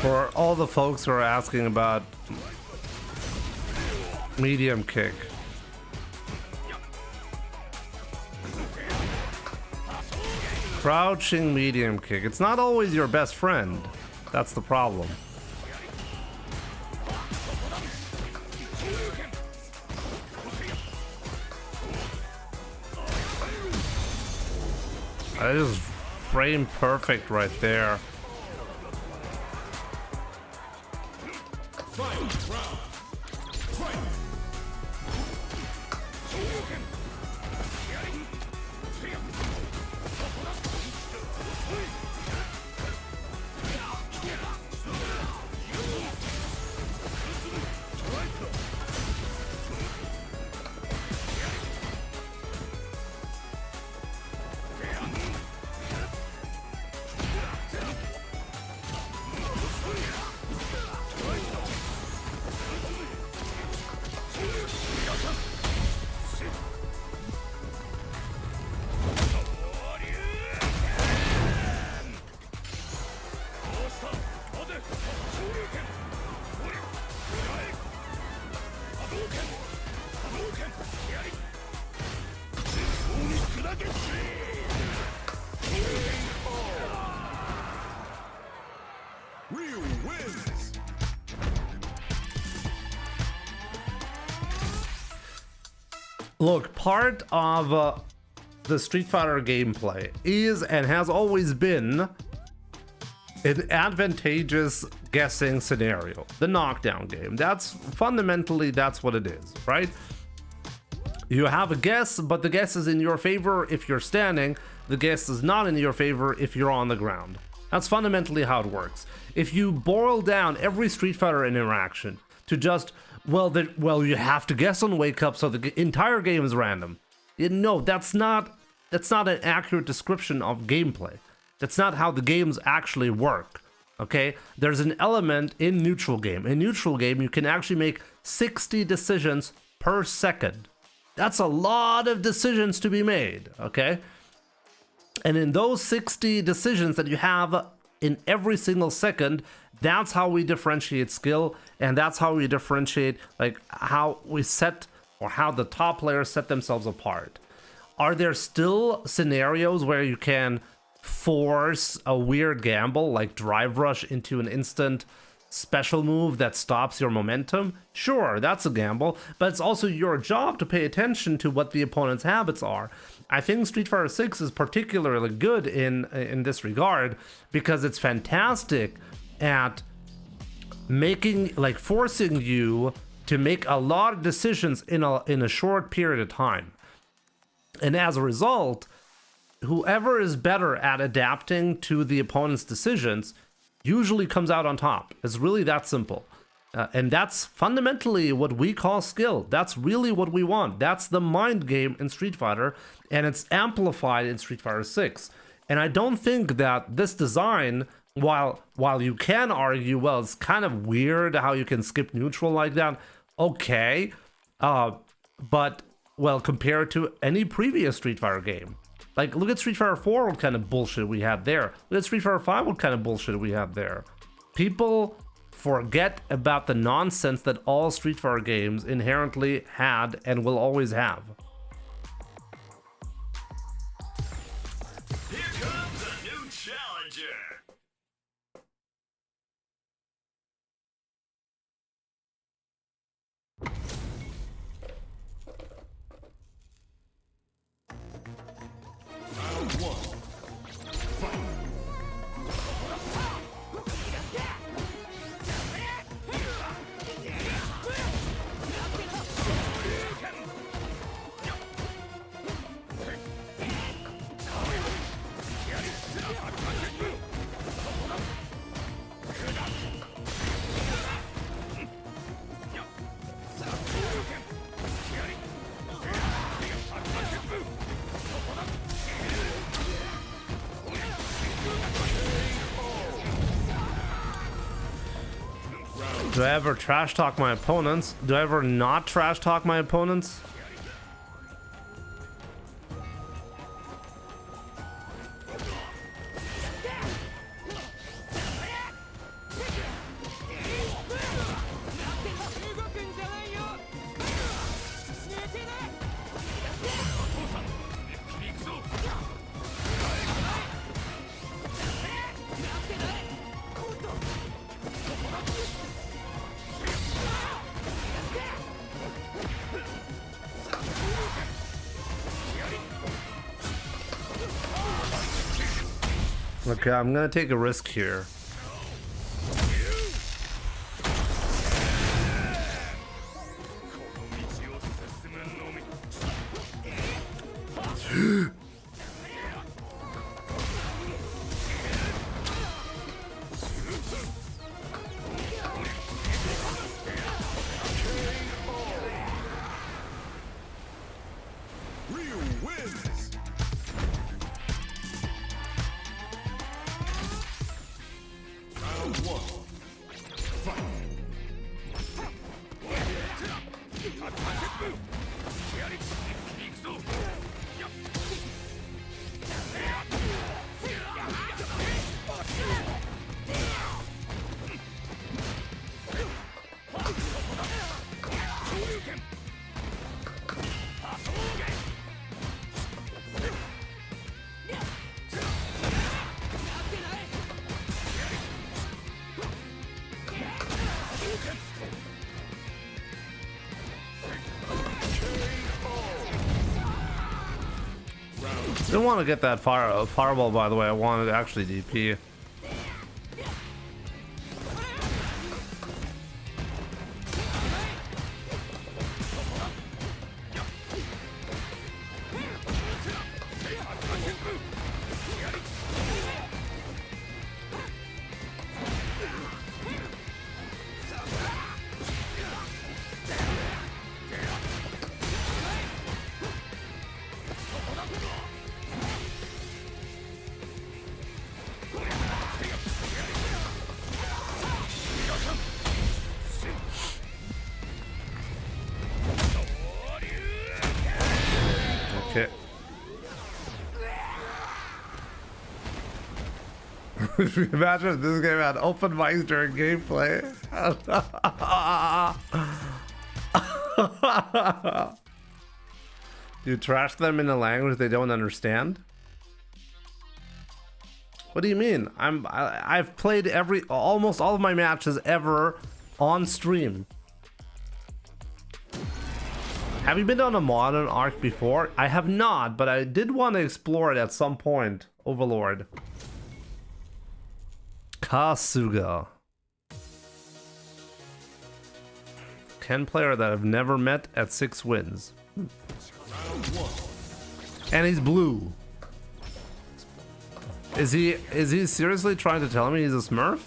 For all the folks who are asking about medium kick, crouching medium kick, it's not always your best friend. That's the problem. That is frame perfect right there. Look, part of the Street Fighter gameplay is and has always been an advantageous guessing scenario, the knockdown game. That's fundamentally, that's what it is, right? You have a guess, but the guess is in your favor if you're standing. The guess is not in your favor if you're on the ground. That's fundamentally how it works. If you boil down every Street Fighter interaction to just, well, you have to guess on wake up, so the entire game is random. No, that's not an accurate description of gameplay. That's not how the games actually work. Okay? There's an element in neutral game. In neutral game, you can actually make 60 decisions per second. That's a lot of decisions to be made, okay? And in those 60 decisions that you have in every single second, that's how we differentiate skill, and that's how we differentiate like how we set or how the top players set themselves apart. Are there still scenarios where you can force a weird gamble like drive rush into an instant special move that stops your momentum? Sure, that's a gamble, but it's also your job to pay attention to what the opponent's habits are. I think Street Fighter 6 is particularly good in this regard because it's fantastic at making, like, forcing you to make a lot of decisions in a short period of time. And as a result, whoever is better at adapting to the opponent's decisions usually comes out on top. It's really that simple. And that's fundamentally what we call skill. That's really what we want. That's the mind game in Street Fighter, and it's amplified in Street Fighter 6. And I don't think that this design, while you can argue, well, it's kind of weird how you can skip neutral like that. Okay. But, well, compared to any previous Street Fighter game. Like, look at Street Fighter 4, what kind of bullshit we had there. Look at Street Fighter 5, what kind of bullshit we had there. People forget about the nonsense that all Street Fighter games inherently had and will always have. Here comes a new challenger. Round one. Fight. Do I ever trash talk my opponents? Do I ever not trash talk my opponents? Okay, I'm gonna take a risk here. Ryu wins. Round one. Fight. Didn't want to get that fireball, by the way. I wanted to actually DP. Okay. Imagine if this game had open mics during gameplay. You trash them in a language they don't understand? What do you mean? I've played almost all of my matches ever on stream. Have you been on a modern arc before? I have not, but I did want to explore it at some point. Overlord. Kasuga. Ken player that I've never met at 6 wins. And he's blue. Is he seriously trying to tell me he's a smurf?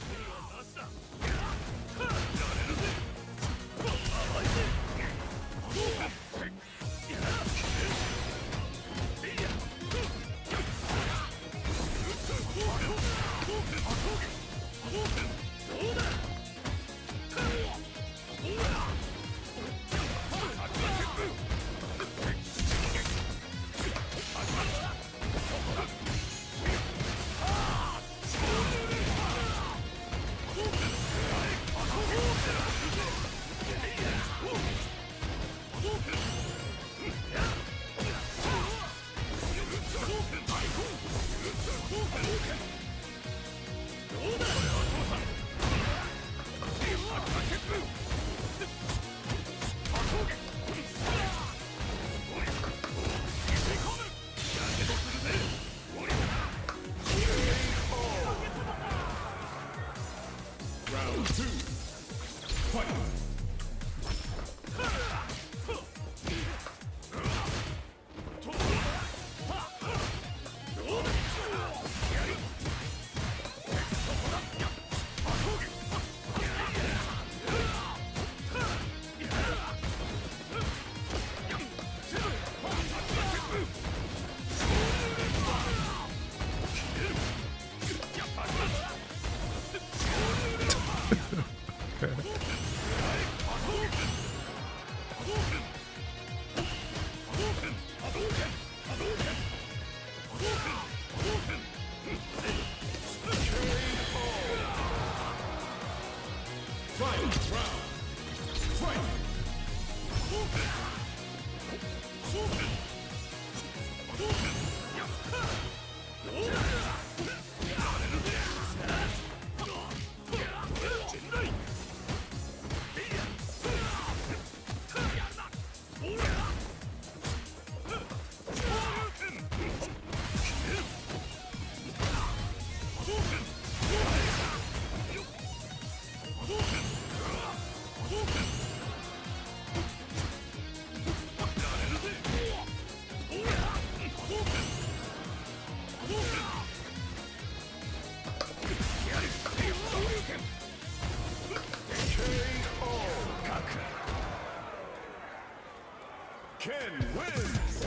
Ken wins.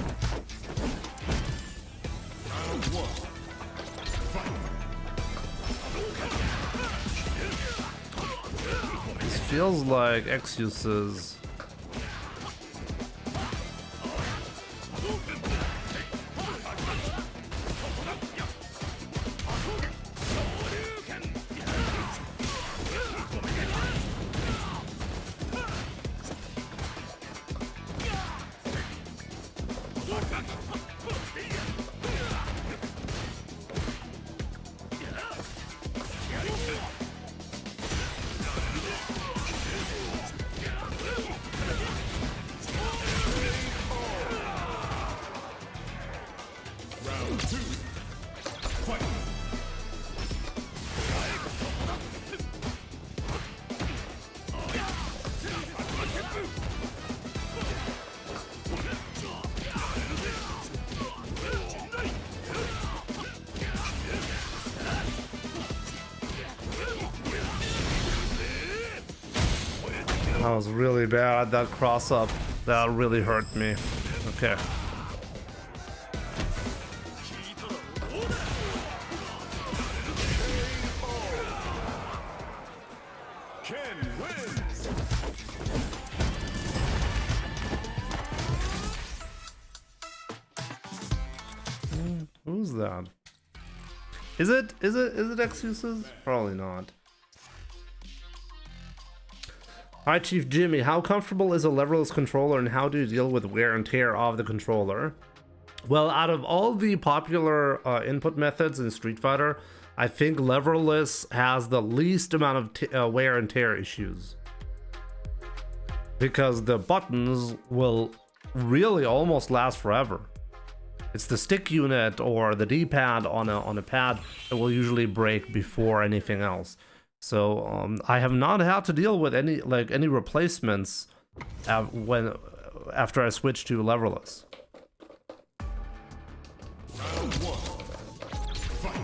Round 1. This feels like excuses. Round 2. Fight. That was really bad. That cross up, that really hurt me. Okay. Ken wins. Who's that? Is it excuses? Probably not. Hi Chief Jimmy, how comfortable is a leverless controller and how do you deal with wear and tear of the controller? Well, out of all the popular input methods in Street Fighter, I think leverless has the least amount of wear and tear issues. Because the buttons will really almost last forever. It's the stick unit or the D-pad on a pad that will usually break before anything else. So I have not had to deal with any replacements after I switched to leverless. Round 1. Fight.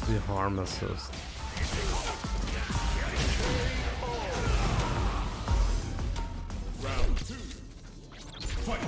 The harm assist. Round 2. Fight.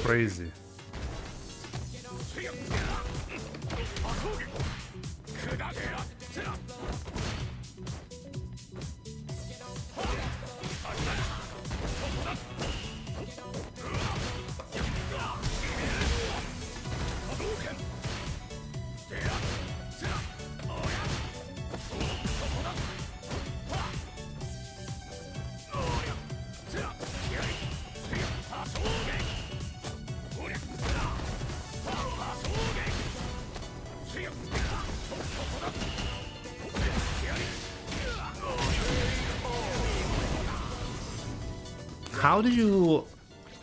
Crazy. How do you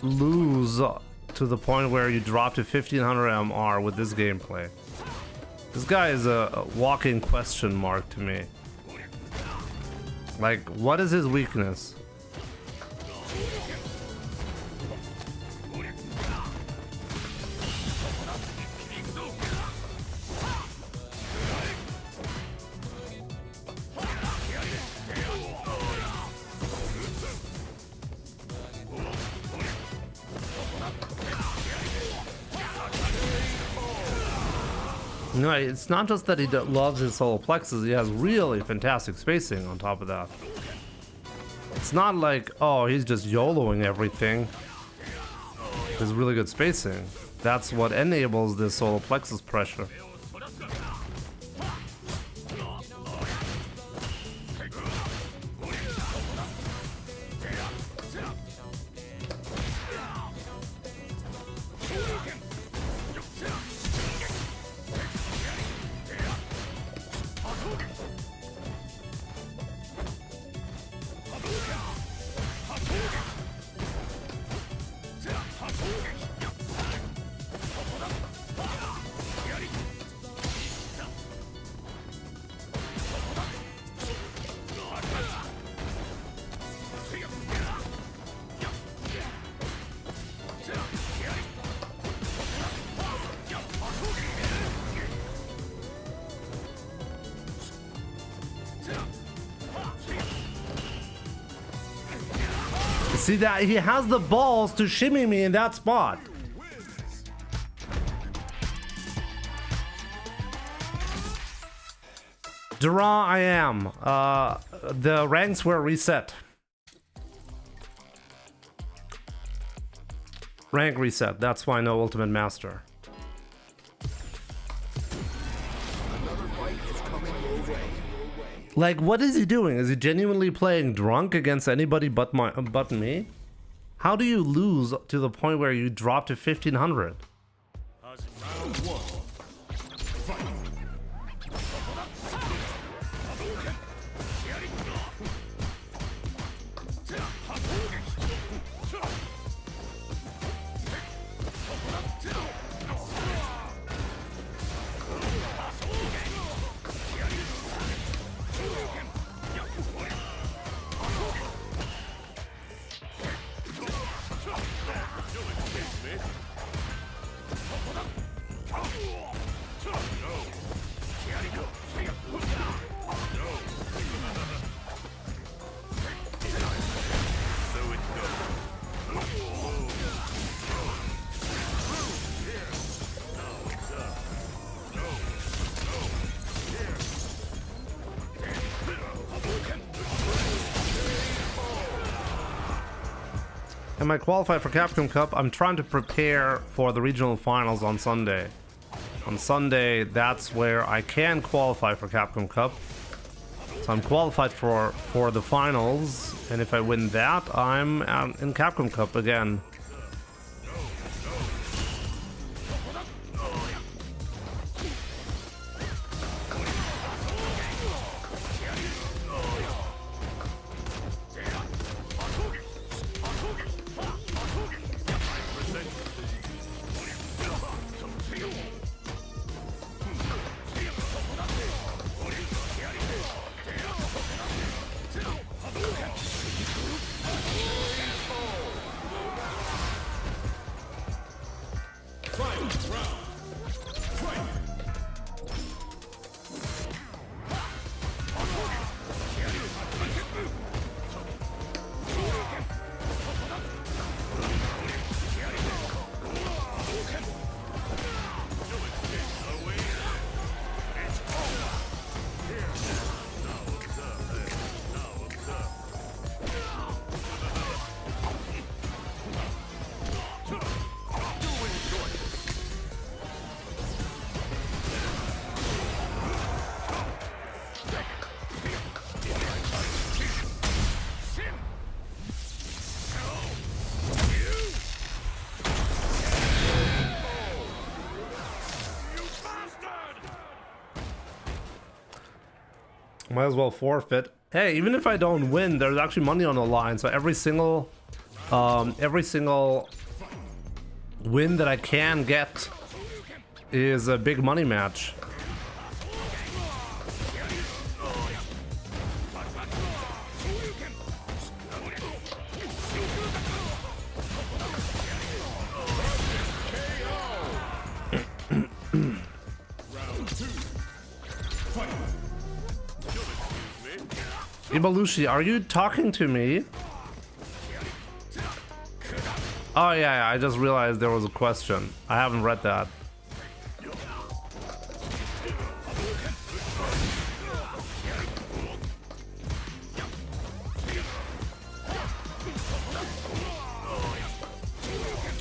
lose to the point where you drop to 1500 MR with this gameplay? This guy is a walking question mark to me. Like, what is his weakness? No, it's not just that he loves his solar plexus, he has really fantastic spacing on top of that. It's not like, oh, he's just YOLOing everything. There's really good spacing. That's what enables this solar plexus pressure. See that he has the balls to shimmy me in that spot. Draw I am. The ranks were reset. Rank reset. That's why no Ultimate Master. Like, what is he doing? Is he genuinely playing drunk against anybody but me? How do you lose to the point where you drop to 1500? Round one. Fight. Am I qualified for Capcom Cup? I'm trying to prepare for the regional finals on Sunday. On Sunday, that's where I can qualify for Capcom Cup. So I'm qualified for the finals, and if I win that, I'm in Capcom Cup again. Might as well forfeit. Hey, even if I don't win, there's actually money on the line, so every single every single win that I can get is a big money match. Ibalushi, are you talking to me? Oh yeah, I just realized there was a question. I haven't read that.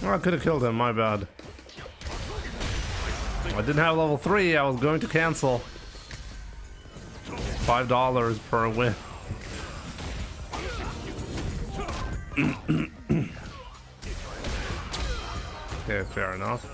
Oh, I could have killed him, my bad. I didn't have level 3, I was going to cancel. $5 per win. Okay, fair enough.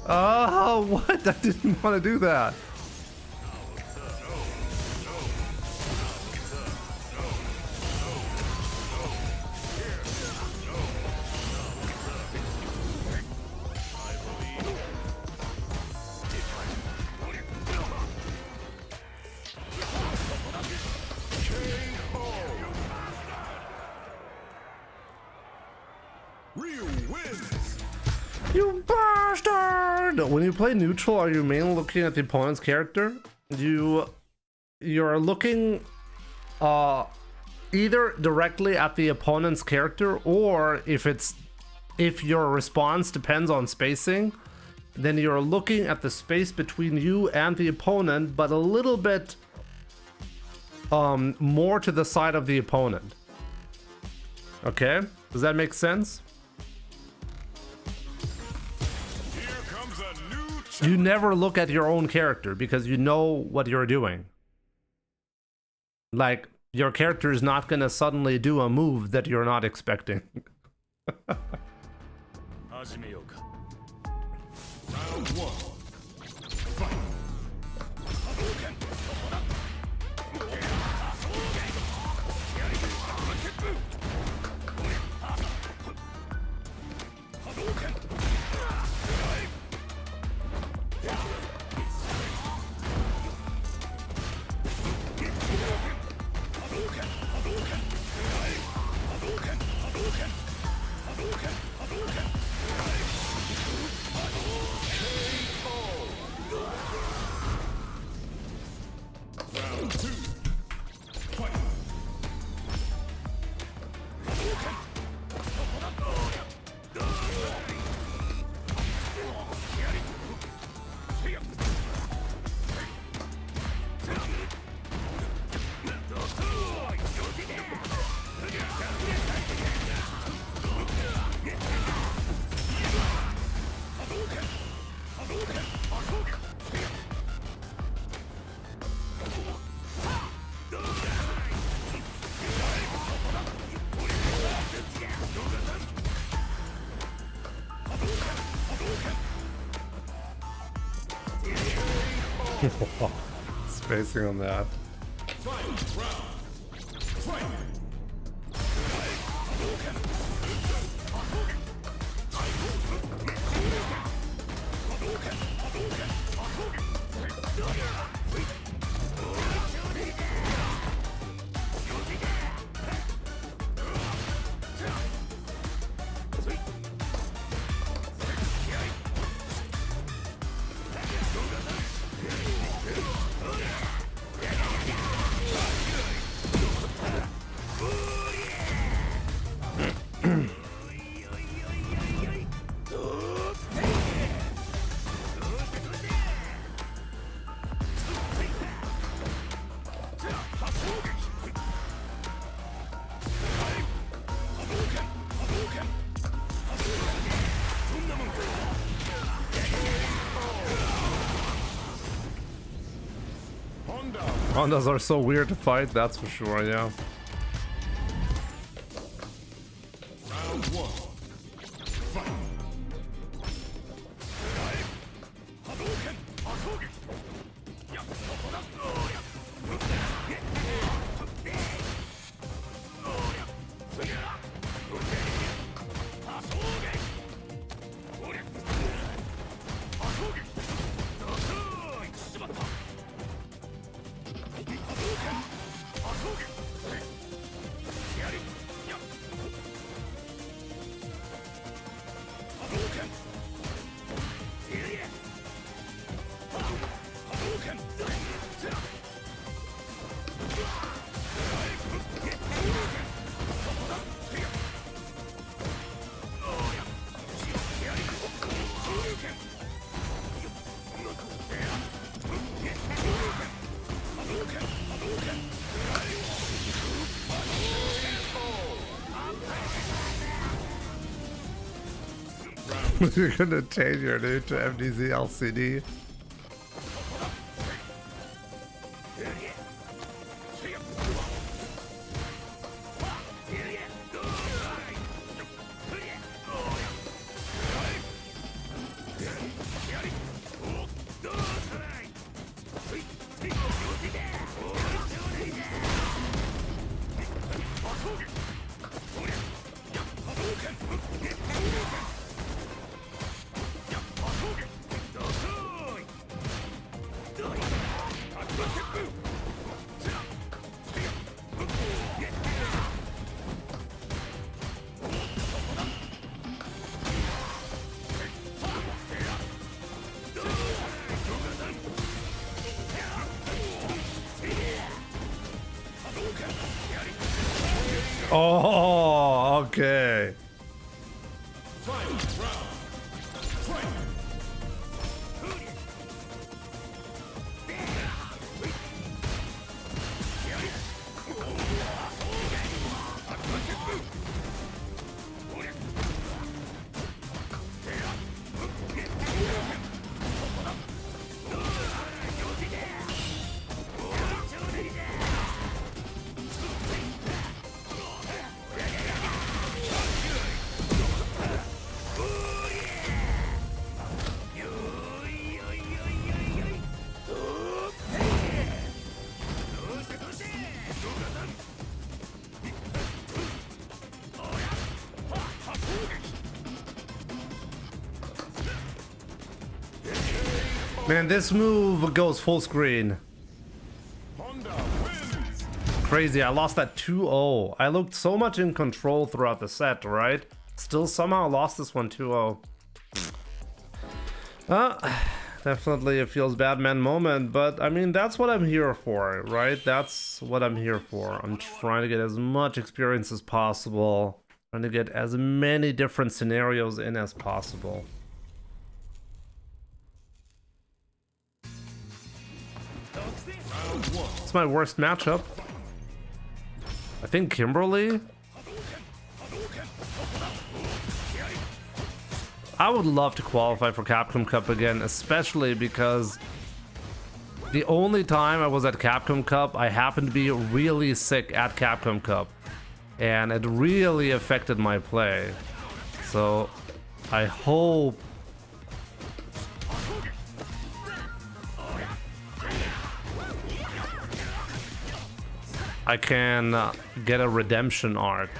Oh, what? I didn't want to do that. You bastard! When you play neutral, are you mainly looking at the opponent's character? You're looking either directly at the opponent's character, or if your response depends on spacing, then you're looking at the space between you and the opponent, but a little bit more to the side of the opponent. Okay? Does that make sense? You never look at your own character because you know what you're doing. Like, your character is not gonna suddenly do a move that you're not expecting. Round 1. Fight. Spacing on that. Hondas are so weird to fight, that's for sure, yeah. You're gonna change your name to MDZ LCD. Oh, okay. Man, this move goes full screen. Crazy, I lost that 2-0. I looked so much in control throughout the set, right? Still somehow lost this one 2-0. Definitely a feels bad man moment, but I mean, that's what I'm here for, right? That's what I'm here for. I'm trying to get as much experience as possible. Trying to get as many different scenarios in as possible. It's my worst matchup. I think Kimberly. I would love to qualify for Capcom Cup again, especially because the only time I was at Capcom Cup, I happened to be really sick at Capcom Cup, and it really affected my play. So I hope I can get a redemption arc.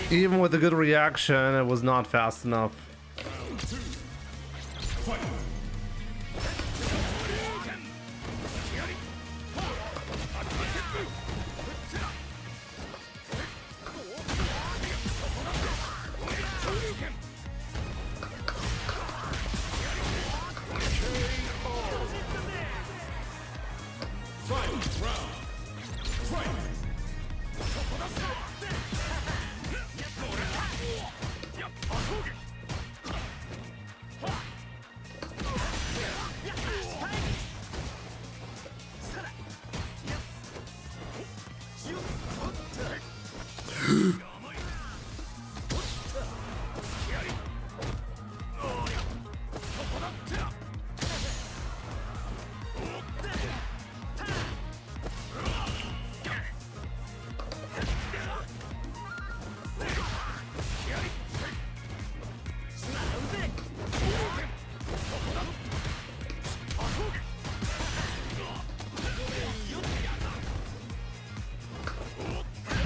Even with a good reaction, it was not fast enough.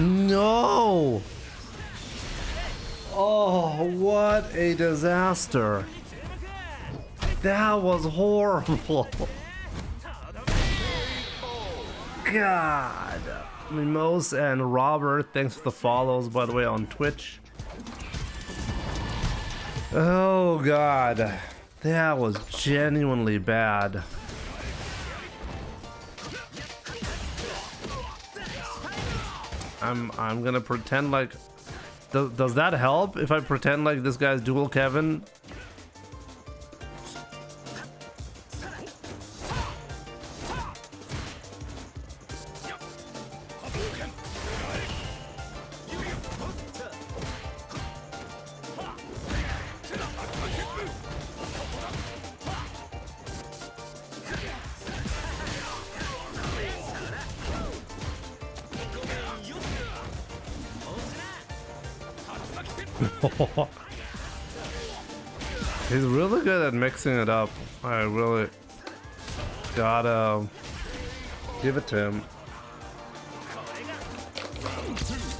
No! Oh, what a disaster. That was horrible. God. Mimos and Robert, thanks for the follows, by the way, on Twitch. Oh, God. That was genuinely bad. I'm gonna pretend like... Does that help if I pretend like this guy's dual Kevin? He's really good at mixing it up. I really gotta give it to him.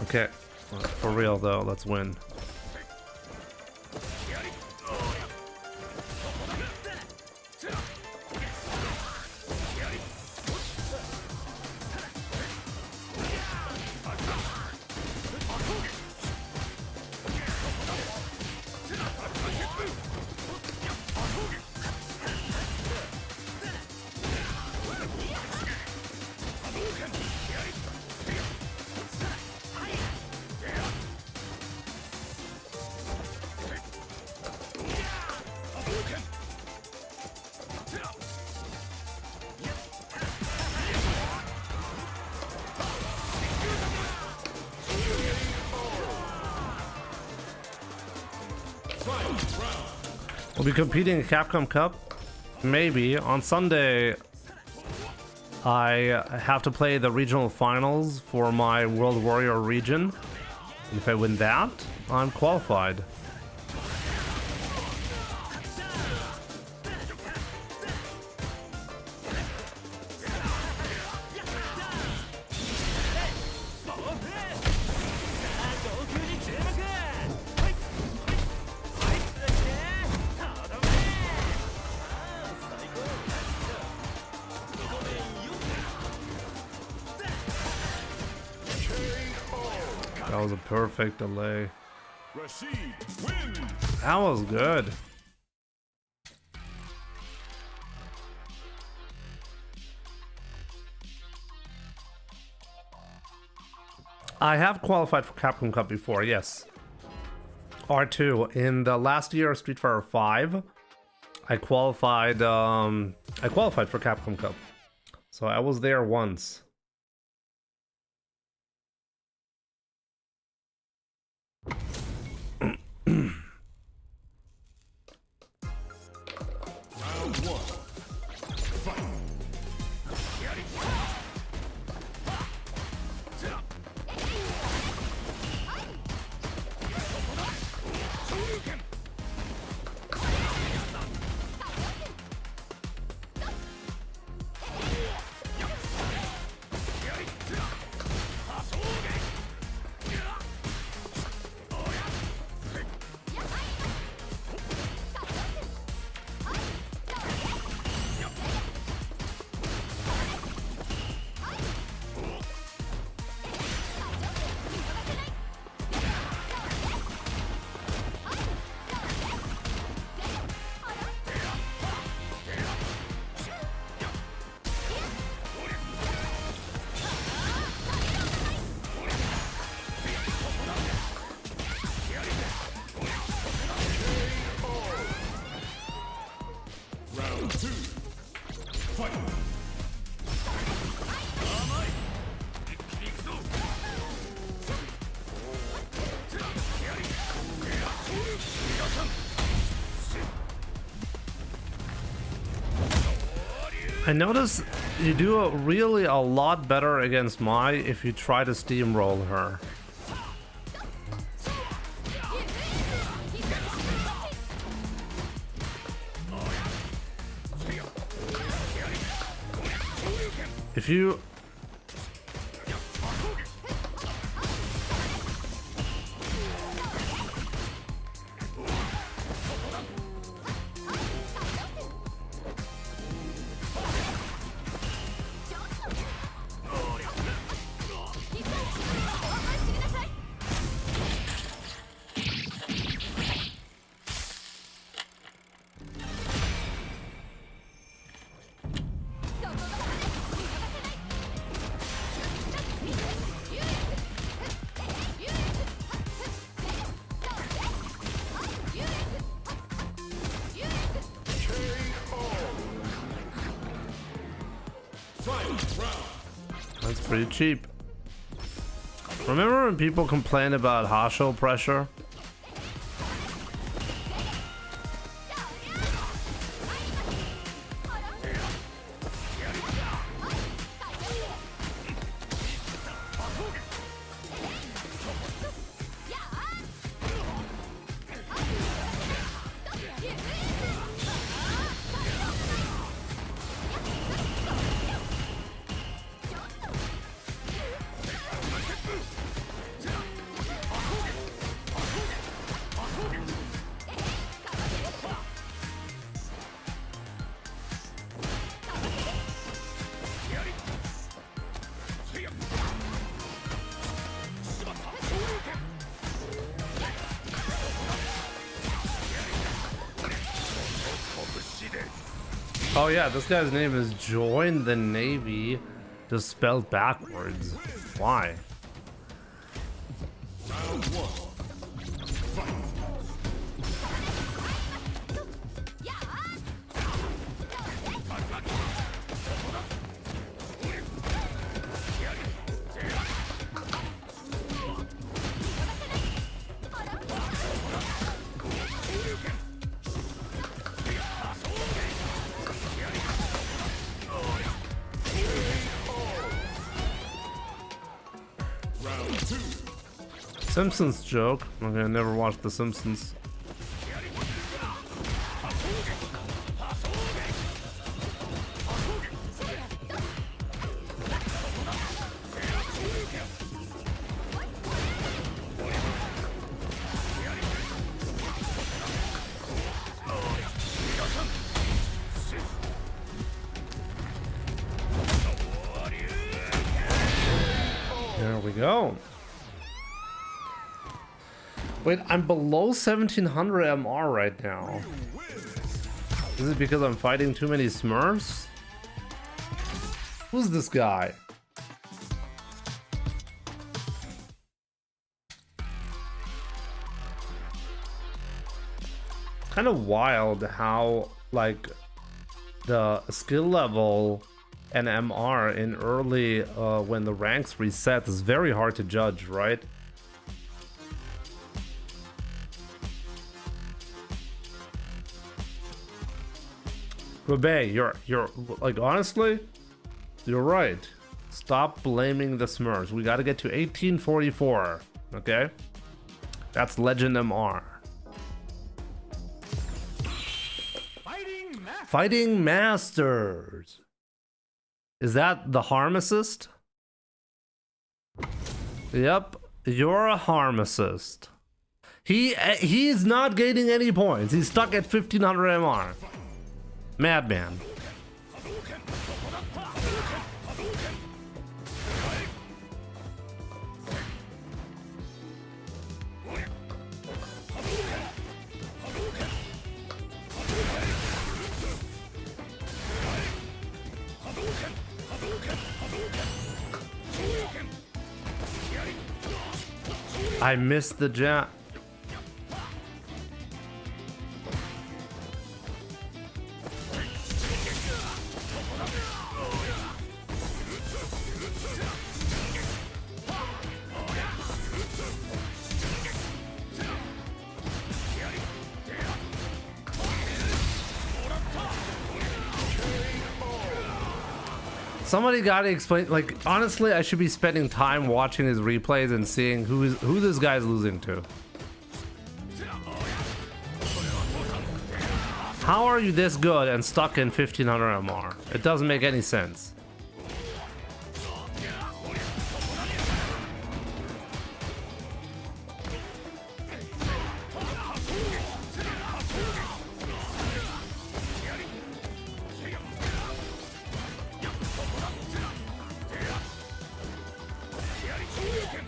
Okay, for real though, let's win. We'll be competing in Capcom Cup. Maybe. On Sunday, I have to play the regional finals for my World Warrior region. And if I win that, I'm qualified. That was a perfect delay. That was good. I have qualified for Capcom Cup before, yes. R2 in the last year of Street Fighter 5, I qualified for Capcom Cup. So I was there once. I notice you do really a lot better against Mai if you try to steamroll her. If you... That's pretty cheap. Remember when people complain about Hasho pressure? Oh yeah, this guy's name is Join the Navy, just spelled backwards. Why? Simpsons joke. Okay, I never watched The Simpsons. There we go. Wait, I'm below 1700 MR right now. Is it because I'm fighting too many Smurfs? Who's this guy? Kind of wild how, like, the skill level and MR in early, when the ranks reset, is very hard to judge, right? Rebay, you're like, honestly, you're right. Stop blaming the Smurfs. We gotta get to 1844, okay? That's Legend MR. Fighting Masters. Is that the Harm Assist? Yep, you're a Harm Assist. He's not gaining any points. He's stuck at 1500 MR. Madman. I missed the jab. Somebody gotta explain. Like, honestly, I should be spending time watching his replays and seeing who this guy's losing to. How are you this good and stuck in 1500 MR? It doesn't make any sense.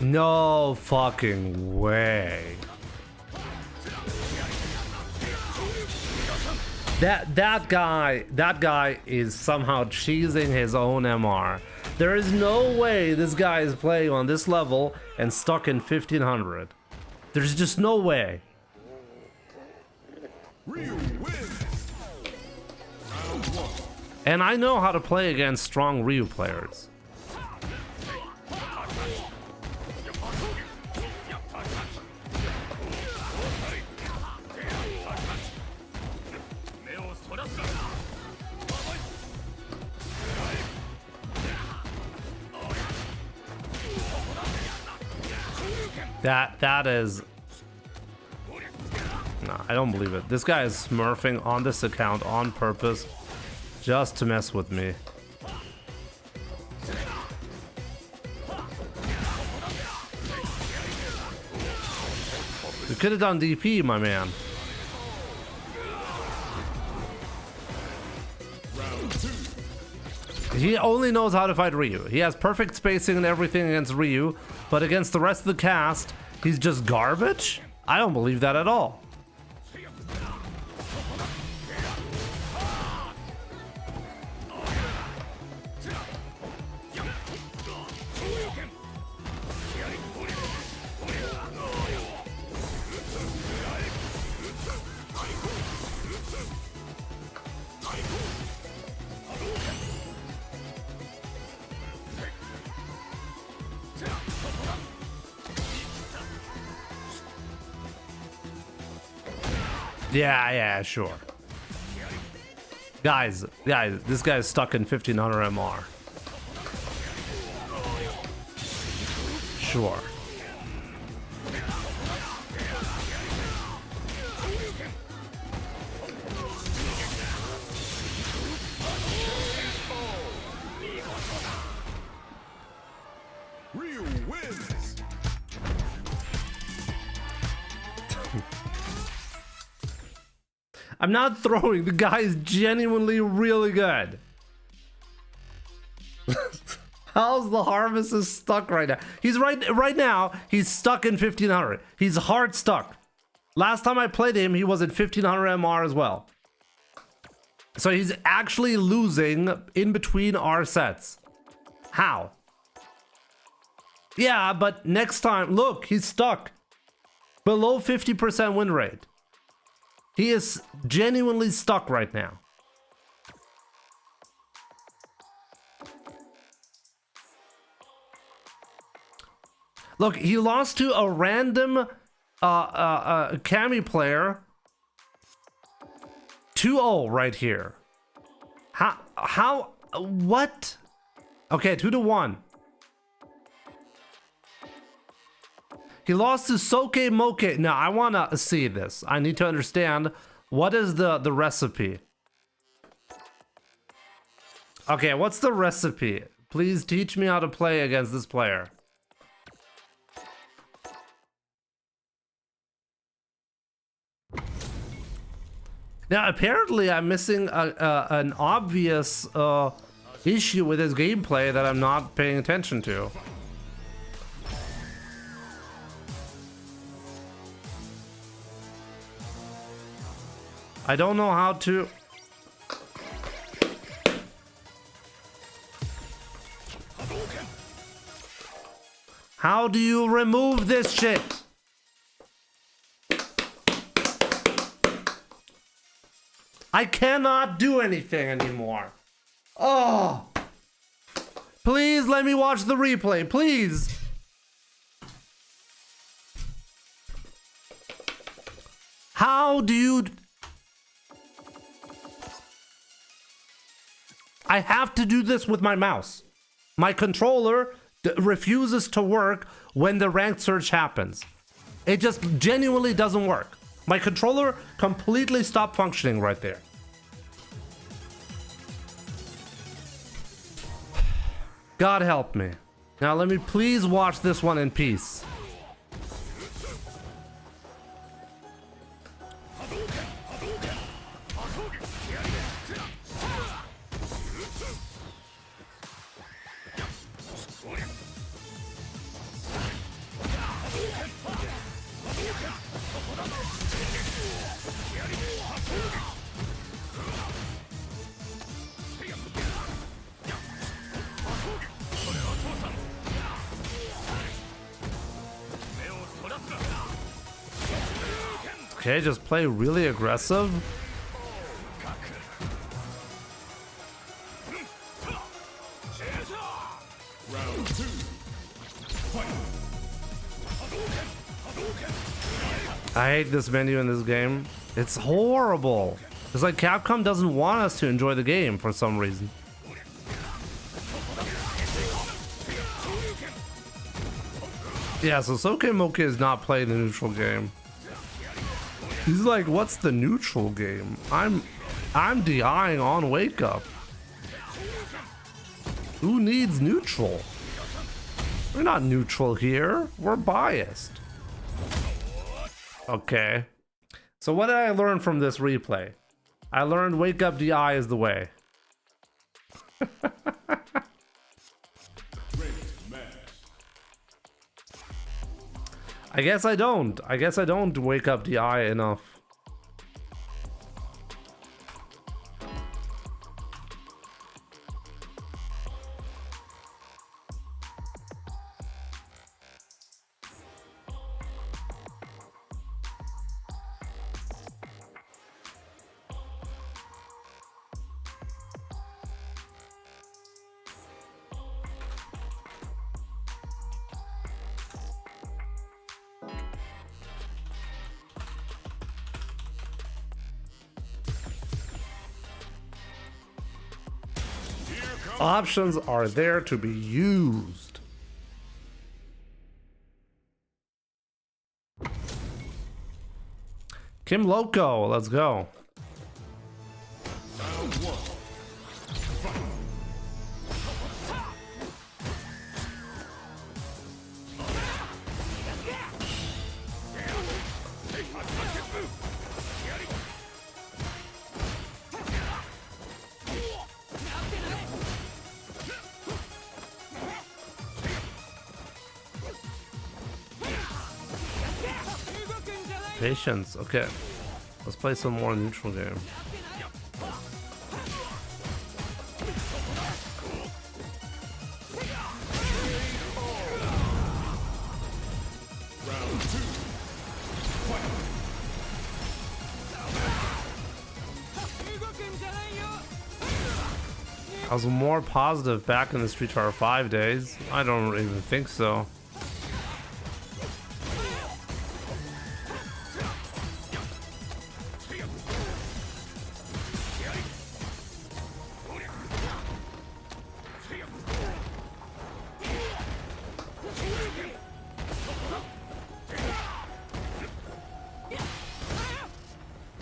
No fucking way. That guy is somehow cheesing his own MR. There is no way this guy is playing on this level and stuck in 1500. There's just no way. And I know how to play against strong Ryu players. That is... No, I don't believe it. This guy is smurfing on this account on purpose just to mess with me. You could have done DP, my man. He only knows how to fight Ryu. He has perfect spacing and everything against Ryu, but against the rest of the cast, he's just garbage? I don't believe that at all. Yeah, sure. Guys, this guy's stuck in 1500 MR. Sure. Ryu wins. I'm not throwing. The guy is genuinely really good. How's the harvest is stuck right now? He's right now. He's stuck in 1500. He's hard stuck. Last time I played him, he was at 1500 MR as well. So he's actually losing in between our sets. How? Yeah, but next time, look, he's stuck. Below 50% win rate. He is genuinely stuck right now. Look, he lost to a random Kami player. 2-0 right here. How, what? Okay, 2-1. He lost to Soke Moke. Now, I want to see this. I need to understand what is the recipe. Okay, what's the recipe? Please teach me how to play against this player. Now, apparently, I'm missing an obvious issue with his gameplay that I'm not paying attention to. I don't know how to... How do you remove this shit? I cannot do anything anymore. Oh! Please let me watch the replay, please! How do you... I have to do this with my mouse. My controller refuses to work when the ranked search happens. It just genuinely doesn't work. My controller completely stopped functioning right there. God help me. Now let me please watch this one in peace. Okay, just play really aggressive. I hate this menu in this game. It's horrible. It's like Capcom doesn't want us to enjoy the game for some reason. Yeah, so Sokemoke is not playing the neutral game. He's like, what's the neutral game? I'm DIing on Wake Up. Who needs neutral? We're not neutral here. We're biased. Okay. So what did I learn from this replay? I learned Wake Up DI is the way. I guess I don't. I guess I don't Wake Up DI enough. Options are there to be used. Kim Loco, let's go. Patience. Okay, let's play some more neutral game. I was more positive back in the Street Fighter 5 days. I don't even think so.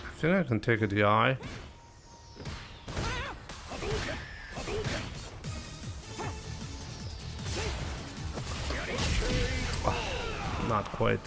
I think I can take a DI. Oh, not quite.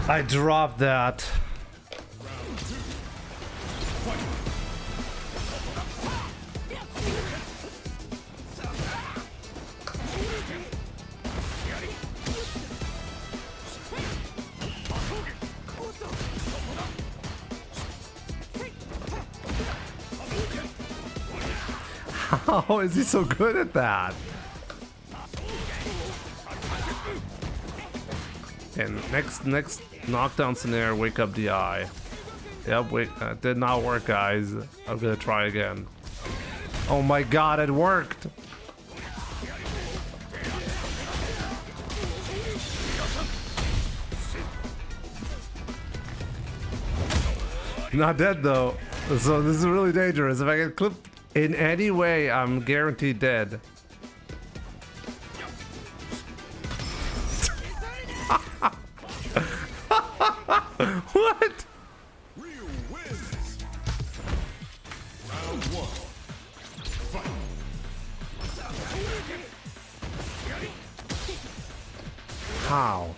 I dropped that. How is he so good at that? And next knockdown scenario, wake up DI. Yep, did not work, guys. I'm gonna try again. Oh my god, it worked! Not dead though, so this is really dangerous. If I get clipped in any way, I'm guaranteed dead. What? How?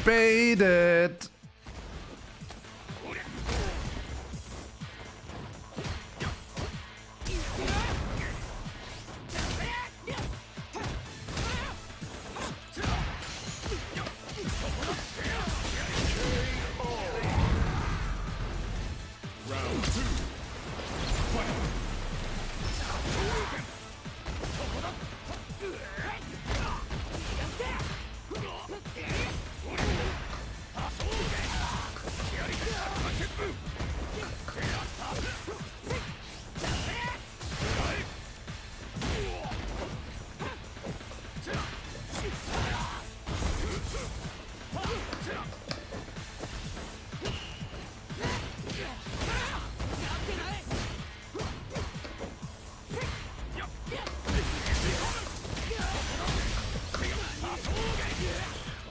Bait it.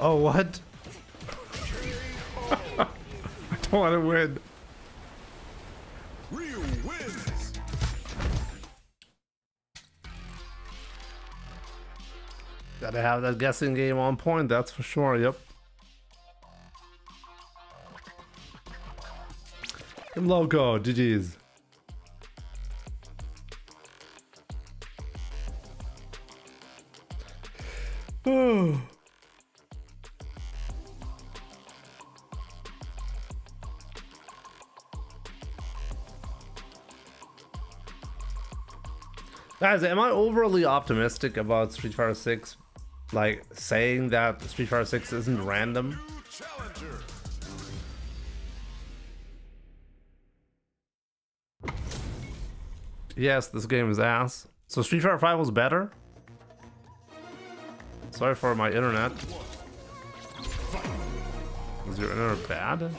Oh, what? I don't want to win. Ryu wins. Gotta have that guessing game on point, that's for sure, yep. Kim Loco, GG's. Oh. Guys, am I overly optimistic about Street Fighter 6? Like, saying that Street Fighter 6 isn't random? Challenger. Yes, this game is ass. So Street Fighter 5 was better? Sorry for my internet. Is your internet bad?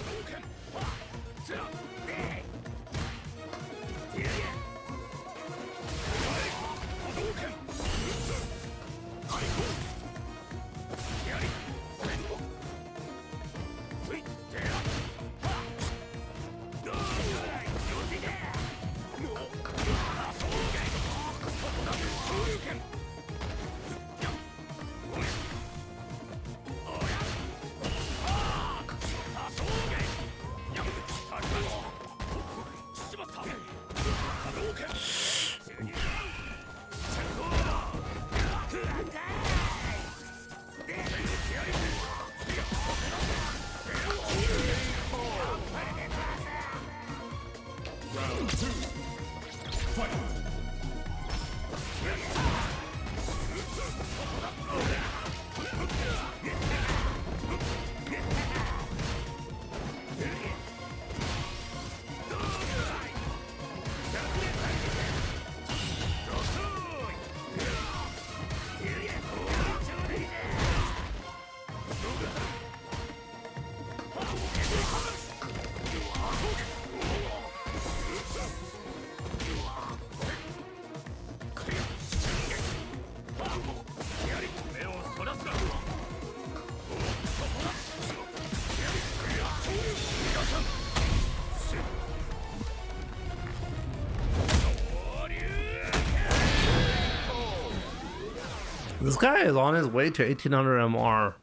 This guy is on his way to 1800 MR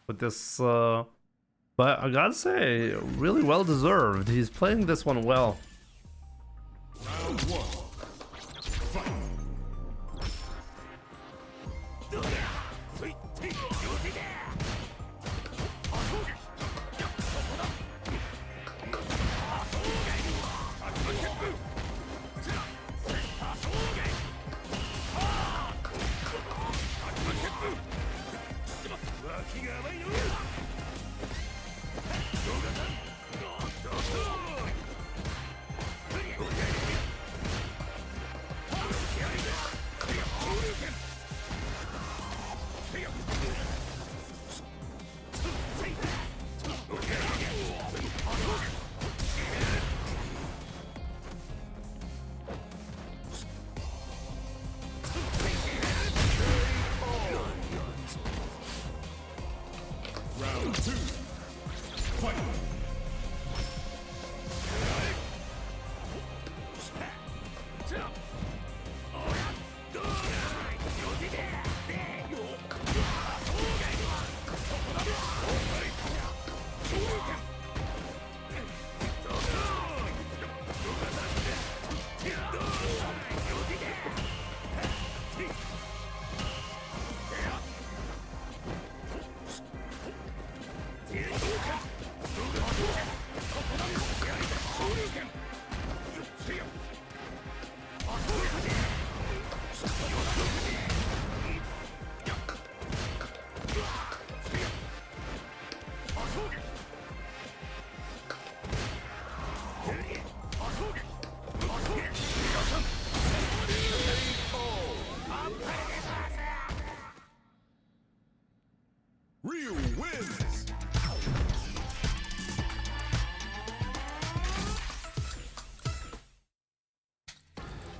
with this, but I gotta say, really well deserved. He's playing this one well. Round one. Fight.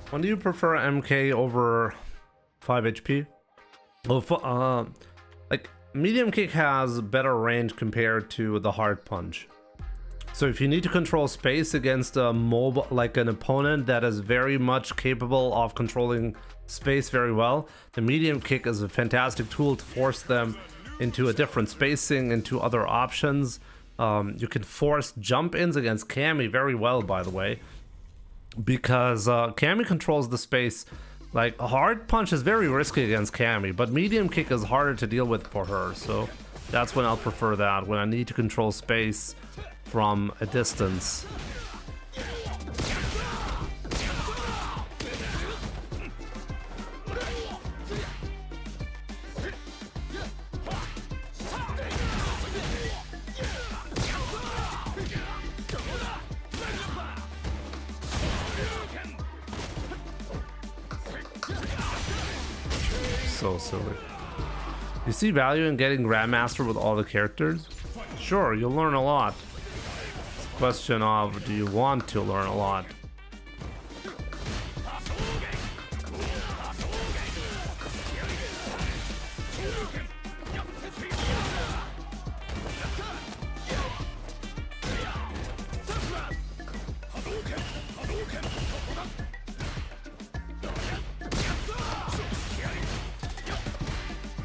When do you prefer MK over 5 HP? Well, like medium kick has better range compared to the hard punch. So if you need to control space against a mobile, like an opponent that is very much capable of controlling space very well, the medium kick is a fantastic tool to force them into a different spacing, into other options. You can force jump ins against Cammy very well, by the way, because Cammy controls the space. Like a hard punch is very risky against Cammy, but medium kick is harder to deal with for her. So that's when I'll prefer that, when I need to control space from a distance. So silly. You see value in getting Grandmaster with all the characters? Sure, you'll learn a lot. It's a question of, do you want to learn a lot?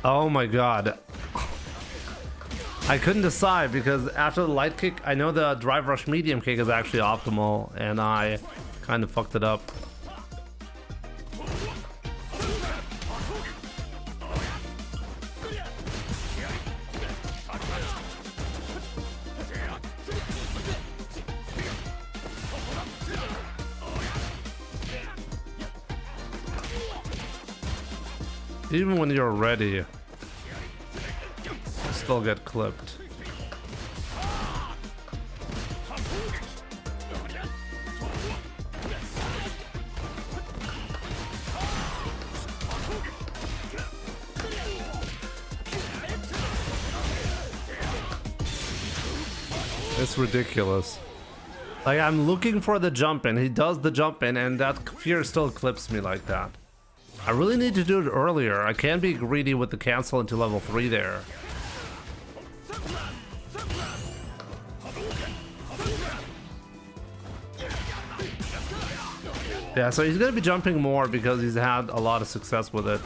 Oh my god. I couldn't decide because after the light kick, I know the drive rush medium kick is actually optimal, and I kind of fucked it up. Even when you're ready, you still get clipped. It's ridiculous. Like, I'm looking for the jump in, he does the jump in, and that fear still clips me like that. I really need to do it earlier. I can't be greedy with the cancel into level 3 there. Yeah, so he's gonna be jumping more because he's had a lot of success with it.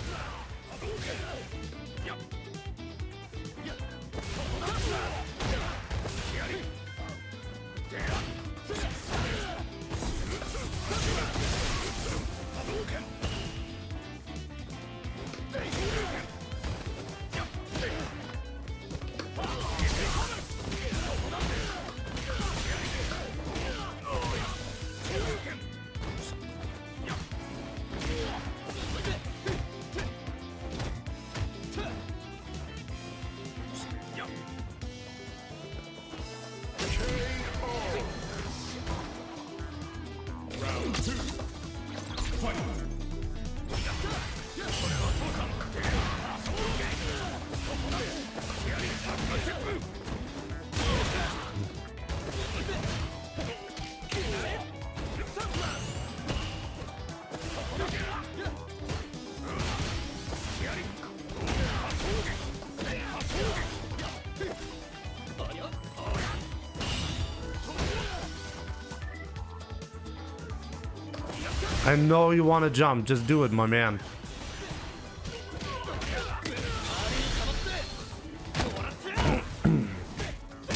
I know you want to jump, just do it, my man.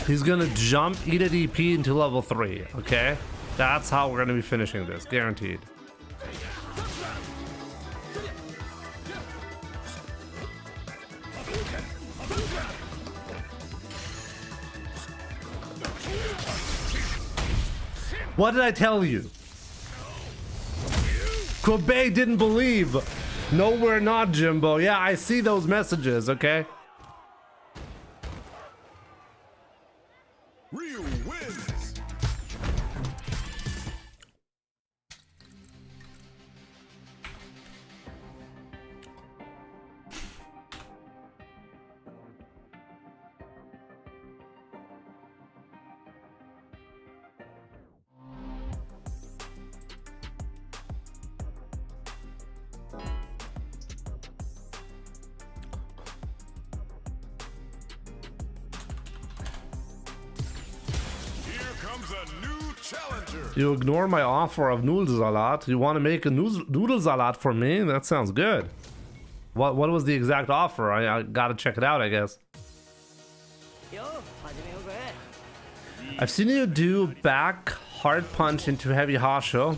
He's gonna jump, eat an EP into level 3, okay? That's how we're gonna be finishing this, guaranteed. What did I tell you? Kobe didn't believe. No, we're not, Jimbo. Yeah, I see those messages, okay? Real wins. the new challenger. You ignore my offer of noodle salad. You want to make a noodle salad for me? That sounds good. What was the exact offer? I gotta check it out, I guess. I've seen you do back hard punch into heavy hasho.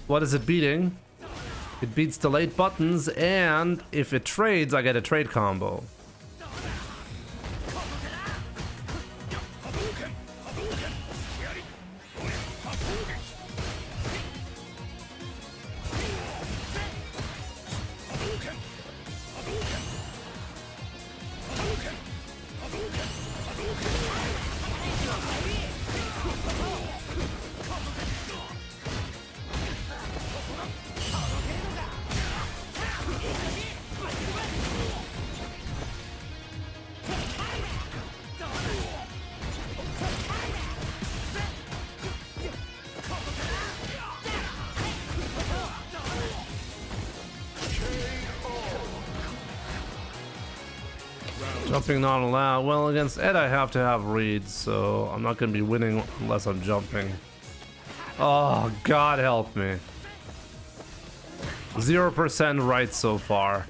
What is it beating? It beats the late buttons, and if it trades, I get a trade combo. Jumping not allowed. Well, against Ed I have to have reads, so I'm not going to be winning unless I'm jumping. Oh, God help me. 0% right so far.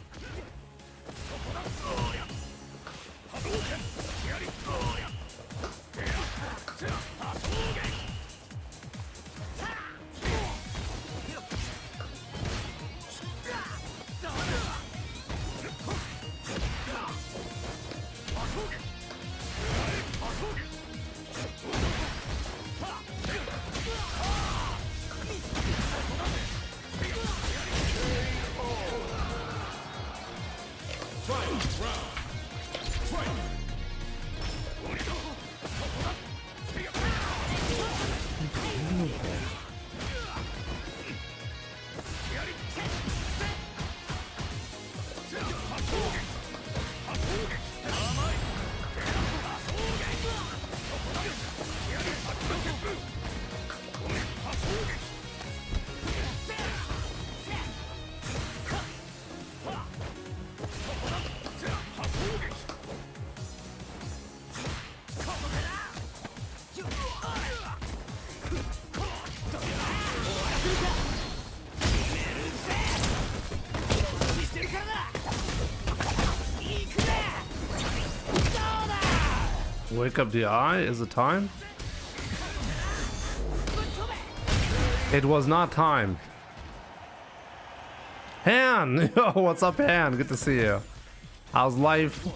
Wake up the eye? Is it time? It was not time. Han! Yo, what's up, Han? Good to see you. How's life?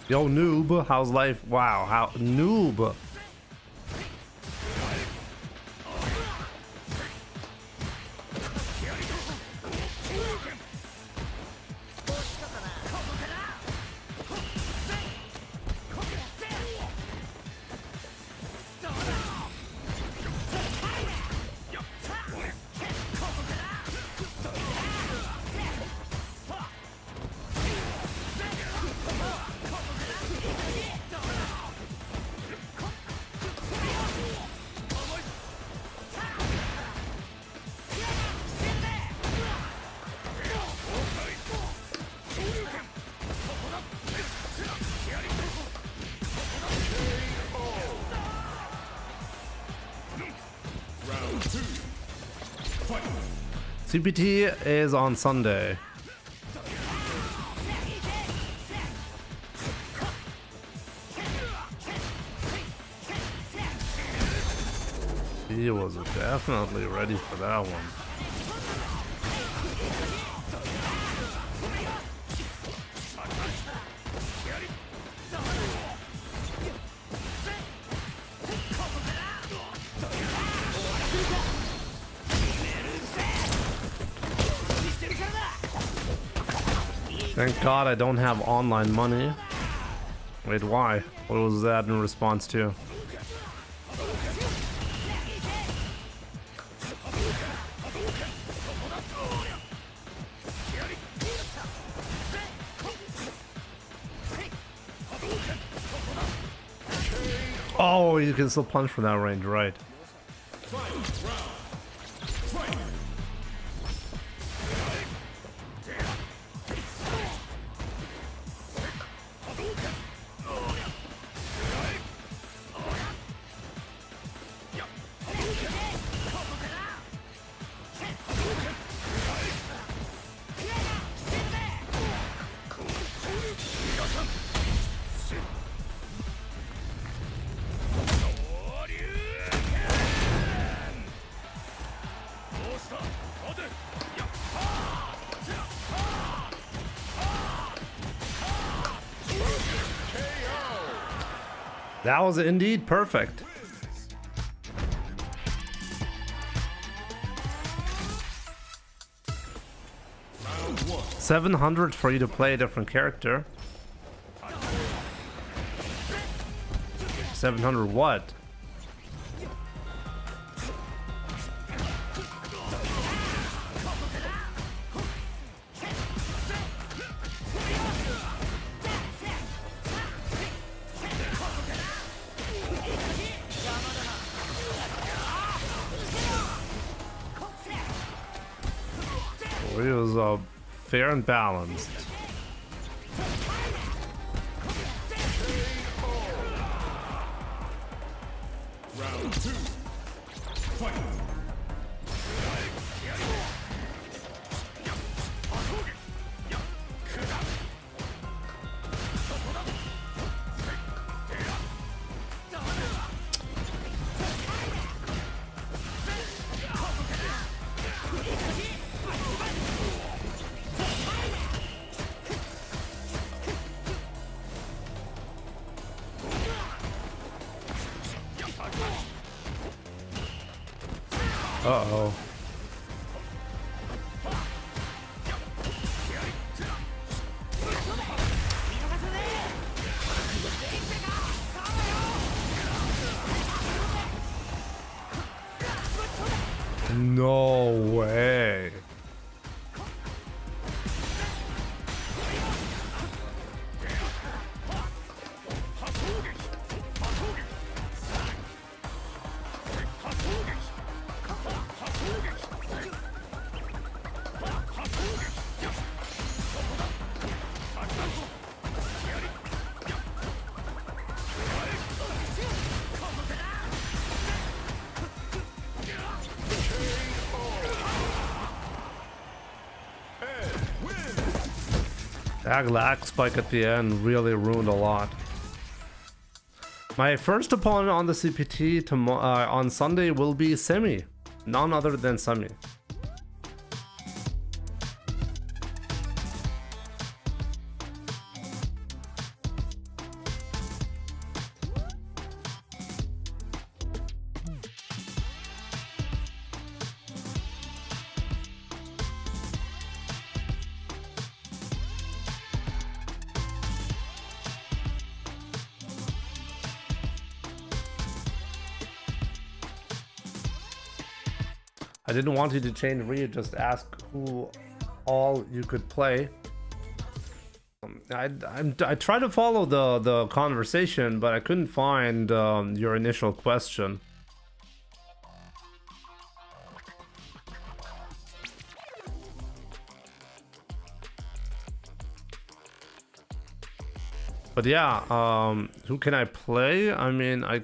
Yo, noob. How's life? Wow, how noob. CPT is on Sunday. He was definitely ready for that one. Thank God I don't have online money. Wait, why? What was that in response to? Oh, you can still punch from that range, right? That was indeed perfect. $700 for you to play a different character. 700 what? It was fair and balanced. Round 2. Fight. Uh-oh. No way. That lag spike at the end really ruined a lot. My first opponent on the CPT on Sunday will be Semi. None other than Semi. I didn't want you to change Ryu, just ask who all you could play. I tried to follow the conversation, but I couldn't find your initial question. But yeah, who can I play? I mean, I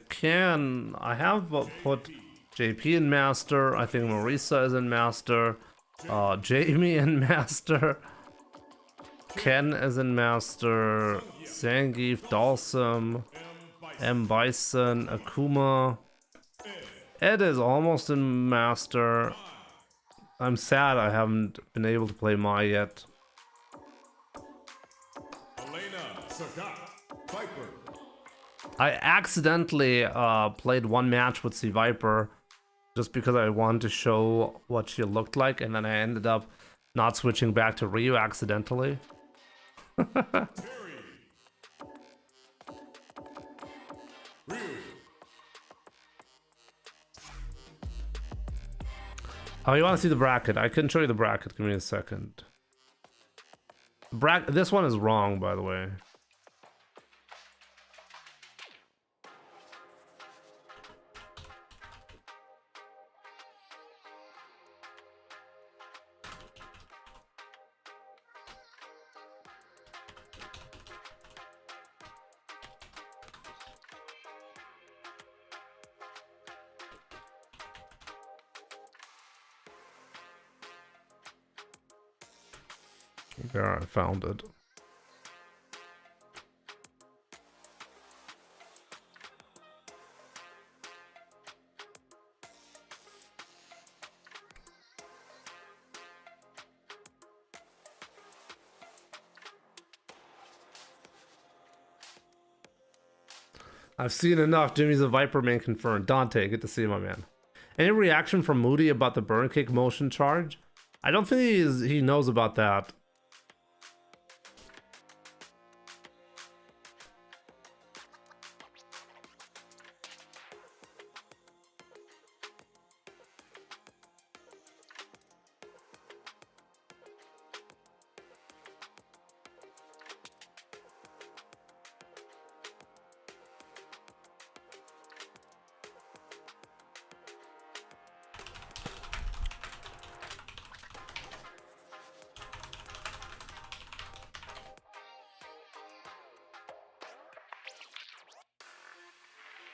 have put JP in Master, I think Marisa is in Master, Jamie in Master, Ken is in Master, Zangief, Dalsum, M. Bison, Akuma. Ed is almost in Master. I'm sad I haven't been able to play Mai yet. I accidentally played one match with C Viper just because I wanted to show what she looked like, and then I ended up not switching back to Ryu accidentally. Oh, you want to see the bracket? I can show you the bracket. Give me a second. This one is wrong, by the way. There, I found it. I've seen enough. Jimmy's a Viper main confirmed. Dante, good to see you, my man. Any reaction from Moody about the burn kick motion charge? I don't think he knows about that.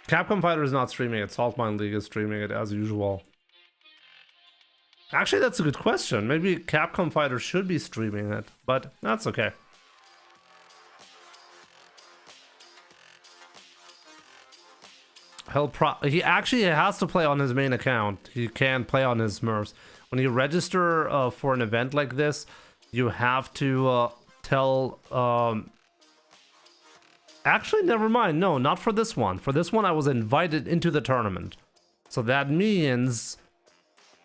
Capcom Fighter is not streaming it. Salt Mine League is streaming it as usual. Actually, that's a good question. Maybe Capcom Fighter should be streaming it, but that's okay. He actually has to play on his main account. He can't play on his Smurfs. When you register for an event like this, you have to tell... Actually, never mind. No, not for this one. For this one, I was invited into the tournament. So that means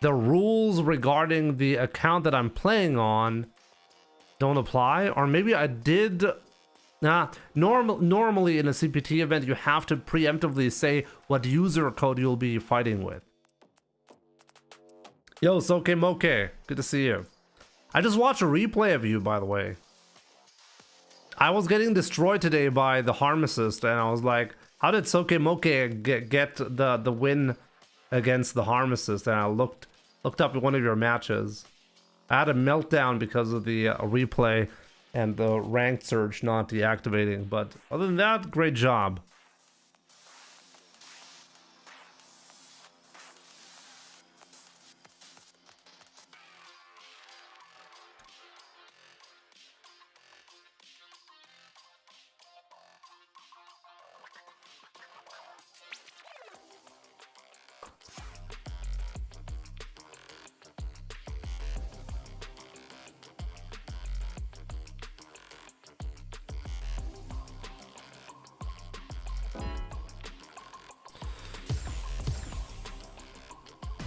the rules regarding the account that I'm playing on don't apply. Or maybe I did... Normally in a CPT event, you have to preemptively say what user code you'll be fighting with. Yo, Soke Moke. Good to see you. I just watched a replay of you, by the way. I was getting destroyed today by the Harm Assist, and I was like, how did Soke Moke get the win against the Harm Assist? And I looked up at one of your matches. I had a meltdown because of the replay and the ranked surge not deactivating, but other than that, great job.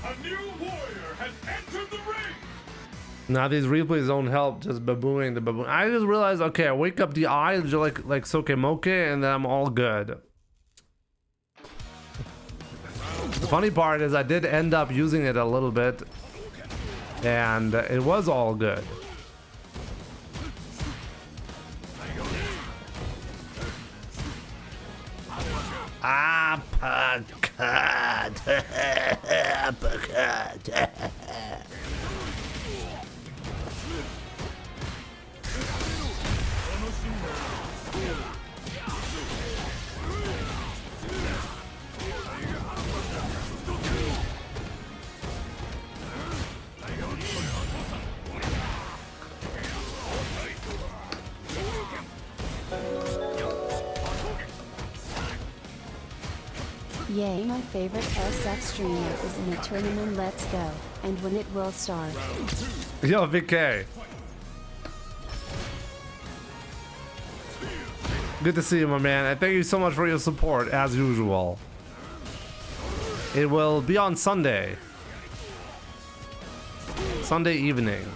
A new warrior has entered the ring. Now these replays don't help, just babooing the baboon. I just realized, okay, I wake up the eyes like Soke Moke, and then I'm all good. The funny part is I did end up using it a little bit, and it was all good. Uppercut. Uppercut. Yay, my favorite SF streamer is in a tournament. Let's go. And when it will start. Yo, VK. Good to see you, my man. And thank you so much for your support, as usual. It will be on Sunday. Sunday evening.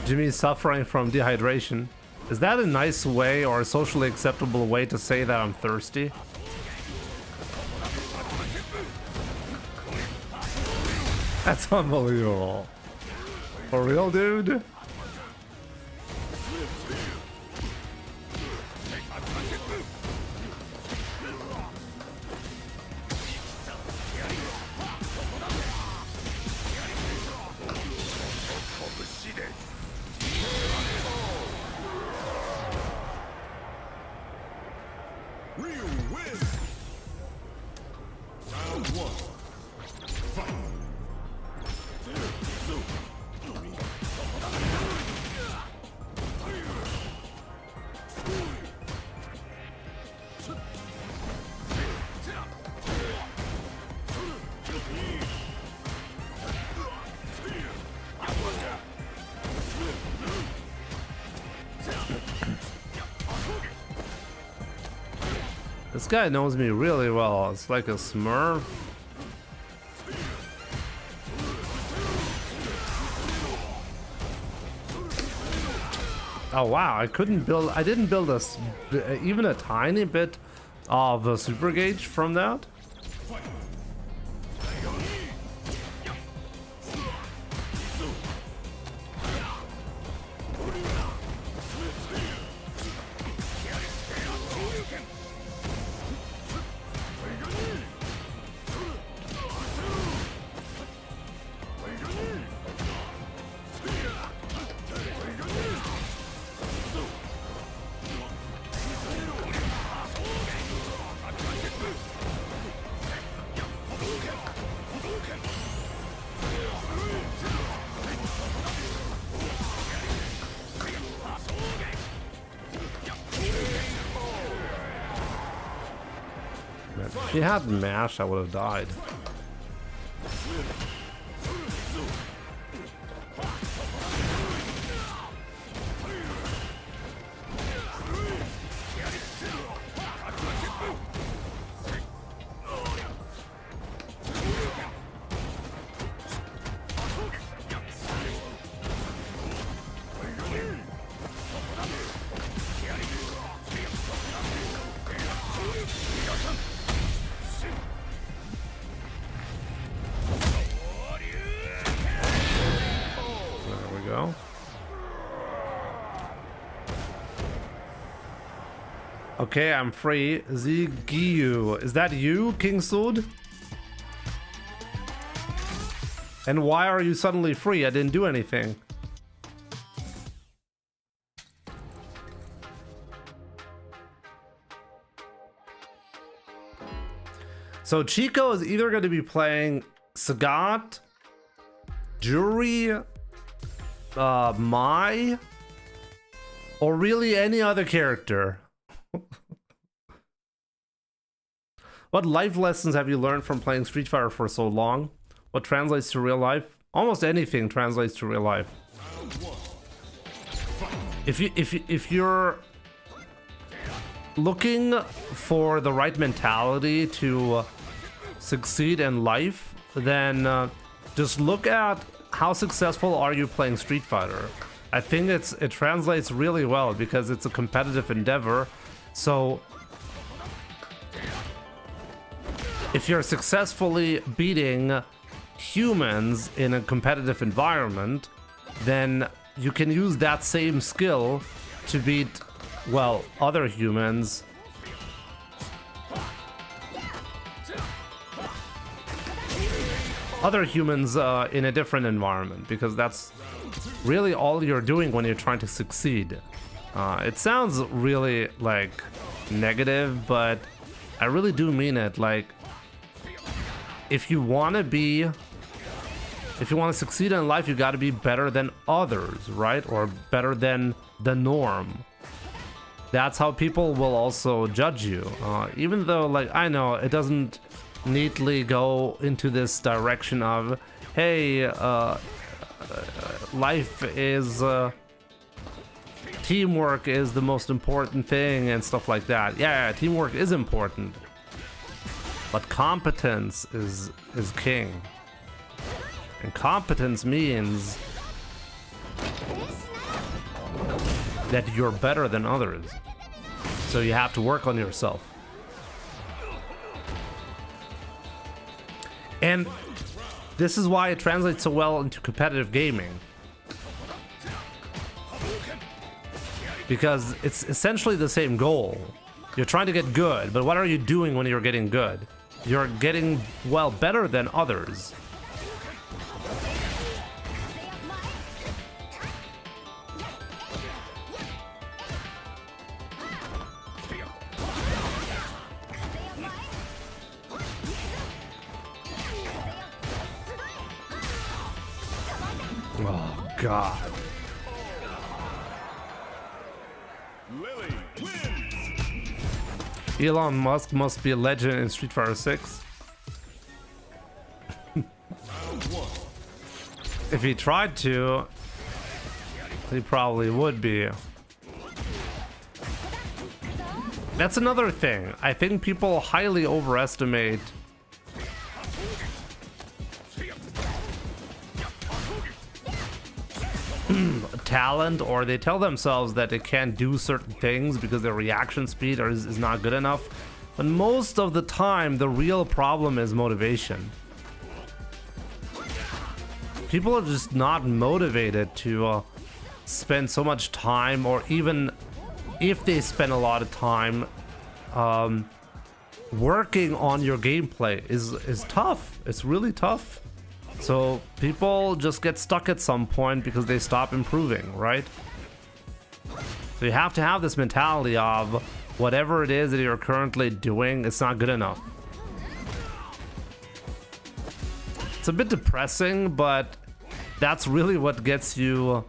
Jimmy's suffering from dehydration. Is that a nice way or a socially acceptable way to say that I'm thirsty? That's unbelievable. For real, dude? Real win. Round one. This guy knows me really well. It's like a smurf. Oh wow, I didn't build even a tiny bit of a super gauge from that. If he had mash, I would have died. Okay, I'm free. Zigiyu. Is that you, King Sud? And why are you suddenly free? I didn't do anything. So Chico is either going to be playing Sagat, Jury, Mai, or really any other character. What life lessons have you learned from playing Street Fighter for so long? What translates to real life? Almost anything translates to real life. If you're looking for the right mentality to succeed in life, then just look at how successful are you playing Street Fighter. I think it translates really well because it's a competitive endeavor. So if you're successfully beating humans in a competitive environment, then you can use that same skill to beat, well, other humans. In a different environment, because that's really all you're doing when you're trying to succeed. It sounds really like negative, but I really do mean it. Like, if you want to succeed in life, you got to be better than others, right? Or better than the norm. That's how people will also judge you. Even though, like, I know it doesn't neatly go into this direction of, hey, life is teamwork is the most important thing and stuff like that. Yeah, teamwork is important, but competence is king. And competence means that you're better than others. So you have to work on yourself. And this is why it translates so well into competitive gaming. Because it's essentially the same goal. You're trying to get good, but what are you doing when you're getting good? You're getting, well, better than others. Oh, God. Elon Musk must be a legend in Street Fighter 6. If he tried to, he probably would be. That's another thing. I think people highly overestimate talent, or they tell themselves that they can't do certain things because their reaction speed is not good enough. But most of the time, the real problem is motivation. People are just not motivated to spend so much time, or even if they spend a lot of time, working on your gameplay is tough. It's really tough. So people just get stuck at some point because they stop improving, right? So you have to have this mentality of whatever it is that you're currently doing, it's not good enough. It's a bit depressing, but that's really what gets you.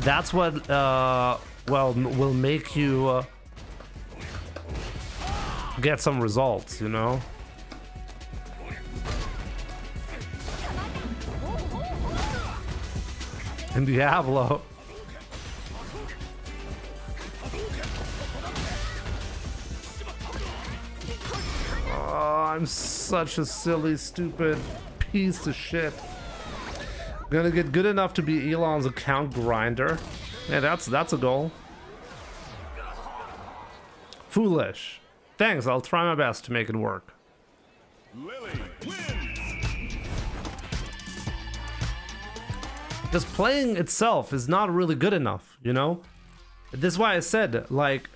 That's what well, will make you get some results, you know? In Diablo. Oh, I'm such a silly, stupid piece of shit. Gonna get good enough to be Elon's account grinder. Yeah, that's a goal. Foolish. Thanks, I'll try my best to make it work. Lily wins. Just playing itself is not really good enough, you know? This is why I said, like,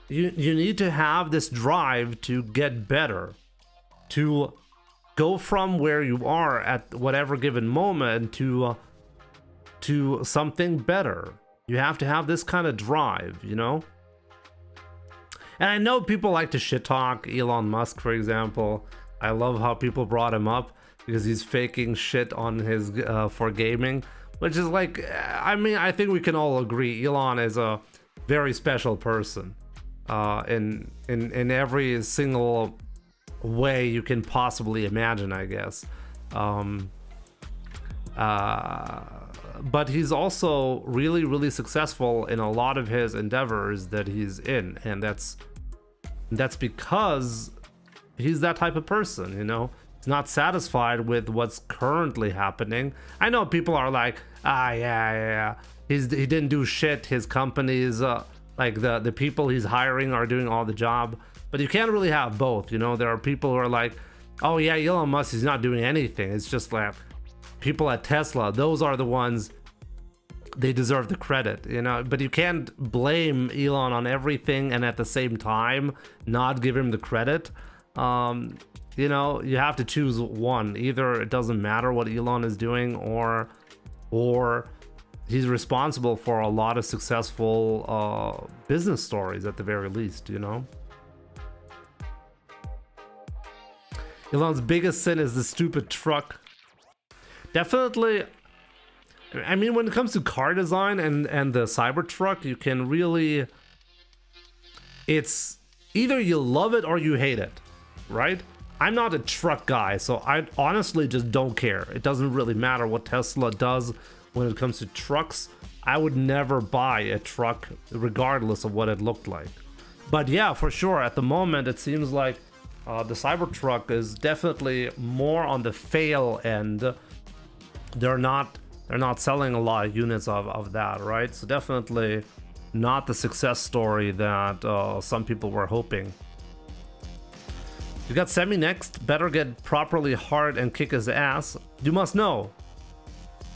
you need to have this drive to get better. To go from where you are at whatever given moment to something better. You have to have this kind of drive, you know? And I know people like to shit talk Elon Musk, for example. I love how people brought him up because he's faking shit on his for gaming, which is like, I mean, I think we can all agree Elon is a very special person in every single way you can possibly imagine, I guess. But he's also really, really successful in a lot of his endeavors that he's in, and that's because he's that type of person, you know? He's not satisfied with what's currently happening. I know people are like, yeah, he didn't do shit. His companies, like the people he's hiring are doing all the job. But you can't really have both, you know? There are people who are like, oh yeah, Elon Musk is not doing anything. It's just like people at Tesla, those are the ones, they deserve the credit, you know? But you can't blame Elon on everything and at the same time not give him the credit. You know, you have to choose one. Either it doesn't matter what Elon is doing, or he's responsible for a lot of successful business stories at the very least, you know? Elon's biggest sin is the stupid truck. Definitely. I mean, when it comes to car design and the Cybertruck, you can really, it's either you love it or you hate it, right? I'm not a truck guy, so I honestly just don't care. It doesn't really matter what Tesla does when it comes to trucks. I would never buy a truck regardless of what it looked like. But yeah, for sure, at the moment it seems like the Cybertruck is definitely more on the fail end. They're not selling a lot of units of that, right? So definitely not the success story that some people were hoping. You got Semi next. Better get properly hard and kick his ass. You must know.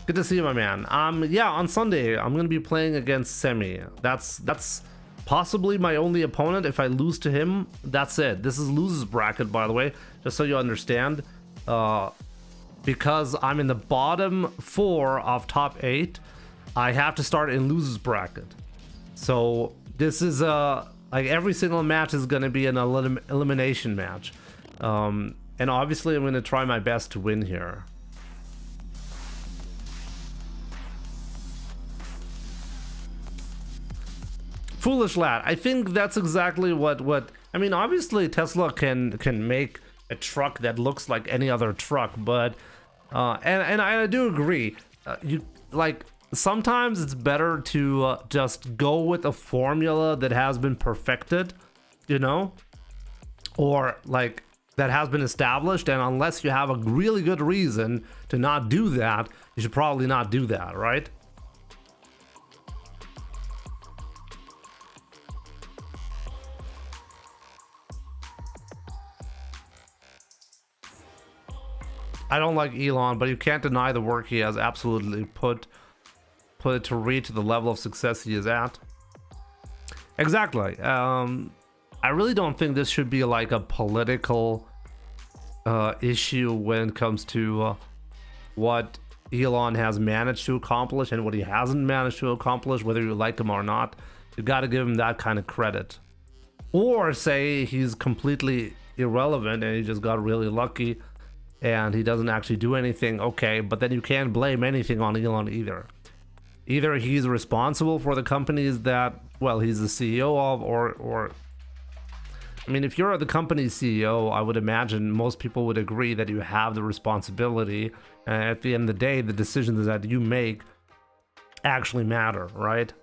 Good to see you, my man. Yeah, on Sunday I'm gonna be playing against Semi. That's possibly my only opponent. If I lose to him, that's it. This is losers bracket, by the way, just so you understand. Because I'm in the bottom 4 of top 8, I have to start in losers bracket. So this is like every single match is going to be an elimination match, and obviously I'm going to try my best to win here. Foolish lad. I think that's exactly what I mean. Obviously Tesla can make a truck that looks like any other truck, but and I do agree, you like sometimes it's better to just go with a formula that has been perfected, you know, or like that has been established, and unless you have a really good reason to not do that, you should probably not do that, right? I don't like Elon, but you can't deny the work he has absolutely put it to reach the level of success he is at. Exactly. I really don't think this should be like a political issue when it comes to what Elon has managed to accomplish and what he hasn't managed to accomplish, whether you like him or not. You got to give him that kind of credit. Or say he's completely irrelevant and he just got really lucky and he doesn't actually do anything. Okay, but then you can't blame anything on Elon either. Either he's responsible for the companies that, well, he's the CEO of, or I mean, if you're the company's CEO, I would imagine most people would agree that you have the responsibility. At the end of the day, the decisions that you make actually matter, right?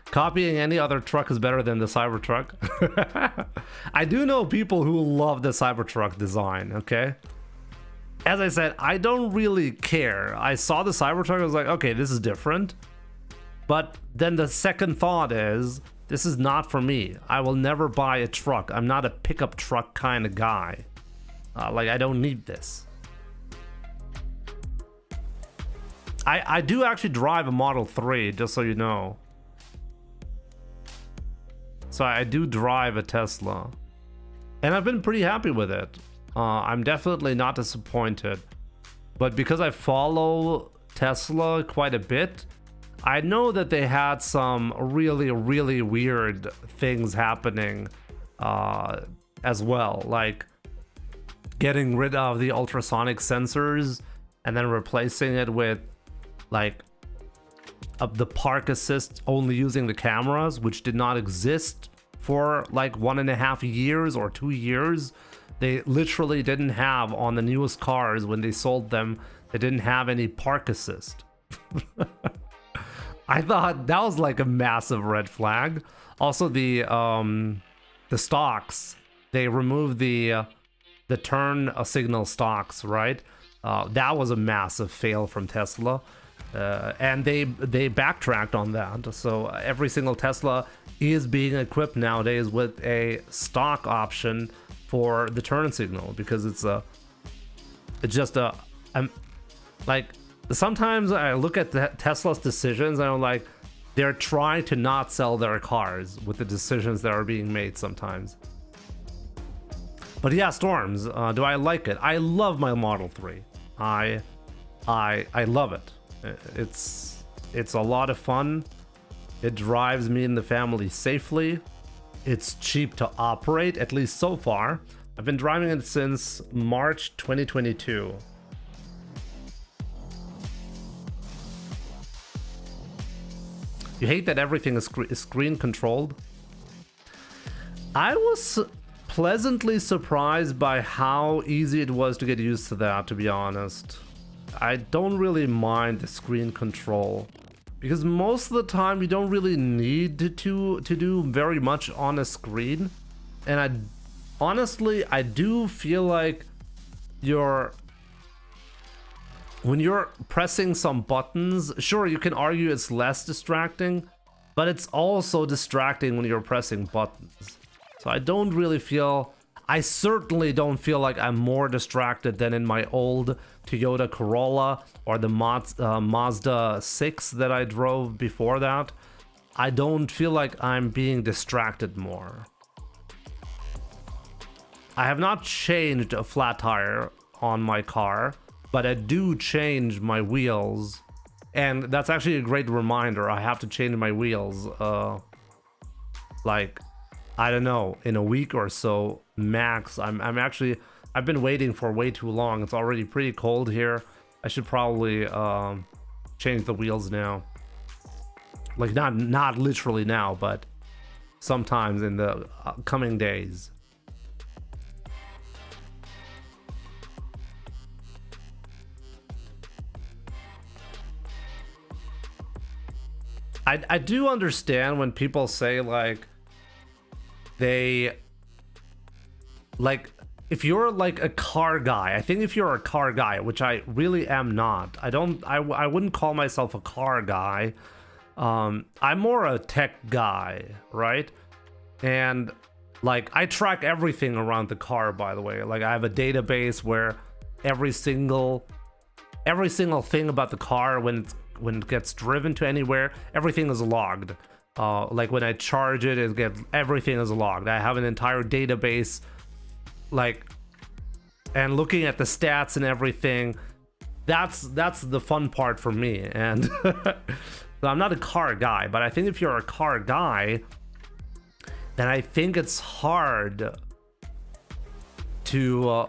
Copying any other truck is better than the Cybertruck. I do know people who love the Cybertruck design, okay? As I said, I don't really care. I saw the Cybertruck, I was like, okay, this is different. But then the second thought is, this is not for me. I will never buy a truck. I'm not a pickup truck kind of guy. Like, I don't need this. I do actually drive a Model 3, just so you know. So I do drive a Tesla. And I've been pretty happy with it. I'm definitely not disappointed. But because I follow Tesla quite a bit, I know that they had some really, really weird things happening as well. Like getting rid of the ultrasonic sensors and then replacing it with like the park assist only using the cameras, which did not exist for like 1.5 years or 2 years. They literally didn't have on the newest cars when they sold them, they didn't have any park assist. I thought that was like a massive red flag. Also the stocks, they removed the turn signal stocks, right? That was a massive fail from Tesla. And they backtracked on that. So every single Tesla is being equipped nowadays with a stock option for the turn signal, because it's just like, sometimes I look at Tesla's decisions and I'm like, they're trying to not sell their cars with the decisions that are being made sometimes. But yeah, Storms, do I like it? I love my Model 3. I love it. It's a lot of fun. It drives me and the family safely. It's cheap to operate, at least so far. I've been driving it since March 2022. You hate that everything is screen controlled? I was pleasantly surprised by how easy it was to get used to that, to be honest. I don't really mind the screen control, because most of the time you don't really need to do very much on a screen. And honestly, I do feel like when you're pressing some buttons, sure, you can argue it's less distracting, but it's also distracting when you're pressing buttons. So I certainly don't feel like I'm more distracted than in my old Toyota Corolla or the Mazda 6 that I drove before that. I don't feel like I'm being distracted more. I have not changed a flat tire on my car, but I do change my wheels, and that's actually a great reminder. I have to change my wheels like, I don't know, in a week or so max. I've been waiting for way too long. It's already pretty cold here. I should probably change the wheels now. Like, not literally now, but sometimes in the coming days. I do understand when people say like they like if you're like a car guy. I think if you're a car guy, which I really am not, I wouldn't call myself a car guy. I'm more a tech guy, right? And like I track everything around the car, by the way. Like I have a database where every single thing about the car when it gets driven to anywhere, everything is logged. Like when I charge it, everything is logged. I have an entire database, like, and looking at the stats and everything. That's the fun part for me. And I'm not a car guy, but I think if you're a car guy, then I think it's hard to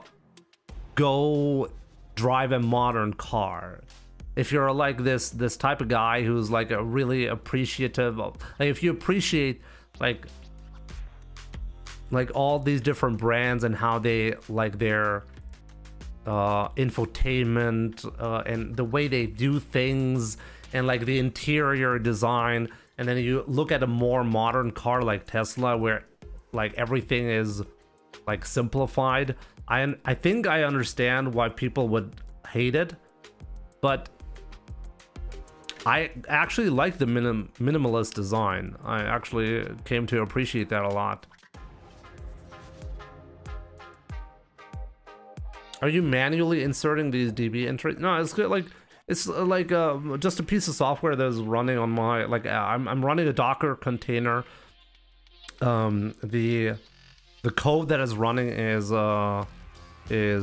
go drive a modern car. If you're like this type of guy who's like a really appreciative of, like if you appreciate like all these different brands and how they like their infotainment and the way they do things and like the interior design, and then you look at a more modern car like Tesla where like everything is like simplified, I think I understand why people would hate it, but I actually like the minimalist design. I actually came to appreciate that a lot. Are you manually inserting these DB entries? No, it's good. Like it's like just a piece of software that's running on my like I'm running a Docker container. The code that is running is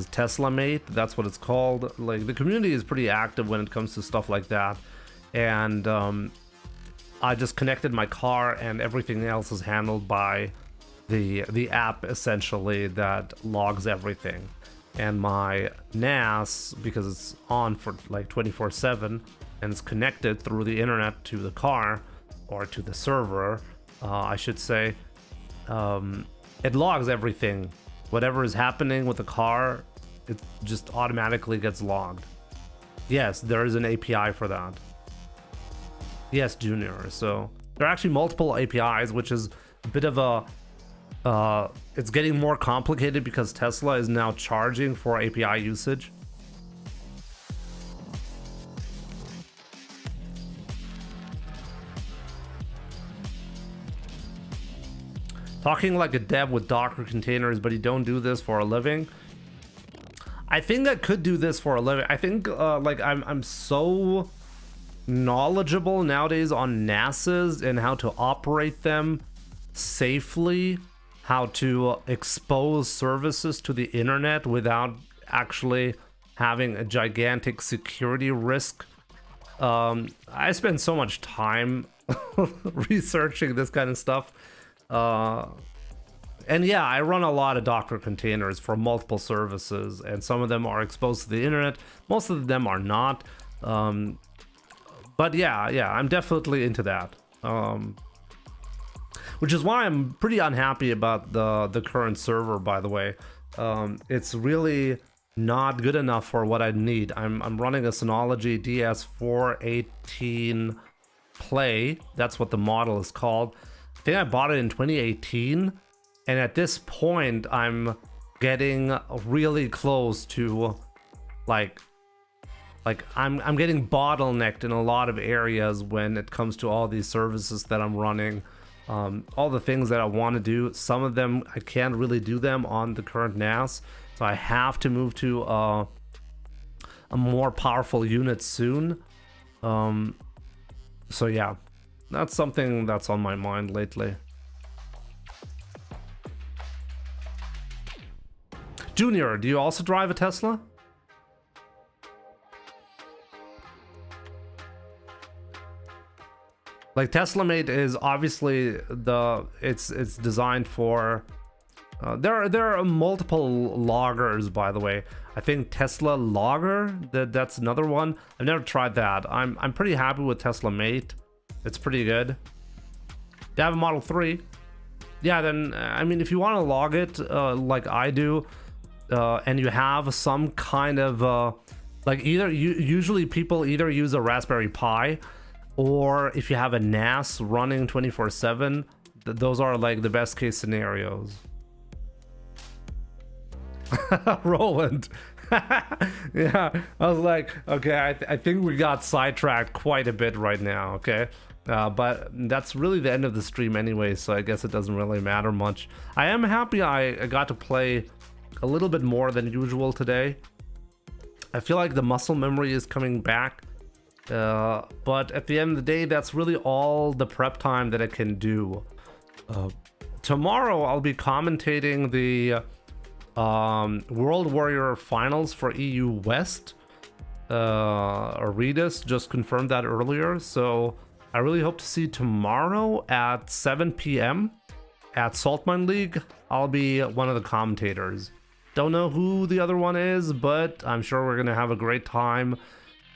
Tesla made. That's what it's called. Like the community is pretty active when it comes to stuff like that. And I just connected my car, and everything else is handled by the app essentially that logs everything. And my NAS, because it's on for like 24/7 and it's connected through the internet to the car or to the server, I should say, it logs everything. Whatever is happening with the car, it just automatically gets logged. Yes, there is an API for that. Yes, Junior. So there are actually multiple APIs, which is a bit of a it's getting more complicated because Tesla is now charging for API usage. Talking like a dev with Docker containers, but you don't do this for a living. I think I could do this for a living. I think like I'm so knowledgeable nowadays on NASs and how to operate them safely, how to expose services to the internet without actually having a gigantic security risk. I spend so much time researching this kind of stuff. And yeah, I run a lot of Docker containers for multiple services, and some of them are exposed to the internet. Most of them are not. But yeah, I'm definitely into that. Which is why I'm pretty unhappy about the current server, by the way. It's really not good enough for what I need. I'm running a Synology DS418 Play. That's what the model is called. I think I bought it in 2018, and at this point I'm getting really close to like I'm getting bottlenecked in a lot of areas when it comes to all these services that I'm running. All the things that I want to do, some of them I can't really do them on the current NAS, so I have to move to a more powerful unit soon. So yeah, that's something that's on my mind lately. Junior, do you also drive a Tesla? Like Tesla Mate is obviously it's designed for there are multiple loggers, by the way. I think Tesla Logger, that's another one. I've never tried that. I'm pretty happy with Tesla Mate. It's pretty good. You have a Model 3. Yeah, then I mean, if you want to log it like I do, and you have some kind of like usually people either use a Raspberry Pi or if you have a NAS running 24/7, those are like the best case scenarios. Roland. Yeah, I was like, okay, I think we got sidetracked quite a bit right now, okay? But that's really the end of the stream anyway, so I guess it doesn't really matter much. I am happy I got to play a little bit more than usual today. I feel like the muscle memory is coming back, but at the end of the day, that's really all the prep time that I can do. Tomorrow I'll be commentating the World Warrior Finals for EU West. Aridus just confirmed that earlier, so I really hope to see tomorrow at 7 p.m. at Saltmine League. I'll be one of the commentators. Don't know who the other one is, but I'm sure we're gonna have a great time.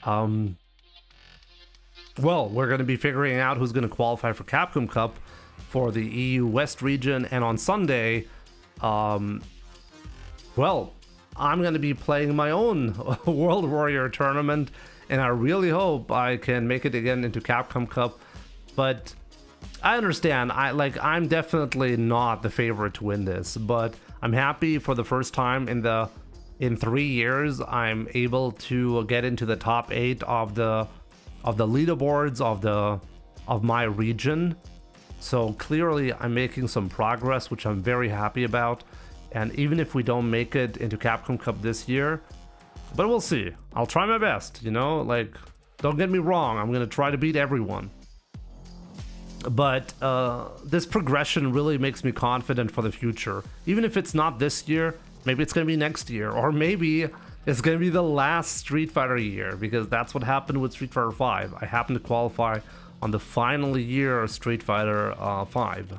Well, we're gonna be figuring out who's gonna qualify for Capcom Cup for the EU West region, and on Sunday, well, I'm going to be playing my own World Warrior tournament, and I really hope I can make it again into Capcom Cup. But I understand, I'm definitely not the favorite to win this, but I'm happy for the first time in 3 years I'm able to get into the top 8 of the leaderboards of my region. So clearly I'm making some progress, which I'm very happy about. And even if we don't make it into Capcom Cup this year, but we'll see. I'll try my best, you know, like, don't get me wrong, I'm gonna try to beat everyone. But this progression really makes me confident for the future. Even if it's not this year, maybe it's gonna be next year, or maybe it's gonna be the last Street Fighter year, because that's what happened with Street Fighter 5. I happened to qualify on the final year of Street Fighter 5.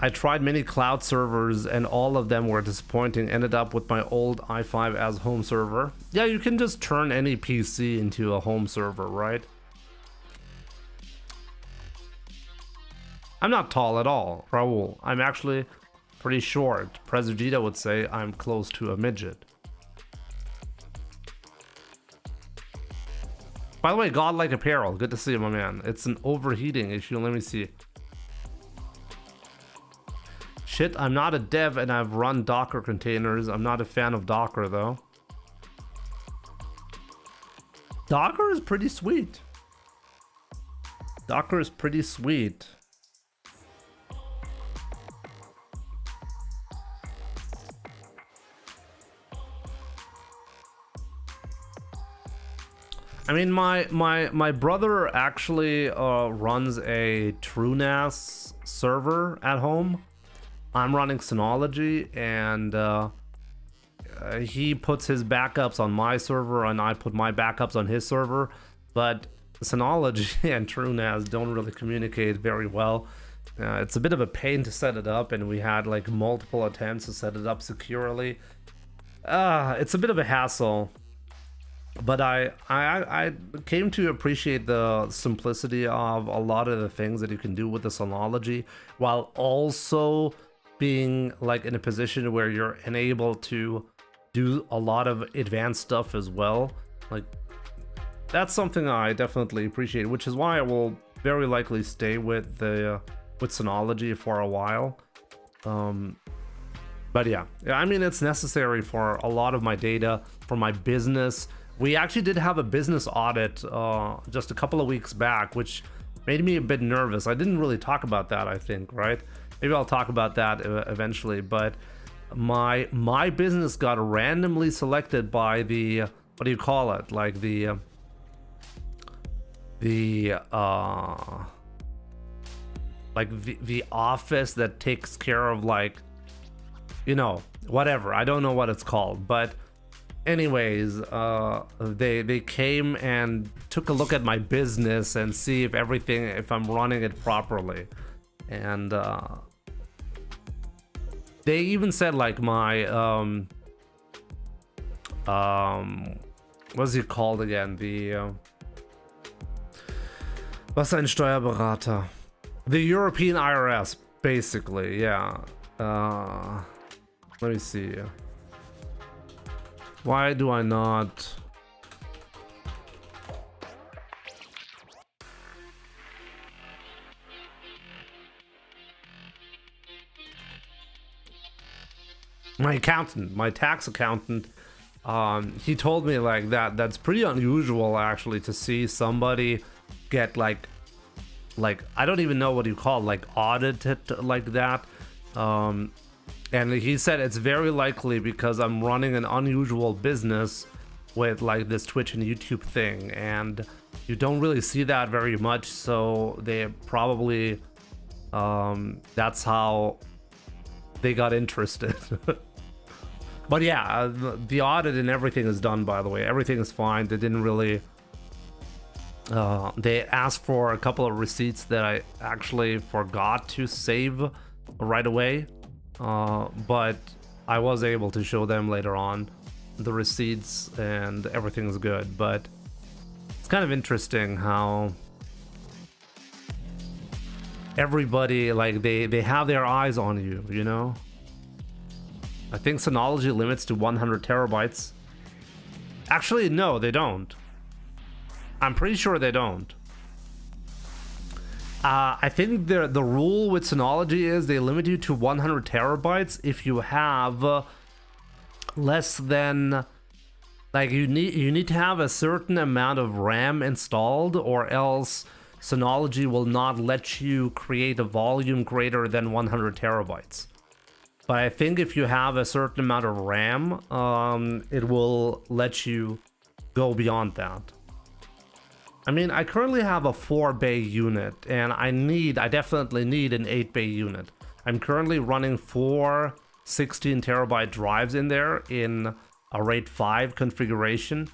I tried many cloud servers and all of them were disappointing. Ended up with my old i5 as home server. Yeah, you can just turn any PC into a home server, right? I'm not tall at all, Raul. I'm actually pretty short. Prez Vegeta would say I'm close to a midget. By the way, Godlike Apparel, good to see you, my man. It's an overheating issue, let me see. Shit, I'm not a dev and I've run Docker containers. I'm not a fan of Docker though. Docker is pretty sweet. Docker is pretty sweet. I mean, my brother actually runs a TrueNAS server at home. I'm running Synology, and he puts his backups on my server, and I put my backups on his server. But Synology and TrueNAS don't really communicate very well. It's a bit of a pain to set it up, and we had like multiple attempts to set it up securely. It's a bit of a hassle. But I came to appreciate the simplicity of a lot of the things that you can do with the Synology, while also being like in a position where you're enabled to do a lot of advanced stuff as well. Like, that's something I definitely appreciate, which is why I will very likely stay with Synology for a while. But yeah, I mean, it's necessary for a lot of my data, for my business. We actually did have a business audit just a couple of weeks back, which made me a bit nervous. I didn't really talk about that, I think, right? Maybe I'll talk about that eventually, but my business got randomly selected by the, what do you call it? Like the office that takes care of, like, you know, whatever. I don't know what it's called, but anyways, they came and took a look at my business and see if I'm running it properly. And they even said, like, my what's he called again? The was ein Steuerberater? The European IRS, basically, yeah. Let me see. Why do I not? my accountant, my tax accountant, he told me like that's pretty unusual actually to see somebody get like I don't even know what you call it, like audited like that. And he said it's very likely because I'm running an unusual business with like this Twitch and YouTube thing, and you don't really see that very much, so they probably that's how they got interested. But yeah, the audit and everything is done, by the way. Everything is fine. They didn't really they asked for a couple of receipts that I actually forgot to save right away, but I was able to show them later on the receipts, and everything's good. But it's kind of interesting how everybody, like, they have their eyes on you, you know? I think Synology limits to 100 terabytes. Actually, no, they don't. I'm pretty sure they don't. I think the rule with Synology is they limit you to 100 terabytes if you have less than, like, you need to have a certain amount of RAM installed, or else Synology will not let you create a volume greater than 100 terabytes. But I think if you have a certain amount of RAM, it will let you go beyond that. I mean, I currently have a 4-bay unit, and I definitely need an 8-bay unit. I'm currently running 4 16 terabyte drives in there in a RAID 5 configuration,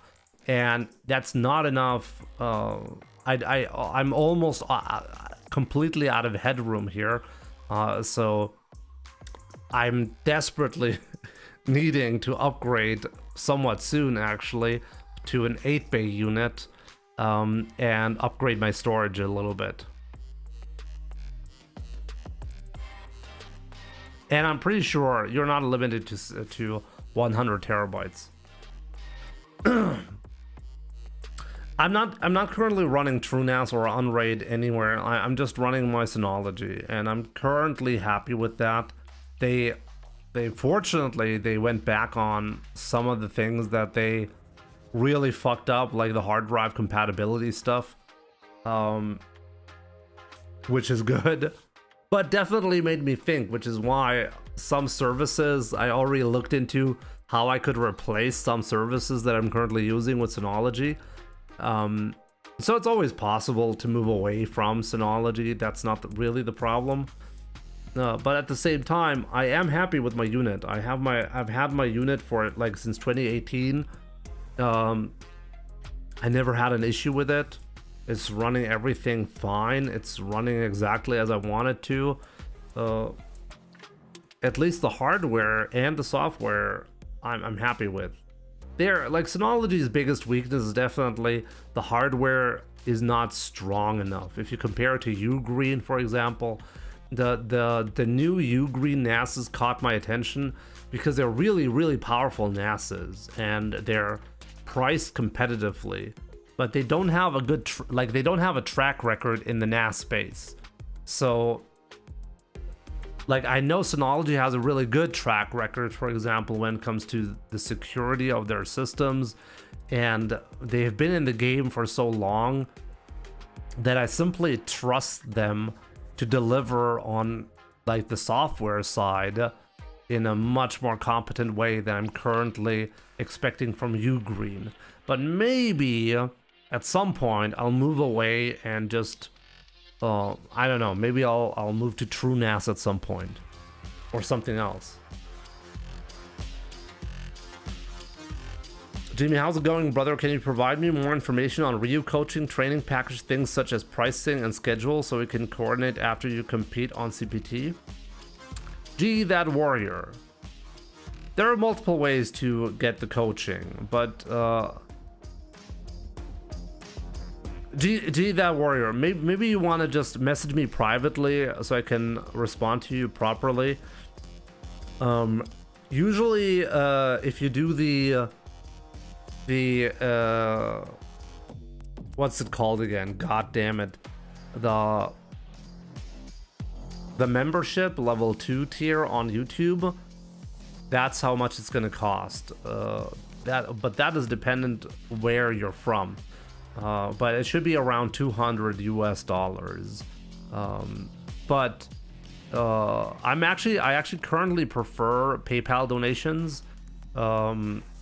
and that's not enough. I'm almost completely out of headroom here, so I'm desperately needing to upgrade somewhat soon, actually, to an 8-bay unit, and upgrade my storage a little bit. And I'm pretty sure you're not limited to 100 terabytes. I'm not currently running TrueNAS or Unraid anywhere. I'm just running my Synology, and I'm currently happy with that. They fortunately they went back on some of the things that they really fucked up, like the hard drive compatibility stuff, which is good, but definitely made me think, which is why some services I already looked into how I could replace some services that I'm currently using with Synology. So it's always possible to move away from Synology. That's not really the problem. But at the same time, I am happy with my unit. I've had my unit for like since 2018. I never had an issue with it. It's running everything fine. It's running exactly as I want it to. At least the hardware and the software, I'm happy with. Like, Synology's biggest weakness is definitely the hardware is not strong enough. If you compare it to Ugreen, for example, the new Ugreen NASs caught my attention because they're really, really powerful NASs, and they're priced competitively, but they don't have a good they don't have a track record in the NAS space. So, like, I know Synology has a really good track record, for example, when it comes to the security of their systems, and they have been in the game for so long that I simply trust them to deliver on, like, the software side in a much more competent way than I'm currently expecting from Ugreen. But maybe at some point I'll move away and just I don't know, maybe I'll move to TrueNAS at some point, or something else. Jimmy, how's it going, brother? Can you provide me more information on Ryu coaching, training package, things such as pricing and schedule, so we can coordinate after you compete on CPT? G that warrior. There are multiple ways to get the coaching, but G that warrior, maybe you want to just message me privately so I can respond to you properly. Usually if you do the what's it called again, god damn it, the membership level 2 tier on YouTube, that's how much it's gonna cost. But that is dependent where you're from. But it should be around $200 US. But I actually currently prefer PayPal donations. I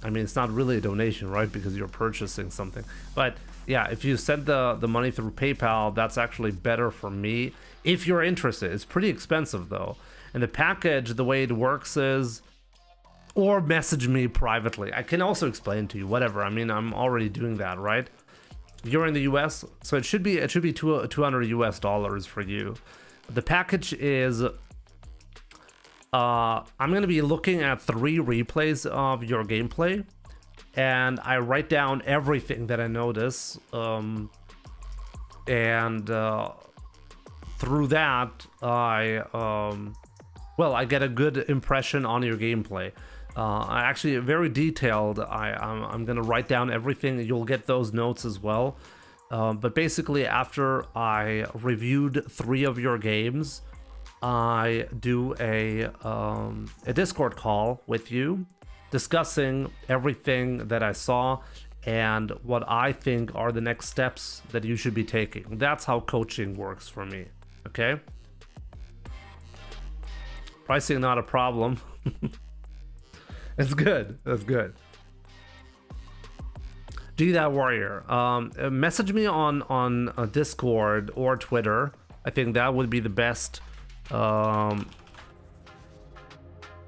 mean, it's not really a donation, right? Because you're purchasing something. But yeah, if you send the money through PayPal, that's actually better for me. If you're interested, it's pretty expensive though. And the package, the way it works is, or message me privately. I can also explain to you, whatever. I mean, I'm already doing that, right? You're in the US, so it should be $200 US for you. The package is, I'm gonna be looking at 3 replays of your gameplay, and I write down everything that I notice, and through that, I get a good impression on your gameplay. I actually very detailed. I'm gonna write down everything. You'll get those notes as well. But basically, after I reviewed 3 of your games, I do a Discord call with you, discussing everything that I saw and what I think are the next steps that you should be taking. That's how coaching works for me. Okay. Pricing not a problem. It's good. That's good. G That Warrior. Message me on Discord or Twitter. I think that would be the best.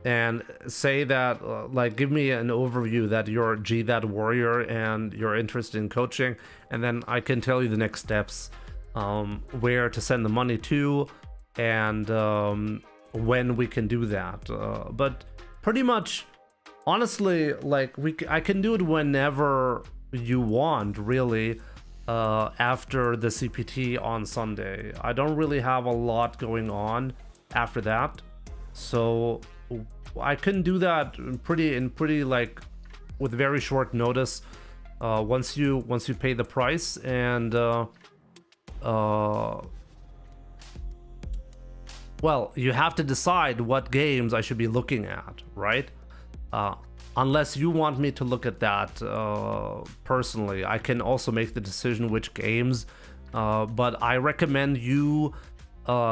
And say that, like, give me an overview that you're G That Warrior and you're interested in coaching, and then I can tell you the next steps, where to send the money to, and when we can do that. But pretty much, honestly, like, I can do it whenever you want, really. After the CPT on Sunday, I don't really have a lot going on after that, so I can do that pretty like with very short notice. Once you pay the price, and well, you have to decide what games I should be looking at, right? Unless you want me to look at that personally, I can also make the decision which games. But I recommend you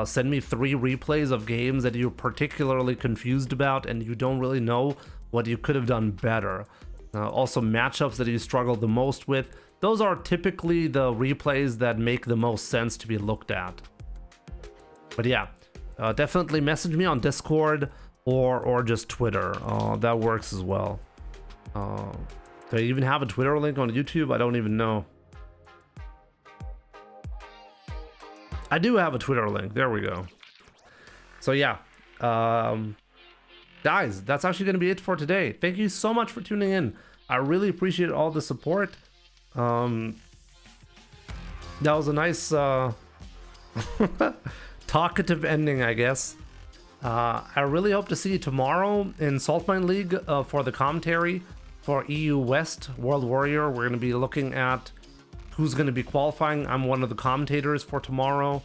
send me 3 replays of games that you're particularly confused about and you don't really know what you could have done better. Also, matchups that you struggle the most with. Those are typically the replays that make the most sense to be looked at. But yeah, definitely message me on Discord or just Twitter. That works as well. Do I even have a Twitter link on YouTube? I don't even know. I do have a Twitter link. There we go. So yeah, guys, that's actually going to be it for today. Thank you so much for tuning in. I really appreciate all the support. That was a nice talkative ending, I guess. I really hope to see you tomorrow in Saltmine League for the commentary for EU West World Warrior. We're going to be looking at who's going to be qualifying. I'm one of the commentators for tomorrow.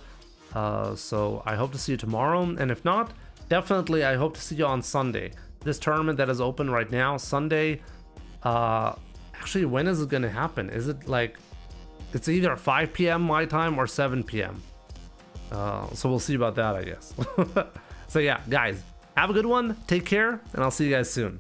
So I hope to see you tomorrow. And if not, definitely I hope to see you on Sunday. This tournament that is open right now, Sunday. Actually, when is it going to happen? Is it like, it's either 5 p.m. my time or 7 p.m. So we'll see about that, I guess. So yeah, guys, have a good one. Take care, and I'll see you guys soon.